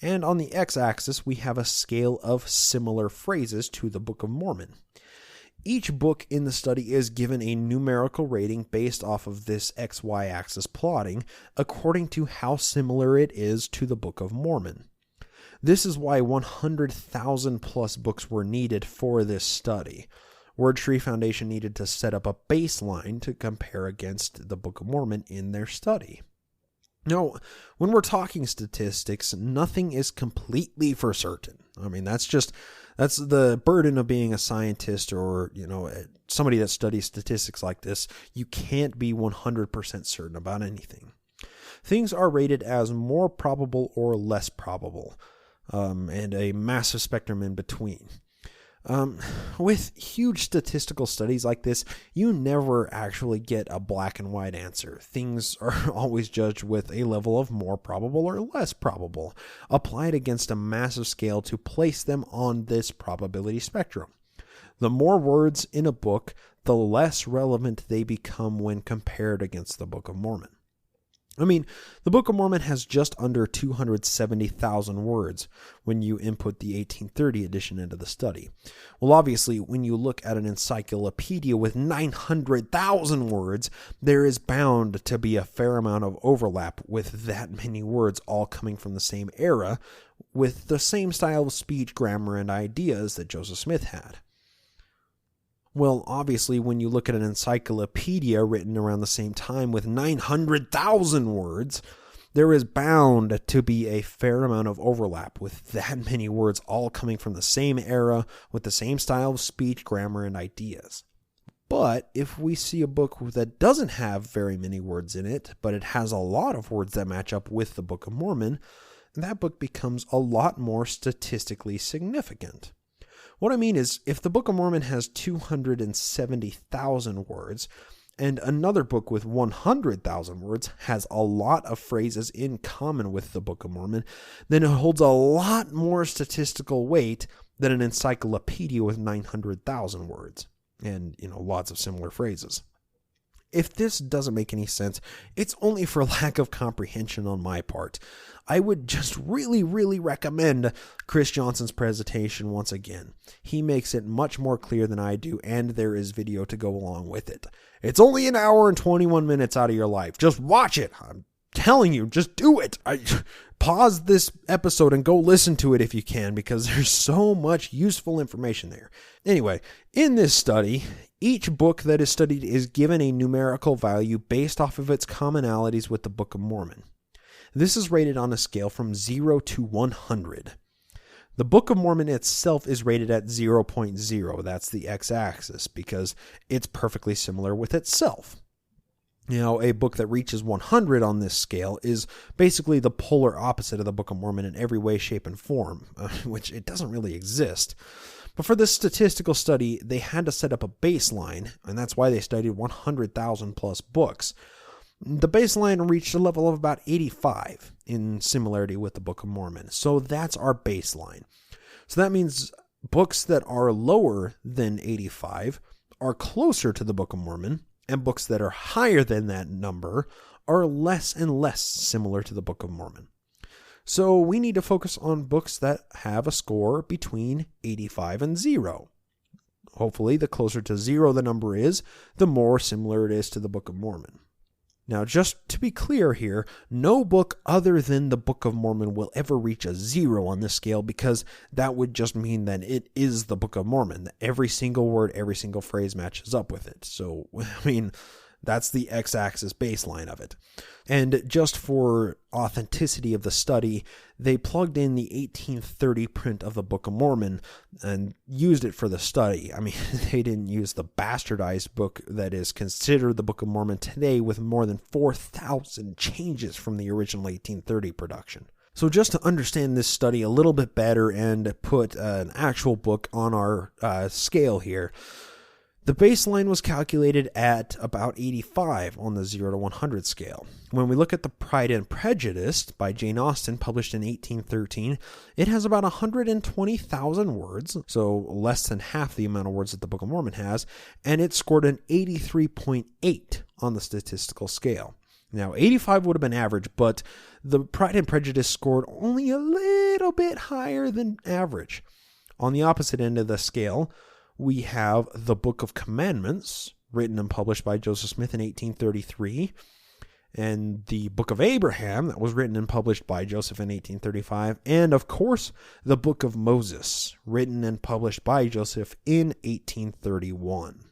and on the x-axis, we have a scale of similar phrases to the Book of Mormon. Each book in the study is given a numerical rating based off of this XY axis plotting, according to how similar it is to the Book of Mormon. This is why 100,000 plus books were needed for this study. Word Tree Foundation needed to set up a baseline to compare against the Book of Mormon in their study. Now, when we're talking statistics, nothing is completely for certain. I mean, that's the burden of being a scientist or, somebody that studies statistics like this. You can't be 100% certain about anything. Things are rated as more probable or less probable, and a massive spectrum in between. With huge statistical studies like this, you never actually get a black and white answer. Things are always judged with a level of more probable or less probable, applied against a massive scale to place them on this probability spectrum. The more words in a book, the less relevant they become when compared against the Book of Mormon. I mean, the Book of Mormon has just under 270,000 words when you input the 1830 edition into the study. Well, obviously, when you look at an encyclopedia with 900,000 words, there is bound to be a fair amount of overlap with that many words all coming from the same era, with the same style of speech, grammar, and ideas that Joseph Smith had. Well, obviously, when you look at an encyclopedia written around the same time with 900,000 words, there is bound to be a fair amount of overlap with that many words all coming from the same era with the same style of speech, grammar, and ideas. But if we see a book that doesn't have very many words in it, but it has a lot of words that match up with the Book of Mormon, that book becomes a lot more statistically significant. What I mean is, if the Book of Mormon has 270,000 words, and another book with 100,000 words has a lot of phrases in common with the Book of Mormon, then it holds a lot more statistical weight than an encyclopedia with 900,000 words, and, lots of similar phrases. If this doesn't make any sense, it's only for lack of comprehension on my part. I would just really, really recommend Chris Johnson's presentation once again. He makes it much more clear than I do, and there is video to go along with it. It's only an hour and 21 minutes out of your life. Just watch it. I'm telling you, just do it. Pause this episode and go listen to it if you can, because there's so much useful information there. Anyway, in this study, each book that is studied is given a numerical value based off of its commonalities with the Book of Mormon. This is rated on a scale from 0 to 100. The Book of Mormon itself is rated at 0.0. That's the x-axis, because it's perfectly similar with itself. A book that reaches 100 on this scale is basically the polar opposite of the Book of Mormon in every way, shape, and form, which it doesn't really exist. But for this statistical study, they had to set up a baseline, and that's why they studied 100,000 plus books. The baseline reached a level of about 85 in similarity with the Book of Mormon. So that's our baseline. So that means books that are lower than 85 are closer to the Book of Mormon, and books that are higher than that number are less and less similar to the Book of Mormon. So we need to focus on books that have a score between 85 and 0. Hopefully, the closer to 0 the number is, the more similar it is to the Book of Mormon. Now, just to be clear here, no book other than the Book of Mormon will ever reach a 0 on this scale, because that would just mean that it is the Book of Mormon. Every single word, every single phrase matches up with it. So, that's the x-axis baseline of it. And just for authenticity of the study, they plugged in the 1830 print of the Book of Mormon and used it for the study. They didn't use the bastardized book that is considered the Book of Mormon today, with more than 4,000 changes from the original 1830 production. So just to understand this study a little bit better and put an actual book on our scale here, the baseline was calculated at about 85 on the 0 to 100 scale. When we look at the Pride and Prejudice by Jane Austen, published in 1813, it has about 120,000 words, so less than half the amount of words that the Book of Mormon has, and it scored an 83.8 on the statistical scale. Now, 85 would have been average, but the Pride and Prejudice scored only a little bit higher than average. On the opposite end of the scale, we have the Book of Commandments, written and published by Joseph Smith in 1833, and the Book of Abraham, that was written and published by Joseph in 1835, and, of course, the Book of Moses, written and published by Joseph in 1831.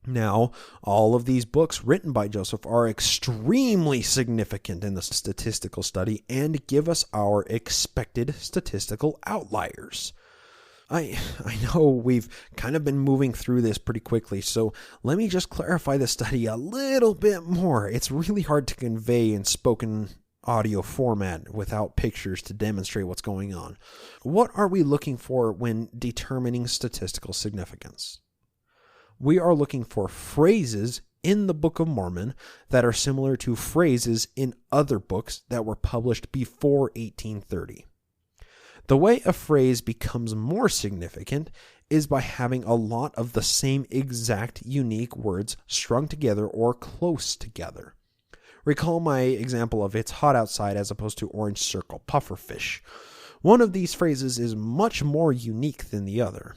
Now, all of these books written by Joseph are extremely significant in the statistical study and give us our expected statistical outliers. I know we've kind of been moving through this pretty quickly, so let me just clarify the study a little bit more. It's really hard to convey in spoken audio format without pictures to demonstrate what's going on. What are we looking for when determining statistical significance? We are looking for phrases in the Book of Mormon that are similar to phrases in other books that were published before 1830. The way a phrase becomes more significant is by having a lot of the same exact unique words strung together or close together. Recall my example of "it's hot outside" as opposed to "orange circle pufferfish." One of these phrases is much more unique than the other.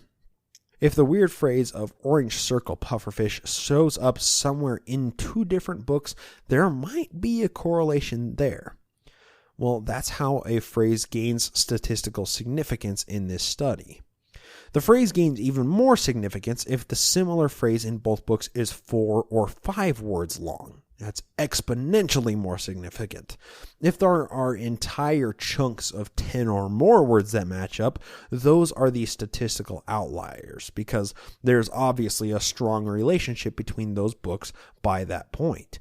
If the weird phrase of "orange circle pufferfish" shows up somewhere in two different books, there might be a correlation there. Well, that's how a phrase gains statistical significance in this study. The phrase gains even more significance if the similar phrase in both books is 4 or 5 words long. That's exponentially more significant. If there are entire chunks of 10 or more words that match up, those are the statistical outliers, because there's obviously a strong relationship between those books by that point.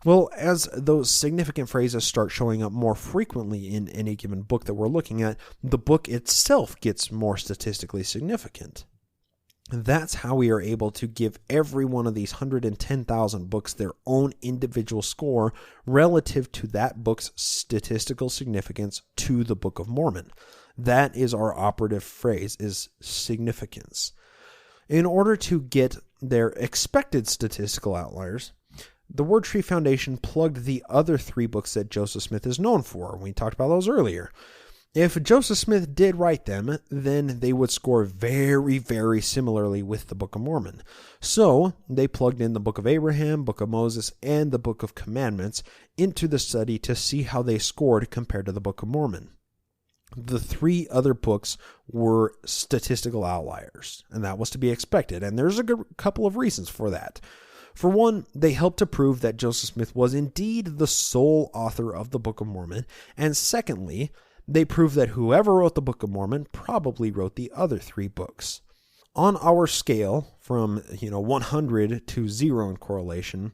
Well, as those significant phrases start showing up more frequently in any given book that we're looking at, the book itself gets more statistically significant. That's how we are able to give every one of these 110,000 books their own individual score relative to that book's statistical significance to the Book of Mormon. That is our operative phrase, is significance. In order to get their expected statistical outliers, the Word Tree Foundation plugged the other 3 books that Joseph Smith is known for. We talked about those earlier. If Joseph Smith did write them, then they would score very, very similarly with the Book of Mormon. So they plugged in the Book of Abraham, Book of Moses, and the Book of Commandments into the study to see how they scored compared to the Book of Mormon. The 3 other books were statistical outliers, and that was to be expected, and there's a couple of reasons for that. For one, they helped to prove that Joseph Smith was indeed the sole author of the Book of Mormon, and secondly, they proved that whoever wrote the Book of Mormon probably wrote the other 3 books. On our scale from 100 to 0 in correlation,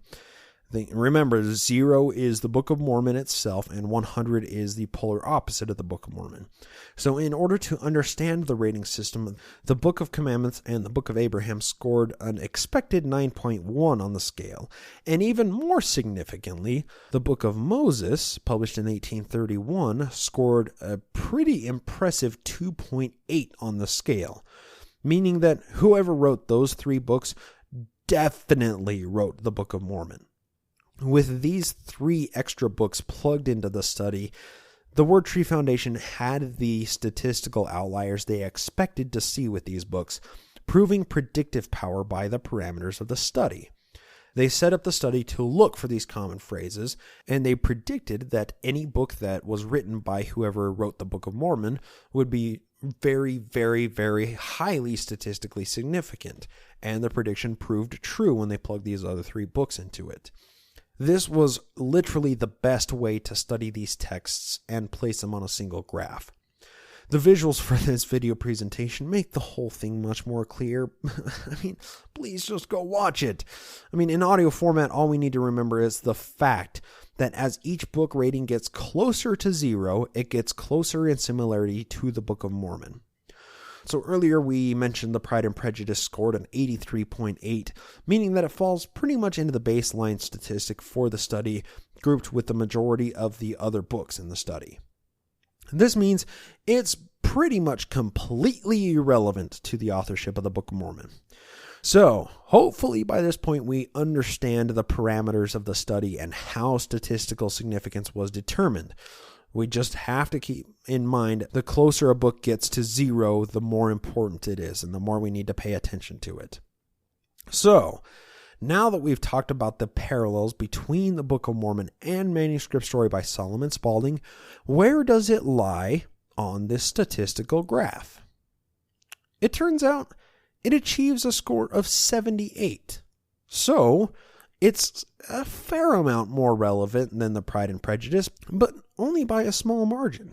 remember 0 is the Book of Mormon itself and 100 is the polar opposite of the Book of Mormon. So in order to understand the rating system, the Book of Commandments and the Book of Abraham scored an expected 9.1 on the scale. And even more significantly, the Book of Moses, published in 1831, scored a pretty impressive 2.8 on the scale, meaning that whoever wrote those 3 books definitely wrote the Book of Mormon. With these 3 extra books plugged into the study, the Word Tree Foundation had the statistical outliers they expected to see with these books, proving predictive power by the parameters of the study. They set up the study to look for these common phrases, and they predicted that any book that was written by whoever wrote the Book of Mormon would be very, very, very highly statistically significant, and the prediction proved true when they plugged these other 3 books into it. This was literally the best way to study these texts and place them on a single graph. The visuals for this video presentation make the whole thing much more clear. Please just go watch it. In audio format, all we need to remember is the fact that as each book rating gets closer to 0, it gets closer in similarity to the Book of Mormon. So earlier we mentioned the Pride and Prejudice scored an 83.8, meaning that it falls pretty much into the baseline statistic for the study, grouped with the majority of the other books in the study. This means it's pretty much completely irrelevant to the authorship of the Book of Mormon. So, hopefully by this point we understand the parameters of the study and how statistical significance was determined. We just have to keep in mind the closer a book gets to 0, the more important it is, and the more we need to pay attention to it. So, now that we've talked about the parallels between the Book of Mormon and Manuscript Story by Solomon Spaulding, where does it lie on this statistical graph? It turns out it achieves a score of 78. So, it's a fair amount more relevant than the Pride and Prejudice, but only by a small margin.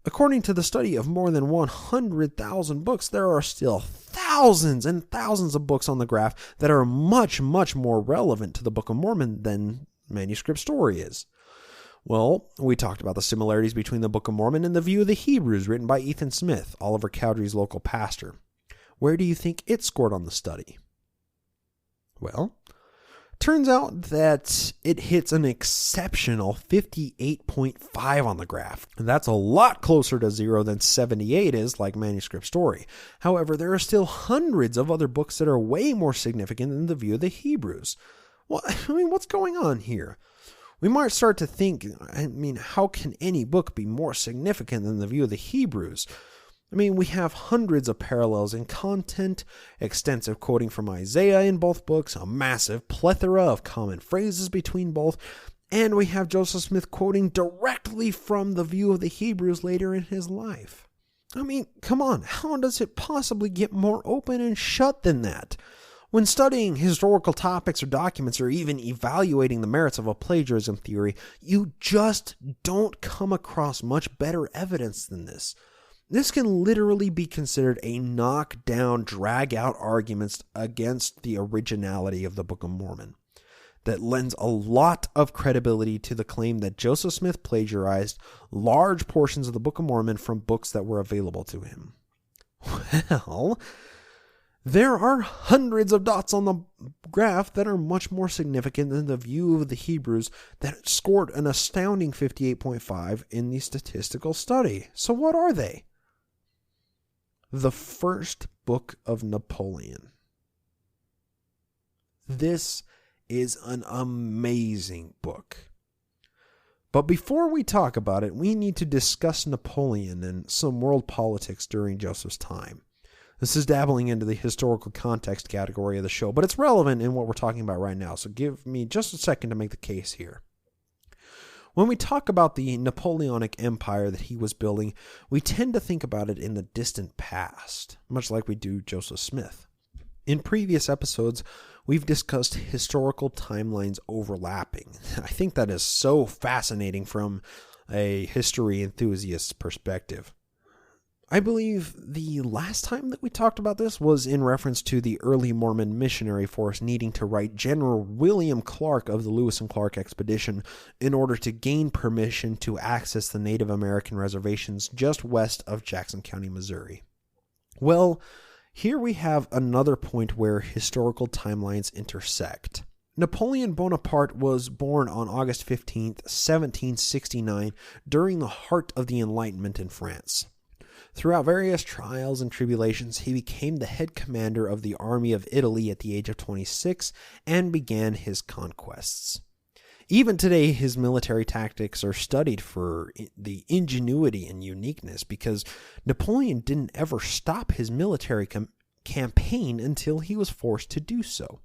According to the study of more than 100,000 books, there are still thousands and thousands of books on the graph that are much, much more relevant to the Book of Mormon than Manuscript Story is. Well, we talked about the similarities between the Book of Mormon and the View of the Hebrews written by Ethan Smith, Oliver Cowdery's local pastor. Where do you think it scored on the study? Well, turns out that it hits an exceptional 58.5 on the graph. And that's a lot closer to 0 than 78 is, like Manuscript Story. However, there are still hundreds of other books that are way more significant than the View of the Hebrews. Well, what's going on here? We might start to think, how can any book be more significant than the View of the Hebrews? We have hundreds of parallels in content, extensive quoting from Isaiah in both books, a massive plethora of common phrases between both, and we have Joseph Smith quoting directly from the View of the Hebrews later in his life. Come on, how does it possibly get more open and shut than that? When studying historical topics or documents or even evaluating the merits of a plagiarism theory, you just don't come across much better evidence than this. This can literally be considered a knock-down, drag-out argument against the originality of the Book of Mormon that lends a lot of credibility to the claim that Joseph Smith plagiarized large portions of the Book of Mormon from books that were available to him. Well, there are hundreds of dots on the graph that are much more significant than the View of the Hebrews that scored an astounding 58.5 in the statistical study. So what are they? The First Book of Napoleon. This is an amazing book. But before we talk about it, we need to discuss Napoleon and some world politics during Joseph's time. This is dabbling into the historical context category of the show, but it's relevant in what we're talking about right now, so give me just a second to make the case here. When we talk about the Napoleonic Empire that he was building, we tend to think about it in the distant past, much like we do Joseph Smith. In previous episodes, we've discussed historical timelines overlapping. I think that is so fascinating from a history enthusiast's perspective. I believe the last time that we talked about this was in reference to the early Mormon missionary force needing to write General William Clark of the Lewis and Clark expedition in order to gain permission to access the Native American reservations just west of Jackson County, Missouri. Well, here we have another point where historical timelines intersect. Napoleon Bonaparte was born on August 15th, 1769, during the heart of the Enlightenment in France. Throughout various trials and tribulations, he became the head commander of the army of Italy at the age of 26 and began his conquests. Even today, his military tactics are studied for the ingenuity and uniqueness because Napoleon didn't ever stop his military campaign until he was forced to do so.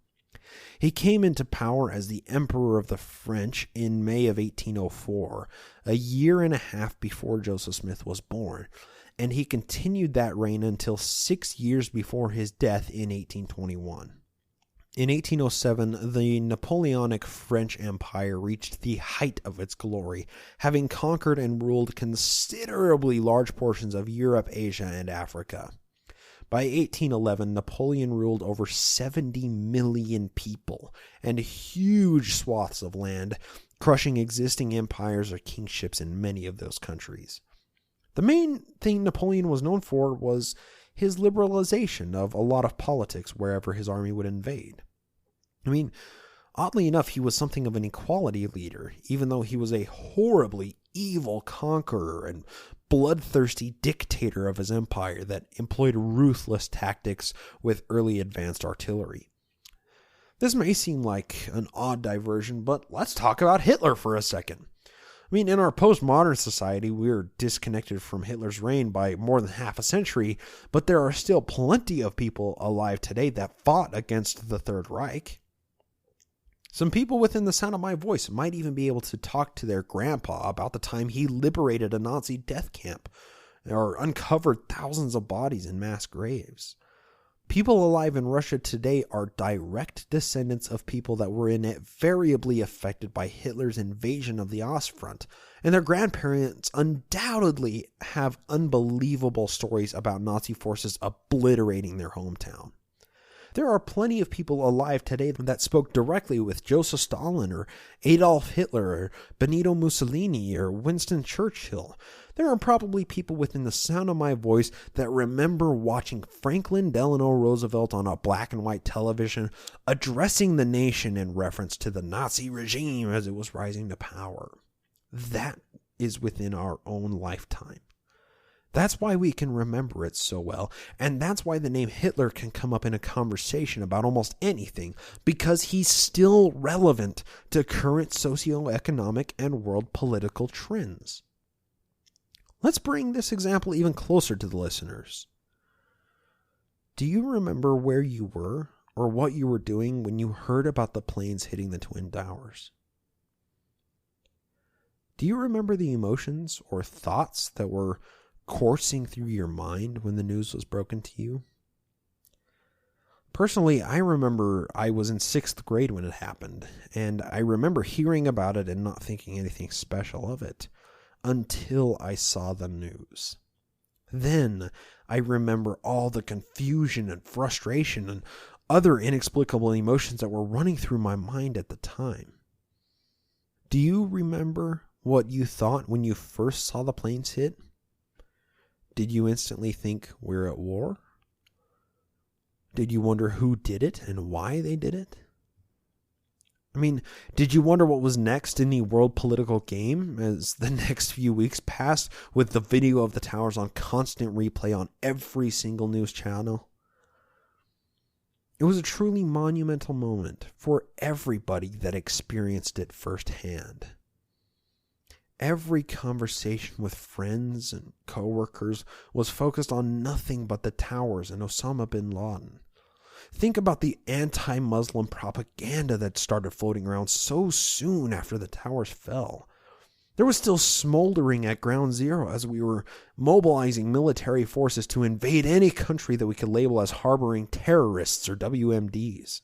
He came into power as the Emperor of the French in May of 1804, a year and a half before Joseph Smith was born, and he continued that reign until 6 years before his death in 1821. In 1807, the Napoleonic French Empire reached the height of its glory, having conquered and ruled considerably large portions of Europe, Asia, and Africa. By 1811, Napoleon ruled over 70 million people and huge swaths of land, crushing existing empires or kingships in many of those countries. The main thing Napoleon was known for was his liberalization of a lot of politics wherever his army would invade. Oddly enough, he was something of an equality leader, even though he was a horribly evil conqueror and bloodthirsty dictator of his empire that employed ruthless tactics with early advanced artillery. This may seem like an odd diversion, but let's talk about Hitler for a second. In our postmodern society, we're disconnected from Hitler's reign by more than half a century, but there are still plenty of people alive today that fought against the Third Reich. Some people within the sound of my voice might even be able to talk to their grandpa about the time he liberated a Nazi death camp or uncovered thousands of bodies in mass graves. People alive in Russia today are direct descendants of people that were invariably affected by Hitler's invasion of the Ostfront, and their grandparents undoubtedly have unbelievable stories about Nazi forces obliterating their hometown. There are plenty of people alive today that spoke directly with Joseph Stalin or Adolf Hitler or Benito Mussolini or Winston Churchill. There are probably people within the sound of my voice that remember watching Franklin Delano Roosevelt on a black and white television addressing the nation in reference to the Nazi regime as it was rising to power. That is within our own lifetime. That's why we can remember it so well, and that's why the name Hitler can come up in a conversation about almost anything, because he's still relevant to current socioeconomic and world political trends. Let's bring this example even closer to the listeners. Do you remember where you were or what you were doing when you heard about the planes hitting the Twin Towers? Do you remember the emotions or thoughts that were coursing through your mind when the news was broken to you? Personally, I remember I was in 6th grade when it happened, and I remember hearing about it and not thinking anything special of it until I saw the news. Then I remember all the confusion and frustration and other inexplicable emotions that were running through my mind at the time. Do you remember what you thought when you first saw the planes hit? Did you instantly think we're at war? Did you wonder who did it and why they did it? I mean, did you wonder what was next in the world political game as the next few weeks passed with the video of the towers on constant replay on every single news channel? It was a truly monumental moment for everybody that experienced it firsthand. Every conversation with friends and coworkers was focused on nothing but the towers and Osama bin Laden. Think about the anti-Muslim propaganda that started floating around so soon after the towers fell. There was still smoldering at ground zero as we were mobilizing military forces to invade any country that we could label as harboring terrorists or WMDs.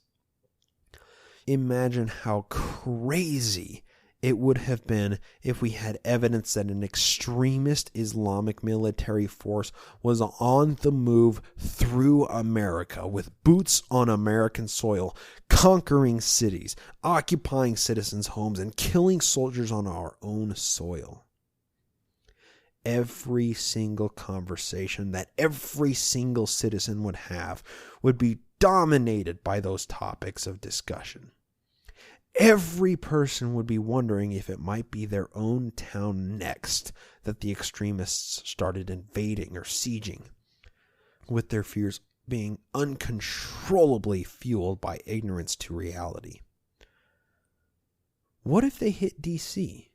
Imagine how crazy it would have been if we had evidence that an extremist Islamic military force was on the move through America with boots on American soil, conquering cities, occupying citizens' homes, and killing soldiers on our own soil. Every single conversation that every single citizen would have would be dominated by those topics of discussion. Every person would be wondering if it might be their own town next that the extremists started invading or sieging, with their fears being uncontrollably fueled by ignorance to reality. What if they hit DC?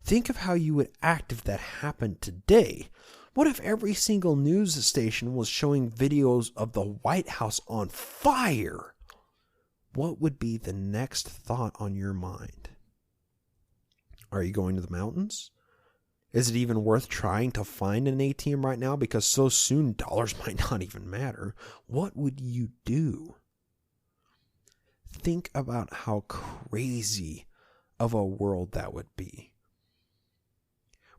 Think of how you would act if that happened today. What if every single news station was showing videos of the White House on fire? What would be the next thought on your mind? Are you going to the mountains? Is it even worth trying to find an ATM right now because so soon dollars might not even matter? What would you do? Think about how crazy of a world that would be.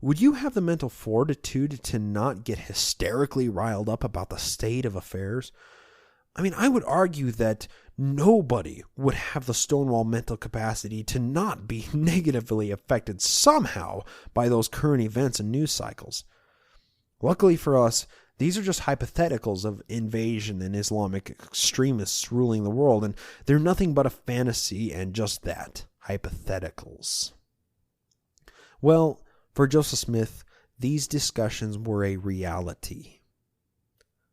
Would you have the mental fortitude to not get hysterically riled up about the state of affairs? I mean, I would argue that nobody would have the Stonewall mental capacity to not be negatively affected somehow by those current events and news cycles. Luckily for us, these are just hypotheticals of invasion and Islamic extremists ruling the world, and they're nothing but a fantasy and just that, hypotheticals. Well, for Joseph Smith, these discussions were a reality.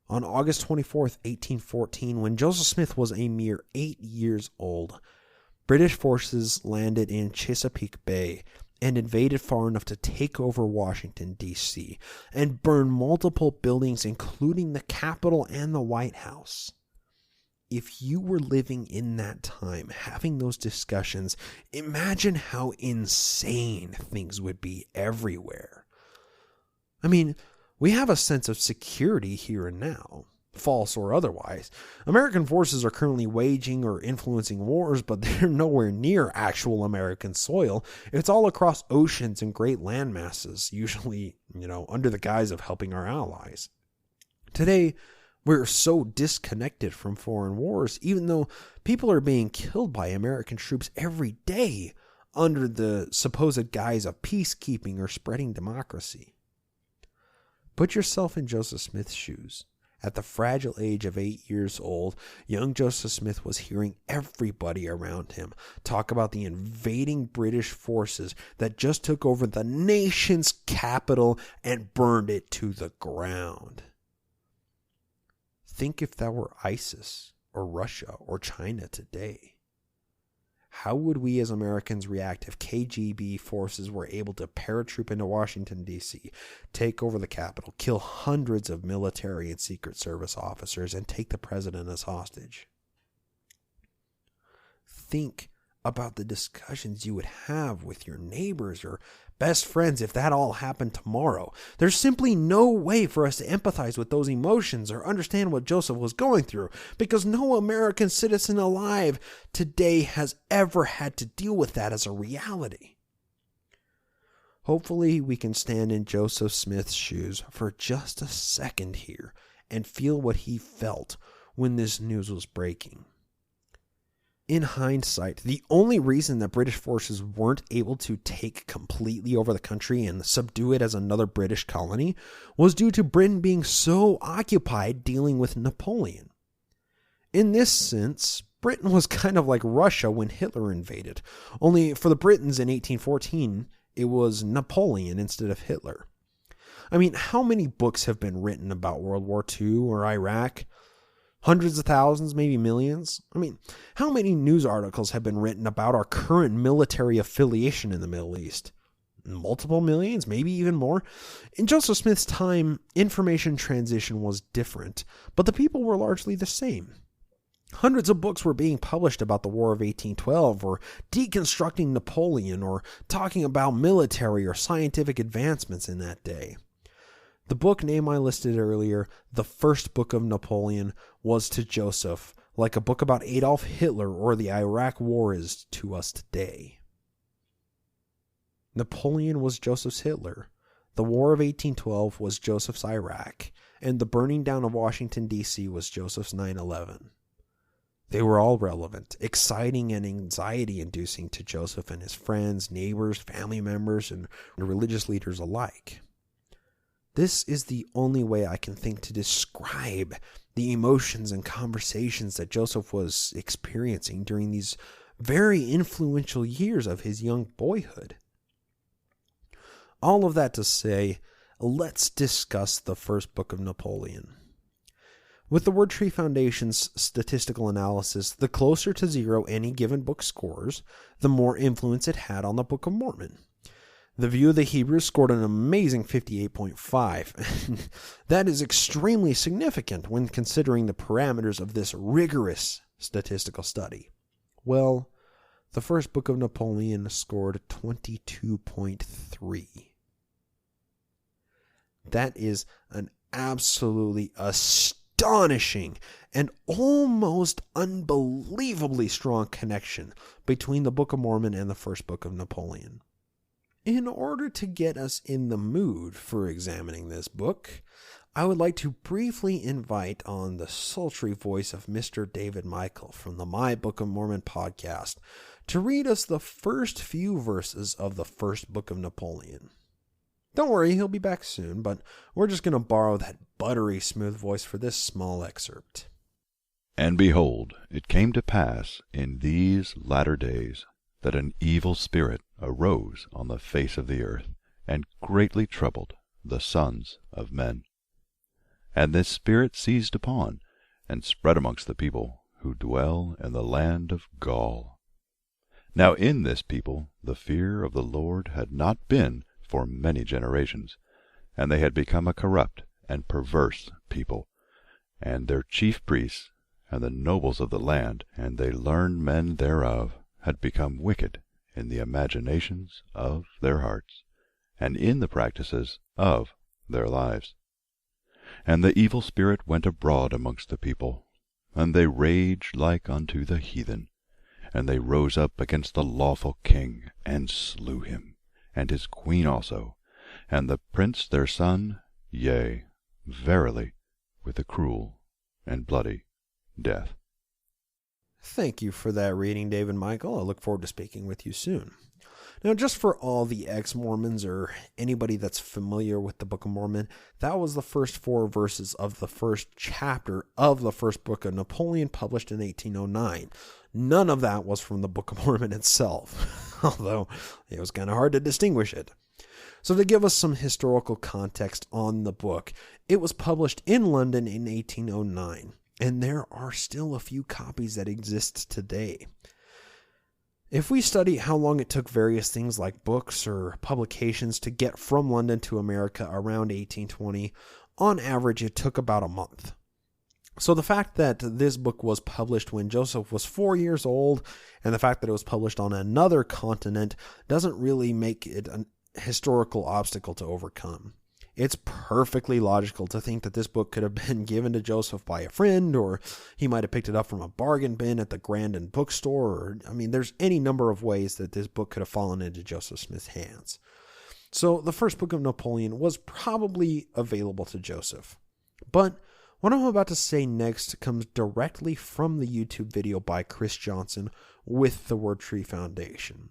On August 24th, 1814, when Joseph Smith was a mere 8 years old, British forces landed in Chesapeake Bay and invaded far enough to take over Washington, D.C., and burn multiple buildings, including the Capitol and the White House. If you were living in that time, having those discussions, imagine how insane things would be everywhere. I mean, we have a sense of security here and now, false or otherwise. American forces are currently waging or influencing wars, but they're nowhere near actual American soil. It's all across oceans and great land masses, usually, under the guise of helping our allies. Today, We're so disconnected from foreign wars, even though people are being killed by American troops every day under the supposed guise of peacekeeping or spreading democracy. Put yourself in Joseph Smith's shoes. At the fragile age of 8 years old, young Joseph Smith was hearing everybody around him talk about the invading British forces that just took over the nation's capital and burned it to the ground. Think if that were ISIS or Russia or China today. How would we as Americans react if KGB forces were able to paratroop into Washington, D.C., take over the Capitol, kill hundreds of military and Secret Service officers, and take the president as hostage? Think about the discussions you would have with your neighbors or best friends if that all happened tomorrow. There's simply no way for us to empathize with those emotions or understand what Joseph was going through, because no American citizen alive today has ever had to deal with that as a reality. Hopefully we can stand in Joseph Smith's shoes for just a second here and feel what he felt when this news was breaking. In hindsight, the only reason that British forces weren't able to take completely over the country and subdue it as another British colony was due to Britain being so occupied dealing with Napoleon. In this sense, Britain was kind of like Russia when Hitler invaded, only for the Britons in 1814, it was Napoleon instead of Hitler. I mean, how many books have been written about World War II or Iraq? Hundreds of thousands, maybe millions? I mean, how many news articles have been written about our current military affiliation in the Middle East? Multiple millions, maybe even more? In Joseph Smith's time, information transition was different, but the people were largely the same. Hundreds of books were being published about the War of 1812, or deconstructing Napoleon, or talking about military or scientific advancements in that day. The book name I listed earlier, The First Book of Napoleon, was to Joseph like a book about Adolf Hitler or the Iraq War is to us today. Napoleon was Joseph's Hitler, the War of 1812 was Joseph's Iraq, and the burning down of Washington, D.C. was Joseph's 9/11. They were all relevant, exciting, and anxiety-inducing to Joseph and his friends, neighbors, family members, and religious leaders alike. This is the only way I can think to describe the emotions and conversations that Joseph was experiencing during these very influential years of his young boyhood. All of that to say, let's discuss the first book of Napoleon. With the Word Tree Foundation's statistical analysis, the closer to zero any given book scores, the more influence it had on the Book of Mormon. The View of the Hebrews scored an amazing 58.5. That is extremely significant when considering the parameters of this rigorous statistical study. Well, the first book of Napoleon scored 22.3. That is an absolutely astonishing and almost unbelievably strong connection between the Book of Mormon and the first book of Napoleon. In order to get us in the mood for examining this book, I would like to briefly invite on the sultry voice of Mr. David Michael from the My Book of Mormon podcast to read us the first few verses of the first book of Napoleon. Don't worry, he'll be back soon, but we're just going to borrow that buttery smooth voice for this small excerpt. And behold, it came to pass in these latter days that an evil spirit arose on the face of the earth, and greatly troubled the sons of men. And this spirit seized upon, and spread amongst the people who dwell in the land of Gaul. Now in this people the fear of the Lord had not been for many generations, and they had become a corrupt and perverse people, and their chief priests, and the nobles of the land, and they learned men thereof, had become wicked in the imaginations of their hearts, and in the practices of their lives. And the evil spirit went abroad amongst the people, and they raged like unto the heathen, and they rose up against the lawful king, and slew him, and his queen also, and the prince their son, yea, verily, with a cruel and bloody death. Thank you for that reading, David Michael. I look forward to speaking with you soon. Now, just for all the ex-Mormons or anybody that's familiar with the Book of Mormon, that was the first 4 verses of the first chapter of the first book of Napoleon, published in 1809. None of that was from the Book of Mormon itself, although it was kind of hard to distinguish it. So to give us some historical context on the book, it was published in London in 1809, and there are still a few copies that exist today. If we study how long it took various things like books or publications to get from London to America around 1820, on average it took about a month. So the fact that this book was published when Joseph was 4 years old, and the fact that it was published on another continent, doesn't really make it a historical obstacle to overcome. It's perfectly logical to think that this book could have been given to Joseph by a friend, or he might have picked it up from a bargain bin at the Grandin bookstore, or, there's any number of ways that this book could have fallen into Joseph Smith's hands. So the first book of Napoleon was probably available to Joseph. But what I'm about to say next comes directly from the YouTube video by Chris Johnson with the Word Tree Foundation.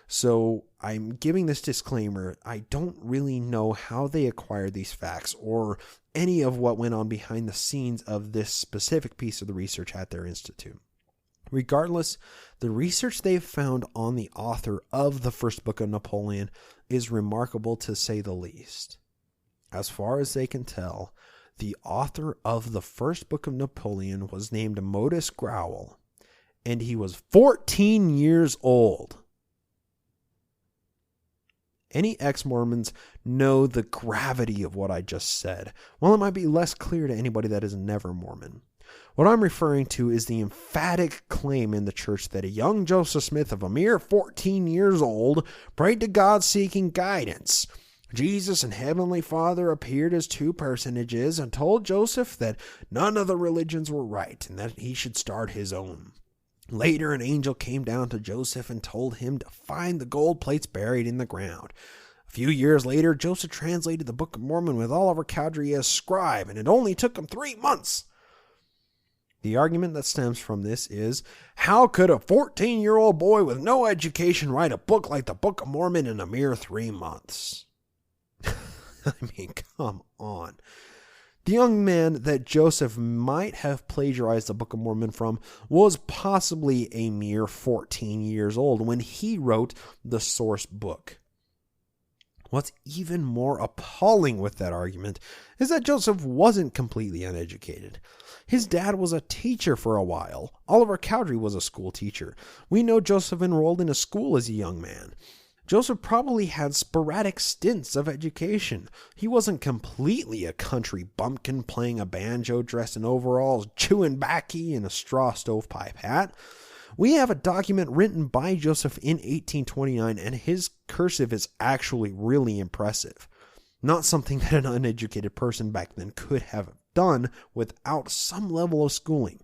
So I'm giving this disclaimer. I don't really know how they acquired these facts or any of what went on behind the scenes of this specific piece of the research at their institute. Regardless, the research they've found on the author of the first book of Napoleon is remarkable, to say the least. As far as they can tell, the author of the first book of Napoleon was named Modus Grauel, and he was 14 years old. Any ex-Mormons know the gravity of what I just said, while it might be less clear to anybody that is never Mormon. What I'm referring to is the emphatic claim in the church that a young Joseph Smith of a mere 14 years old prayed to God seeking guidance. Jesus and Heavenly Father appeared as 2 personages and told Joseph that none of the religions were right and that he should start his own. Later, an angel came down to Joseph and told him to find the gold plates buried in the ground. A few years later, Joseph translated the Book of Mormon with Oliver Cowdery as scribe, and it only took him 3 months. The argument that stems from this is, how could a 14-year-old boy with no education write a book like the Book of Mormon in a mere 3 months? Come on. The young man that Joseph might have plagiarized the Book of Mormon from was possibly a mere 14 years old when he wrote the source book. What's even more appalling with that argument is that Joseph wasn't completely uneducated. His dad was a teacher for a while. Oliver Cowdery was a school teacher. We know Joseph enrolled in a school as a young man. Joseph probably had sporadic stints of education. He wasn't completely a country bumpkin playing a banjo, dressed in overalls, chewing baccy in a straw stovepipe hat. We have a document written by Joseph in 1829, and his cursive is actually really impressive. Not something that an uneducated person back then could have done without some level of schooling.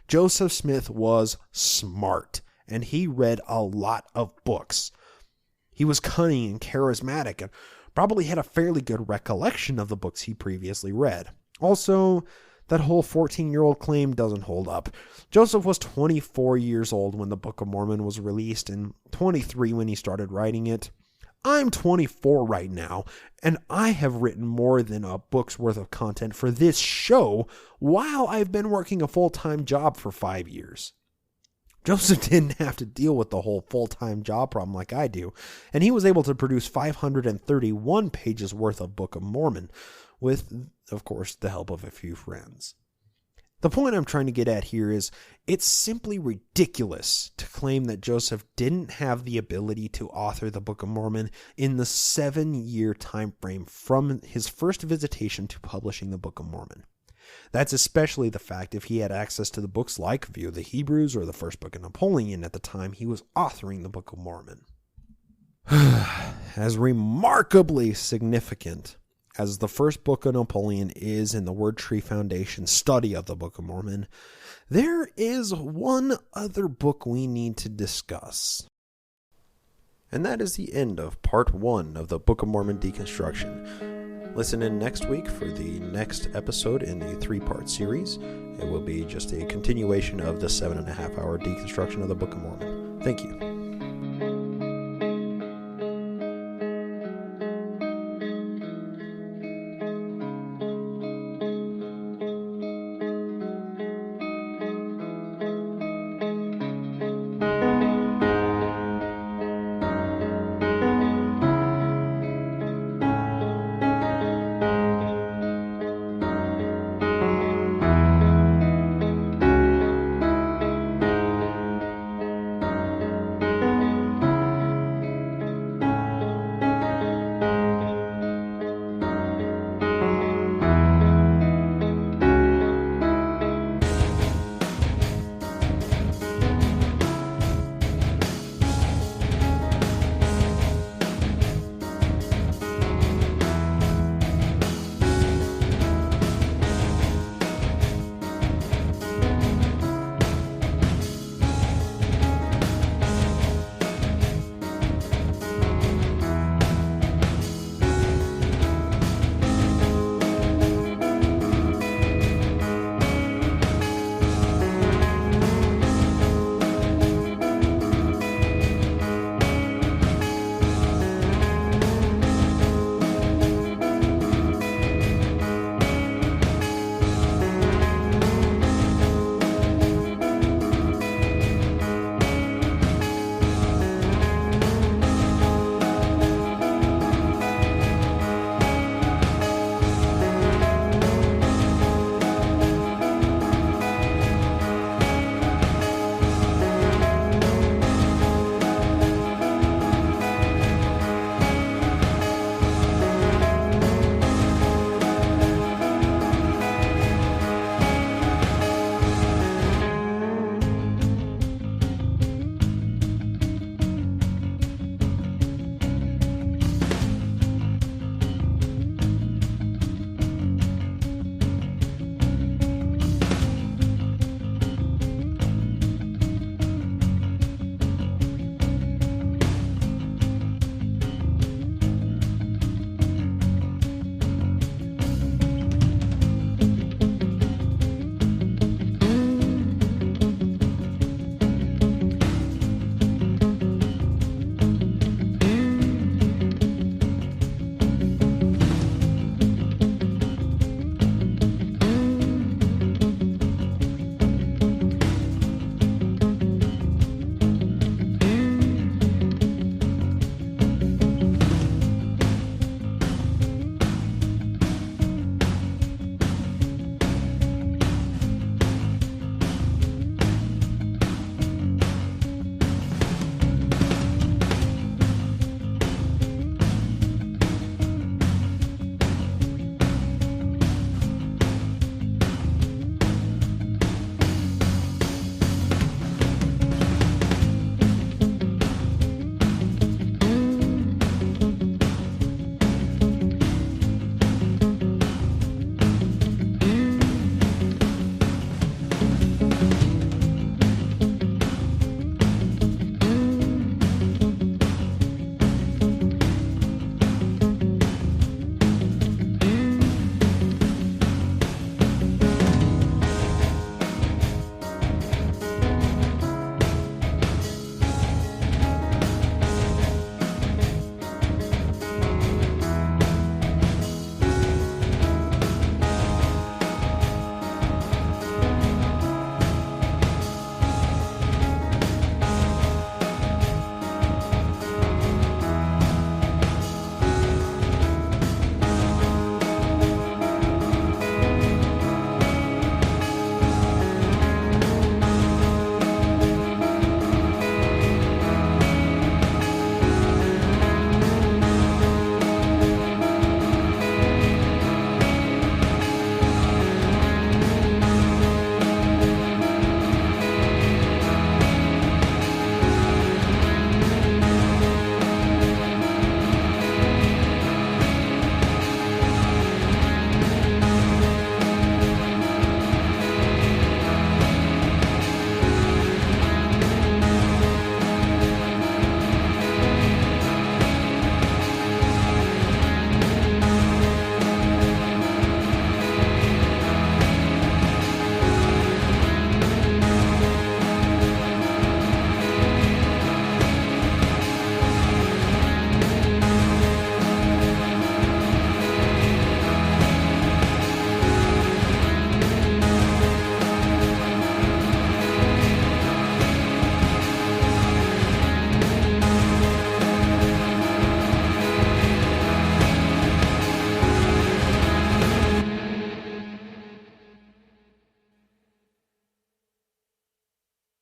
Joseph Smith was smart, and he read a lot of books. He was cunning and charismatic and probably had a fairly good recollection of the books he previously read. Also, that whole 14-year-old claim doesn't hold up. Joseph was 24 years old when the Book of Mormon was released and 23 when he started writing it. I'm 24 right now, and I have written more than a book's worth of content for this show while I've been working a full-time job for 5 years. Joseph didn't have to deal with the whole full-time job problem like I do, and he was able to produce 531 pages worth of Book of Mormon, with, of course, the help of a few friends. The point I'm trying to get at here is, it's simply ridiculous to claim that Joseph didn't have the ability to author the Book of Mormon in the 7-year time frame from his first visitation to publishing the Book of Mormon. That's especially the fact if he had access to the books like View of the Hebrews or the first book of Napoleon at the time he was authoring the Book of Mormon. As remarkably significant as the first book of Napoleon is in the Word Tree Foundation study of the Book of Mormon, there is one other book we need to discuss. And that is the end of part 1 of the Book of Mormon deconstruction. Listen in next week for the next episode in the 3-part series. It will be just a continuation of the 7.5-hour deconstruction of the Book of Mormon. Thank you.